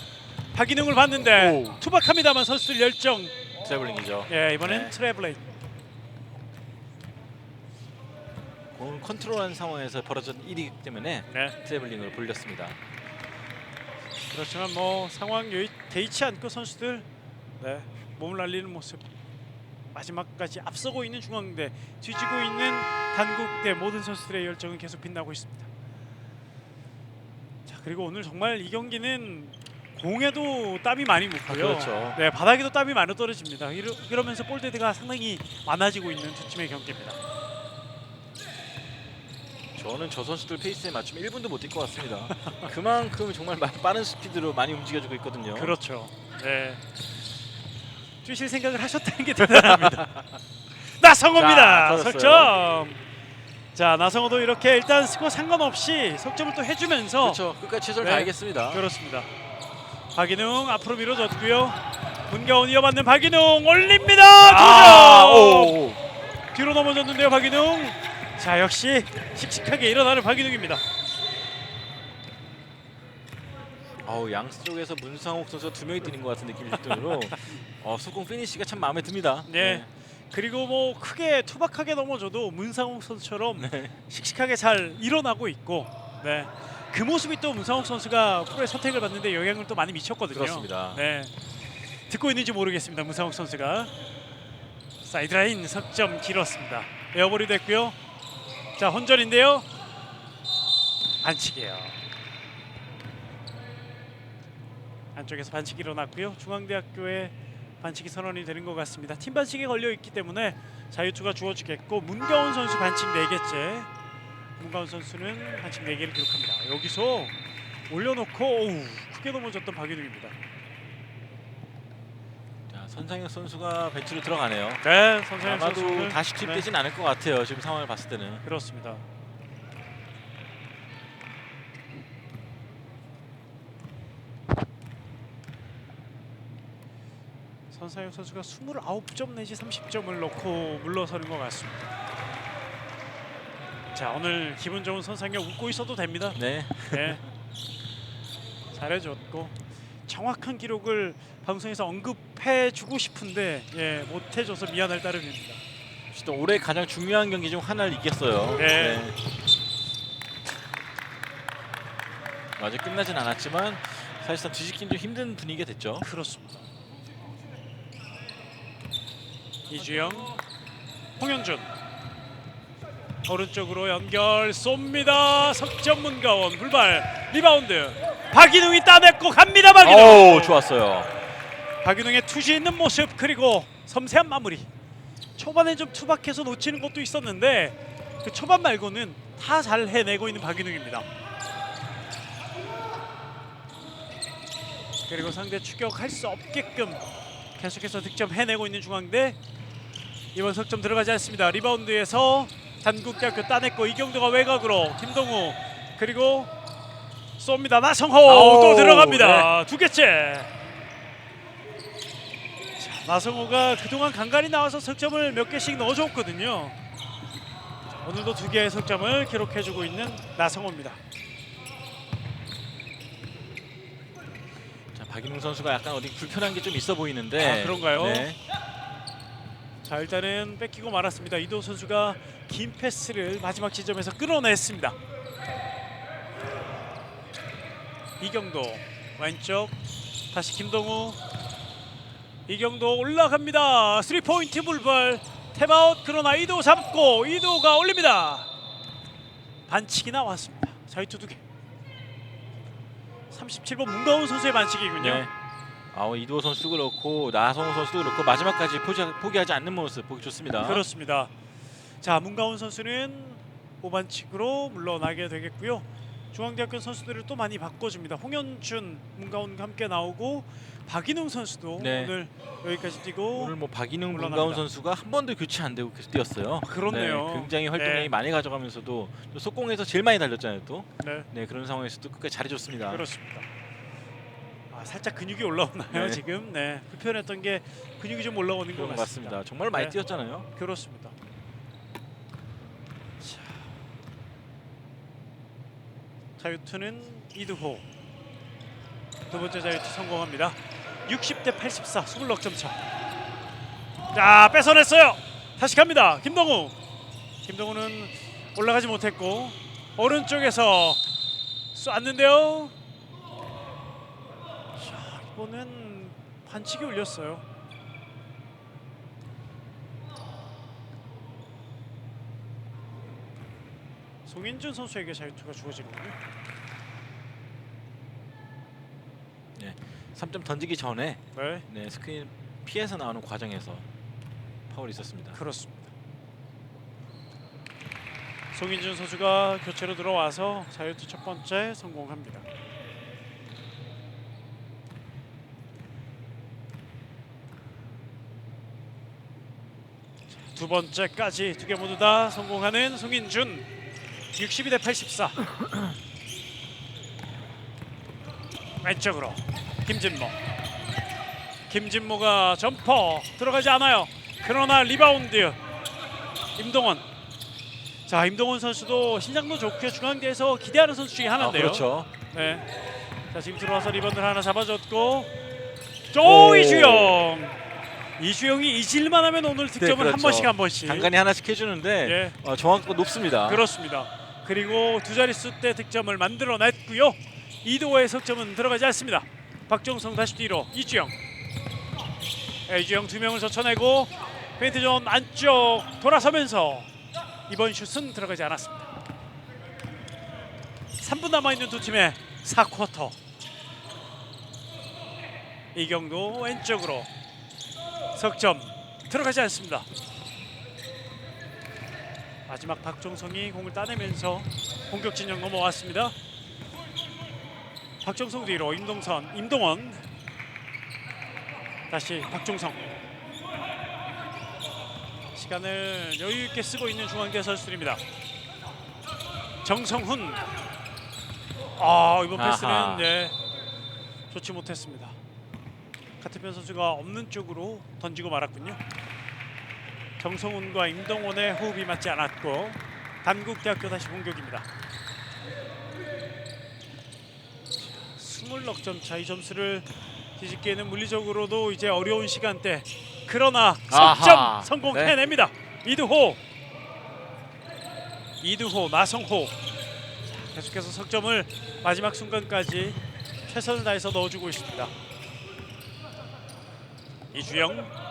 박인웅을 봤는데 투박합니다만 선수들 열정. 트래블링이죠. 예 이번엔 네. 트래블링. 공을 컨트롤한 상황에서 벌어진 일이기 때문에 네. 트래블링을 돌렸습니다. 그렇지만 뭐 상황 개의치 않고 선수들 네, 몸을 날리는 모습. 마지막까지 앞서고 있는 중앙대, 뒤지고 있는 단국대 모든 선수들의 열정은 계속 빛나고 있습니다. 자 그리고 오늘 정말 이 경기는 공에도 땀이 많이 묻고요. 그렇죠. 네 바닥에도 땀이 많이 떨어집니다. 이러면서 볼데드가 상당히 많아지고 있는 두 팀의 경기입니다. 저는 저 선수들 페이스에 맞추면 1분도 못 뛸 것 같습니다. 그만큼 정말 빠른 스피드로 많이 움직여주고 있거든요. 그렇죠. 네. 뛰실 생각을 하셨다는 게 대단합니다. 나성호입니다. 자, 석점. 자 나성호도 이렇게 일단 스코어 상관없이 석점을 또 해주면서 그렇죠. 끝까지 최선을 네. 다하겠습니다. 그렇습니다. 박인웅 앞으로 밀어줬고요. 문가온 이어받는 박인웅 올립니다. 2점. 뒤로 넘어졌는데요 박인웅. 자 역시 씩씩하게 일어나는 박인웅입니다. 양쪽에서 문상욱 선수가 2명이 뛰는 것 같은 느낌이 들므로 속공 피니시가 참 마음에 듭니다. 네. 그리고 뭐 크게 투박하게 넘어져도 문상욱 선수처럼 네. 씩씩하게 잘 일어나고 있고, 네. 그 모습이 또 문상욱 선수가 프로의 선택을 받는데 영향을 또 많이 미쳤거든요. 그렇습니다. 네. 듣고 있는지 모르겠습니다. 문상욱 선수가 사이드라인 석점 길었습니다. 에어볼이 됐고요. 자 혼전인데요. 반칙이에요. 안쪽에서 반칙이 일어났고요. 중앙대학교의 반칙이 선언이 되는 것 같습니다. 팀 반칙에 걸려 있기 때문에 자유투가 주어지겠고 문가온 선수 반칙 4개째. 문가온 선수는 반칙 4개를 기록합니다. 여기서 올려놓고 크게 넘어졌던 박인웅입니다. 자, 선상혁 선수가 벤치로 들어가네요. 네, 선상혁 아마도 선수는 다시 투입되진 않을 것 같아요. 지금 상황을 봤을 때는. 그렇습니다. 선상혁 선수가 29점 내지 30점을 넣고 물러서는 것 같습니다. 자 오늘 기분 좋은 선상혁 웃고 있어도 됩니다. 네. 네. 잘해줬고 정확한 기록을 방송에서 언급해주고 싶은데 못해줘서 미안할 따름입니다. 진짜 올해 가장 중요한 경기 중 하나를 이겼어요. 네. 아직 끝나진 않았지만 사실상 뒤집긴 좀 힘든 분위기가 됐죠. 그렇습니다. 이주영, 홍현준 오른쪽으로 연결 쏩니다. 석점 문가원 불발 리바운드 박인웅이 따냈고 갑니다. 박인웅. 좋았어요. 박윤웅의 투지 있는 모습 그리고 섬세한 마무리. 초반에 좀 투박해서 놓치는 것도 있었는데 그 초반 말고는 다 잘 해내고 있는 박윤웅입니다. 그리고 상대 추격할 수 없게끔 계속해서 득점 해내고 있는 중앙대. 이번 석점 들어가지 않습니다. 리바운드에서 단국대학교 따냈고 이경도가 외곽으로 김동우 그리고 쏩니다. 나성호 또 들어갑니다. 두 개째. 자, 나성호가 그동안 간간히 나와서 석점을 몇 개씩 넣어줬거든요. 오늘도 2개의 석점을 기록해주고 있는 나성호입니다. 자, 박인웅 선수가 약간 어디 불편한 게 좀 있어 보이는데. 아, 그런가요? 네. 자, 일단은 뺏기고 말았습니다. 이도 선수가 긴 패스를 마지막 지점에서 끌어냈습니다. 이경도 왼쪽 다시 김동우. 이경도 올라갑니다. 3포인트 불발 탭아웃. 그러나 이도 잡고 이도가 올립니다. 반칙이 나왔습니다. 자유투 2개. 37번 문가훈 선수의 반칙이군요. 네. 이두호 선수도 그렇고 나성호 선수도 그렇고 마지막까지 포기하지 않는 모습 보기 좋습니다. 그렇습니다. 자, 문가훈 선수는 5반칙으로 물러나게 되겠고요. 중앙대학교 선수들을 또 많이 바꿔줍니다. 홍현준, 문가훈과 함께 나오고 박인웅 선수도 네. 오늘 여기까지 뛰고 오늘 뭐 박인웅, 물러납니다. 문가훈 선수가 한 번도 교체 안 되고 계속 뛰었어요. 그렇네요. 네, 굉장히 활동량이 네. 많이 가져가면서도 또 속공에서 제일 많이 달렸잖아요. 또 네, 네, 그런 상황에서도 끝까지 잘해줬습니다. 그렇습니다. 살짝 근육이 올라오나요? 네. 지금? 네, 불편했던 게 근육이 좀 올라오는 것 그런 것 같습니다. 같습니다. 정말 많이 네. 뛰었잖아요. 그렇습니다. 자, 자유투는 이두호. 두 번째 자유투 성공합니다. 60대 84, 20점 차. 자, 뺏어냈어요. 다시 갑니다. 김동우. 김동우는 올라가지 못했고 오른쪽에서 쐈는데요. 자, 이번엔 반칙이 울렸어요. 송인준 선수에게 자유투가 주어지는군요. 네, 3점 던지기 전에 네, 네, 스크린 피해서 나오는 과정에서 파울이 있었습니다. 그렇습니다. 송인준 선수가 교체로 들어와서 자유투 첫 번째 성공합니다. 두 번째까지 2개 모두 다 성공하는 송인준. 62대 84. 왼쪽으로 김진모. 김진모가 점퍼 들어가지 않아요. 그러나 리바운드 임동원. 자, 임동원 선수도 신장도 좋고요. 중앙대에서 기대하는 선수 중에 하나인데요. 그렇죠. 네. 자, 지금 들어와서 리바운드를 하나 잡아줬고 오. 이주영이 잊을만 하면 오늘 득점을 네, 한 번씩 한 번씩. 간간히 하나씩 해주는데 정확도가 높습니다. 그렇습니다. 그리고 두 자릿수 때 득점을 만들어냈고요. 이도호의 석점은 들어가지 않습니다. 박종성 다시 뒤로 이주영. 이주영 2명을 젖혀내고 페인트존 안쪽 돌아서면서 이번 슛은 들어가지 않았습니다. 3분 남아있는 두 팀의 4쿼터. 이경도 왼쪽으로 석점 들어가지 않습니다. 마지막 박종성이 공을 따내면서 공격 진영 넘어왔습니다. 박종성 뒤로 임동원 다시 박종성. 시간을 여유 있게 쓰고 있는 중앙대 선수들입니다. 정성훈. 이번 패스는 좋지 못했습니다. 카트편 선수가 없는 쪽으로 던지고 말았군요. 정성훈과 임동원의 호흡이 맞지 않았고 단국대학교 다시 공격입니다. 20점 차. 이 점수를 뒤집기에는 물리적으로도 이제 어려운 시간대. 그러나 석점 성공해냅니다. 이두호, 나성호. 자, 계속해서 석점을 마지막 순간까지 최선을 다해서 넣어주고 있습니다. 이주영.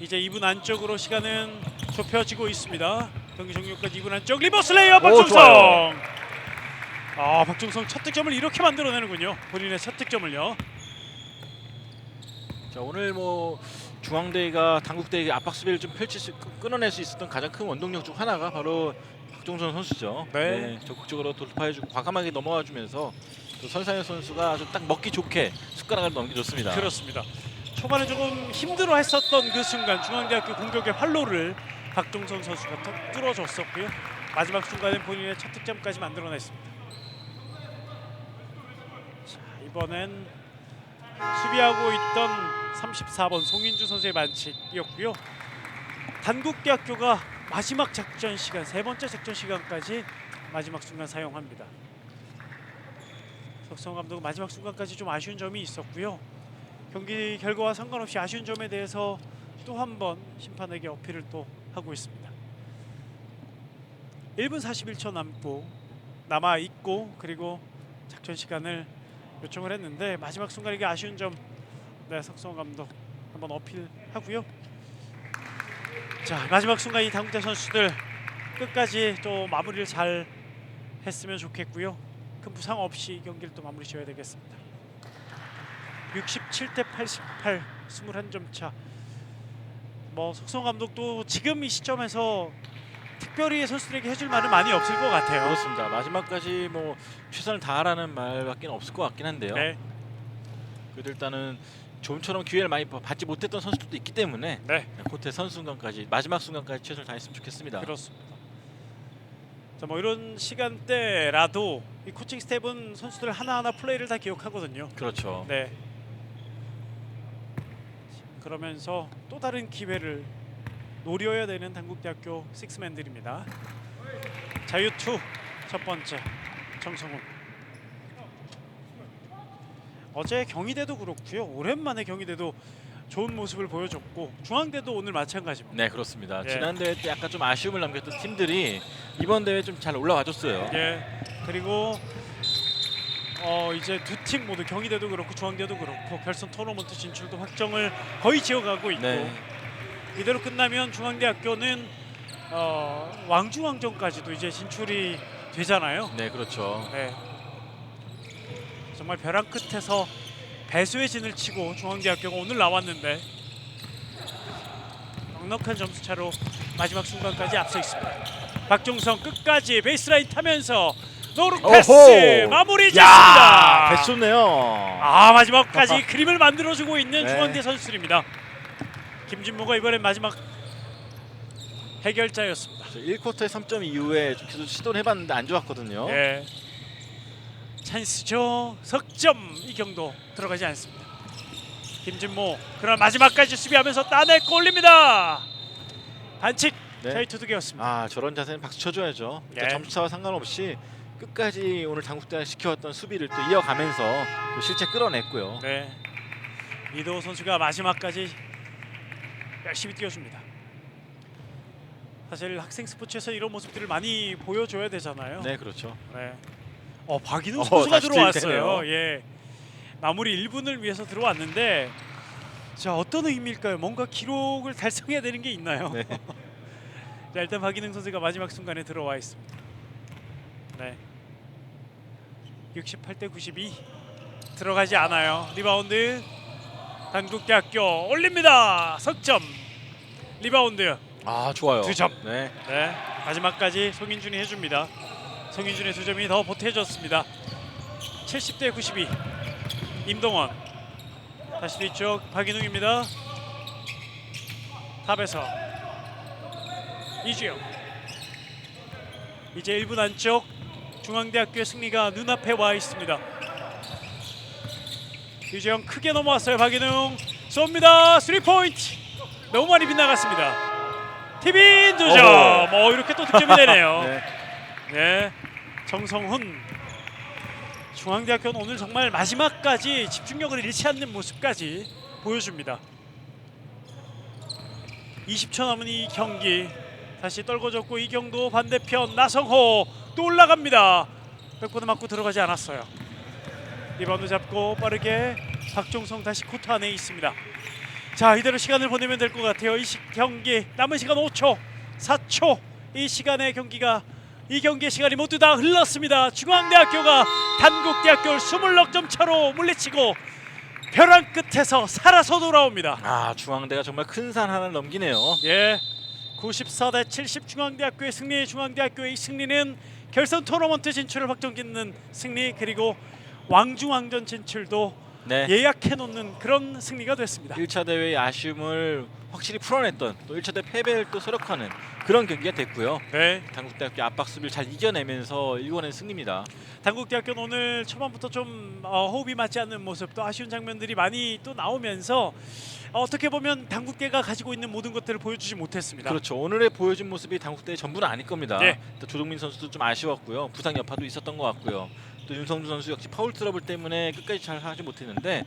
이제 2분 안쪽으로 시간은 좁혀지고 있습니다. 경기 종료까지 2분 안쪽. 리버스 레이업 박종성. 박종성 첫 득점을 이렇게 만들어내는군요. 본인의 첫 득점을요. 자, 오늘 뭐 중앙대가 당국대에게 압박 수비를 좀 끊어낼 수 있었던 가장 큰 원동력 중 하나가 바로 박종선 선수죠. 네. 적극적으로 돌파해주고 과감하게 넘어와주면서 또 설상현 선수가 좀 딱 먹기 좋게 숟가락을 넘겨줬습니다. 그렇습니다. 초반에 조금 힘들어했었던 그 순간 중앙대학교 공격의 활로를 박종선 선수가 턱 뚫어줬었고요. 마지막 순간에 본인의 첫 득점까지 만들어냈습니다. 자, 이번엔 수비하고 있던 34번 송인주 선수의 반칙이었고요. 단국대학교가 마지막 작전 시간, 세 번째 작전 시간까지 마지막 순간 사용합니다. 석성 감독은 마지막 순간까지 좀 아쉬운 점이 있었고요. 경기 결과와 상관없이 아쉬운 점에 대해서 또 한 번 심판에게 어필을 또 하고 있습니다. 1분 41초 남아 있고 그리고 작전 시간을 요청을 했는데 마지막 순간에 이게 아쉬운 점, 네, 석성 감독 한번 어필하고요. 자, 마지막 순간 이 당국대 선수들 끝까지 또 마무리를 잘 했으면 좋겠고요. 큰 부상 없이 경기를 또 마무리 지어야 되겠습니다. 67대 88, 21점 차. 뭐 석성 감독도 지금 이 시점에서 특별히 선수들에게 해줄 말은 많이 없을 것 같아요. 그렇습니다. 마지막까지 뭐 최선을 다하라는 말밖에 없을 것 같긴 한데요. 네, 그래도 일단은 좀처럼 기회를 많이 받지 못했던 선수들도 있기 때문에 네, 코트의 선 순간까지 마지막 순간까지 최선을 다했으면 좋겠습니다. 그렇습니다. 자, 뭐 이런 시간대라도 이 코칭 스텝은 선수들 하나하나 플레이를 다 기억하거든요. 그렇죠. 네. 그러면서 또 다른 기회를 노려야 되는 단국대학교 식스맨들입니다. 자유투 첫 번째 정성훈. 어제 경희대도 그렇고요. 오랜만에 경희대도 좋은 모습을 보여줬고 중앙대도 오늘 마찬가지입니다. 네, 그렇습니다. 예. 지난 대회 때 약간 좀 아쉬움을 남겼던 팀들이 이번 대회 좀 잘 올라와줬어요. 예. 그리고 이제 두 팀 모두 경희대도 그렇고 중앙대도 그렇고 결선 토너먼트 진출도 확정을 거의 지어가고 있고 네. 이대로 끝나면 중앙대학교는 왕중왕전까지도 이제 진출이 되잖아요. 네, 그렇죠. 네. 정말 벼랑 끝에서 배수의 진을 치고 중앙대학교가 오늘 나왔는데 넉넉한 점수차로 마지막 순간까지 앞서 있습니다. 박종성 끝까지 베이스라인 타면서 노루 패스 오호! 마무리 야, 짓습니다. 패스 좋네요. 마지막까지 그림을 만들어주고 있는 네. 중앙대 선수들입니다. 김진모가 이번엔 마지막 해결자였습니다. 1쿼터의 3점 이후에 좀 계속 시도를 해봤는데 안 좋았거든요. 네. 찬스죠. 석점 이경도 들어가지 않습니다. 김진모 그러나 마지막까지 수비하면서 따내고 올립니다. 반칙. 네. 자유투 2개였습니다. 아, 저런 자세는 박수 쳐줘야죠. 예. 점수차와 상관없이 끝까지 오늘 당국대가 시켜왔던 수비를 또 이어가면서 또 실제 끌어냈고요. 네. 이도호 선수가 마지막까지 열심히 뛰어줍니다. 사실 학생 스포츠에서 이런 모습들을 많이 보여줘야 되잖아요. 네, 그렇죠. 네. 박인우 선수가 다시 들어왔어요. 투입되네요. 예. 마무리 1분을 위해서 들어왔는데 자, 어떤 의미일까요? 뭔가 기록을 달성해야 되는 게 있나요? 네. 자, 일단 박인우 선수가 마지막 순간에 들어와 있습니다. 네. 68대 92 들어가지 않아요. 리바운드 단국대학교 올립니다. 석점. 리바운드 아, 좋아요. 2점. 네. 네, 마지막까지 송인준이 해줍니다. 송인준의 2점이 더 보태졌습니다. 70대 92 임동원 다시 뒤쪽 박인웅입니다. 탑에서 이주영 이제 1분 안쪽 중앙대학교의 승리가 눈앞에 와 있습니다. 이주영 크게 넘어왔어요. 박인웅 쏩니다. 3포인트 너무 많이 빗나갔습니다. 티빈 2점. 이렇게 또 득점이 되네요. 네. 네, 정성훈. 중앙대학교는 오늘 정말 마지막까지 집중력을 잃지 않는 모습까지 보여줍니다. 20초 남은 이 경기 다시 떨궈졌고 이경도 반대편 나성호 또 올라갑니다. 백보드 맞고 들어가지 않았어요. 리바운드 잡고 빠르게 박종성 다시 코트 안에 있습니다. 자, 이대로 시간을 보내면 될 것 같아요. 이 경기 남은 시간 5초 4초 이 시간의 경기가 이 경기의 시간이 모두 다 흘렀습니다. 중앙대학교가 단국대학교를 20점 차로 물리치고 벼랑 끝에서 살아서 돌아옵니다. 아, 중앙대가 정말 큰 산 하나를 넘기네요. 예, 94대 70 중앙대학교의 승리. 중앙대학교의 승리는 결선 토너먼트 진출을 확정짓는 승리, 그리고 왕중왕전 진출도 네. 예약해 놓는 그런 승리가 됐습니다. 1차 대회의 아쉬움을 확실히 풀어냈던, 또 1차 대회 패배를 또 서력하는 그런 경기가 됐고요. 네, 당국대학교 압박 수비를 잘 이겨내면서 일궈낸 승리입니다. 당국대학교는 오늘 초반부터 좀 호흡이 맞지 않는 모습, 또 아쉬운 장면들이 많이 또 나오면서 어떻게 보면 당국대가 가지고 있는 모든 것들을 보여주지 못했습니다. 그렇죠. 오늘의 보여준 모습이 당국대의 전부는 아닐 겁니다. 네. 또 조동민 선수도 좀 아쉬웠고요. 부상 여파도 있었던 것 같고요. 또 윤성준 선수 역시 파울 트러블 때문에 끝까지 잘 하지 못했는데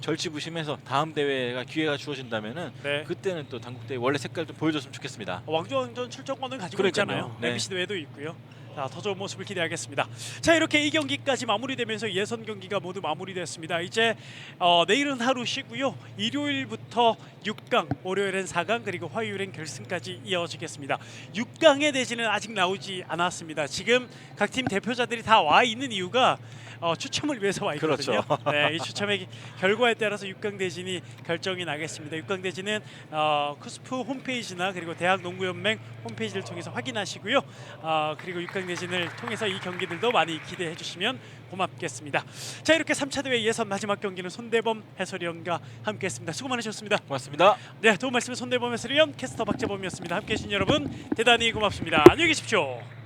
절치부심해서 다음 대회가 기회가 주어진다면은 네. 그때는 또 당국대의 원래 색깔 좀 보여줬으면 좋겠습니다. 왕중왕전 출전권을 가지고 그러니까요. 있잖아요. 네. MBC 대회도 있고요. 자, 더 좋은 모습을 기대하겠습니다. 자, 이렇게 이 경기까지 마무리되면서 예선 경기가 모두 마무리됐습니다. 이제 내일은 하루 쉬고요. 일요일부터 6강, 월요일엔 4강, 그리고 화요일엔 결승까지 이어지겠습니다. 6강의 대진은 아직 나오지 않았습니다. 지금 각 팀 대표자들이 다 와 있는 이유가 추첨을 위해서 와 있거든요. 그렇죠. 네, 이 추첨의 결과에 따라서 6강 대진이 결정이 나겠습니다. 6강 대진은 쿠스프 홈페이지나 그리고 대학농구연맹 홈페이지를 통해서 확인하시고요. 그리고 6강 대진을 통해서 이 경기들도 많이 기대해 주시면 고맙겠습니다. 자, 이렇게 3차 대회 예선 마지막 경기는 손대범 해설위원과 함께했습니다. 수고 많으셨습니다. 고맙습니다. 네, 도움 말씀은 손대범 해설위원, 캐스터 박재범이었습니다. 함께해 주신 여러분 대단히 고맙습니다. 안녕히 계십시오.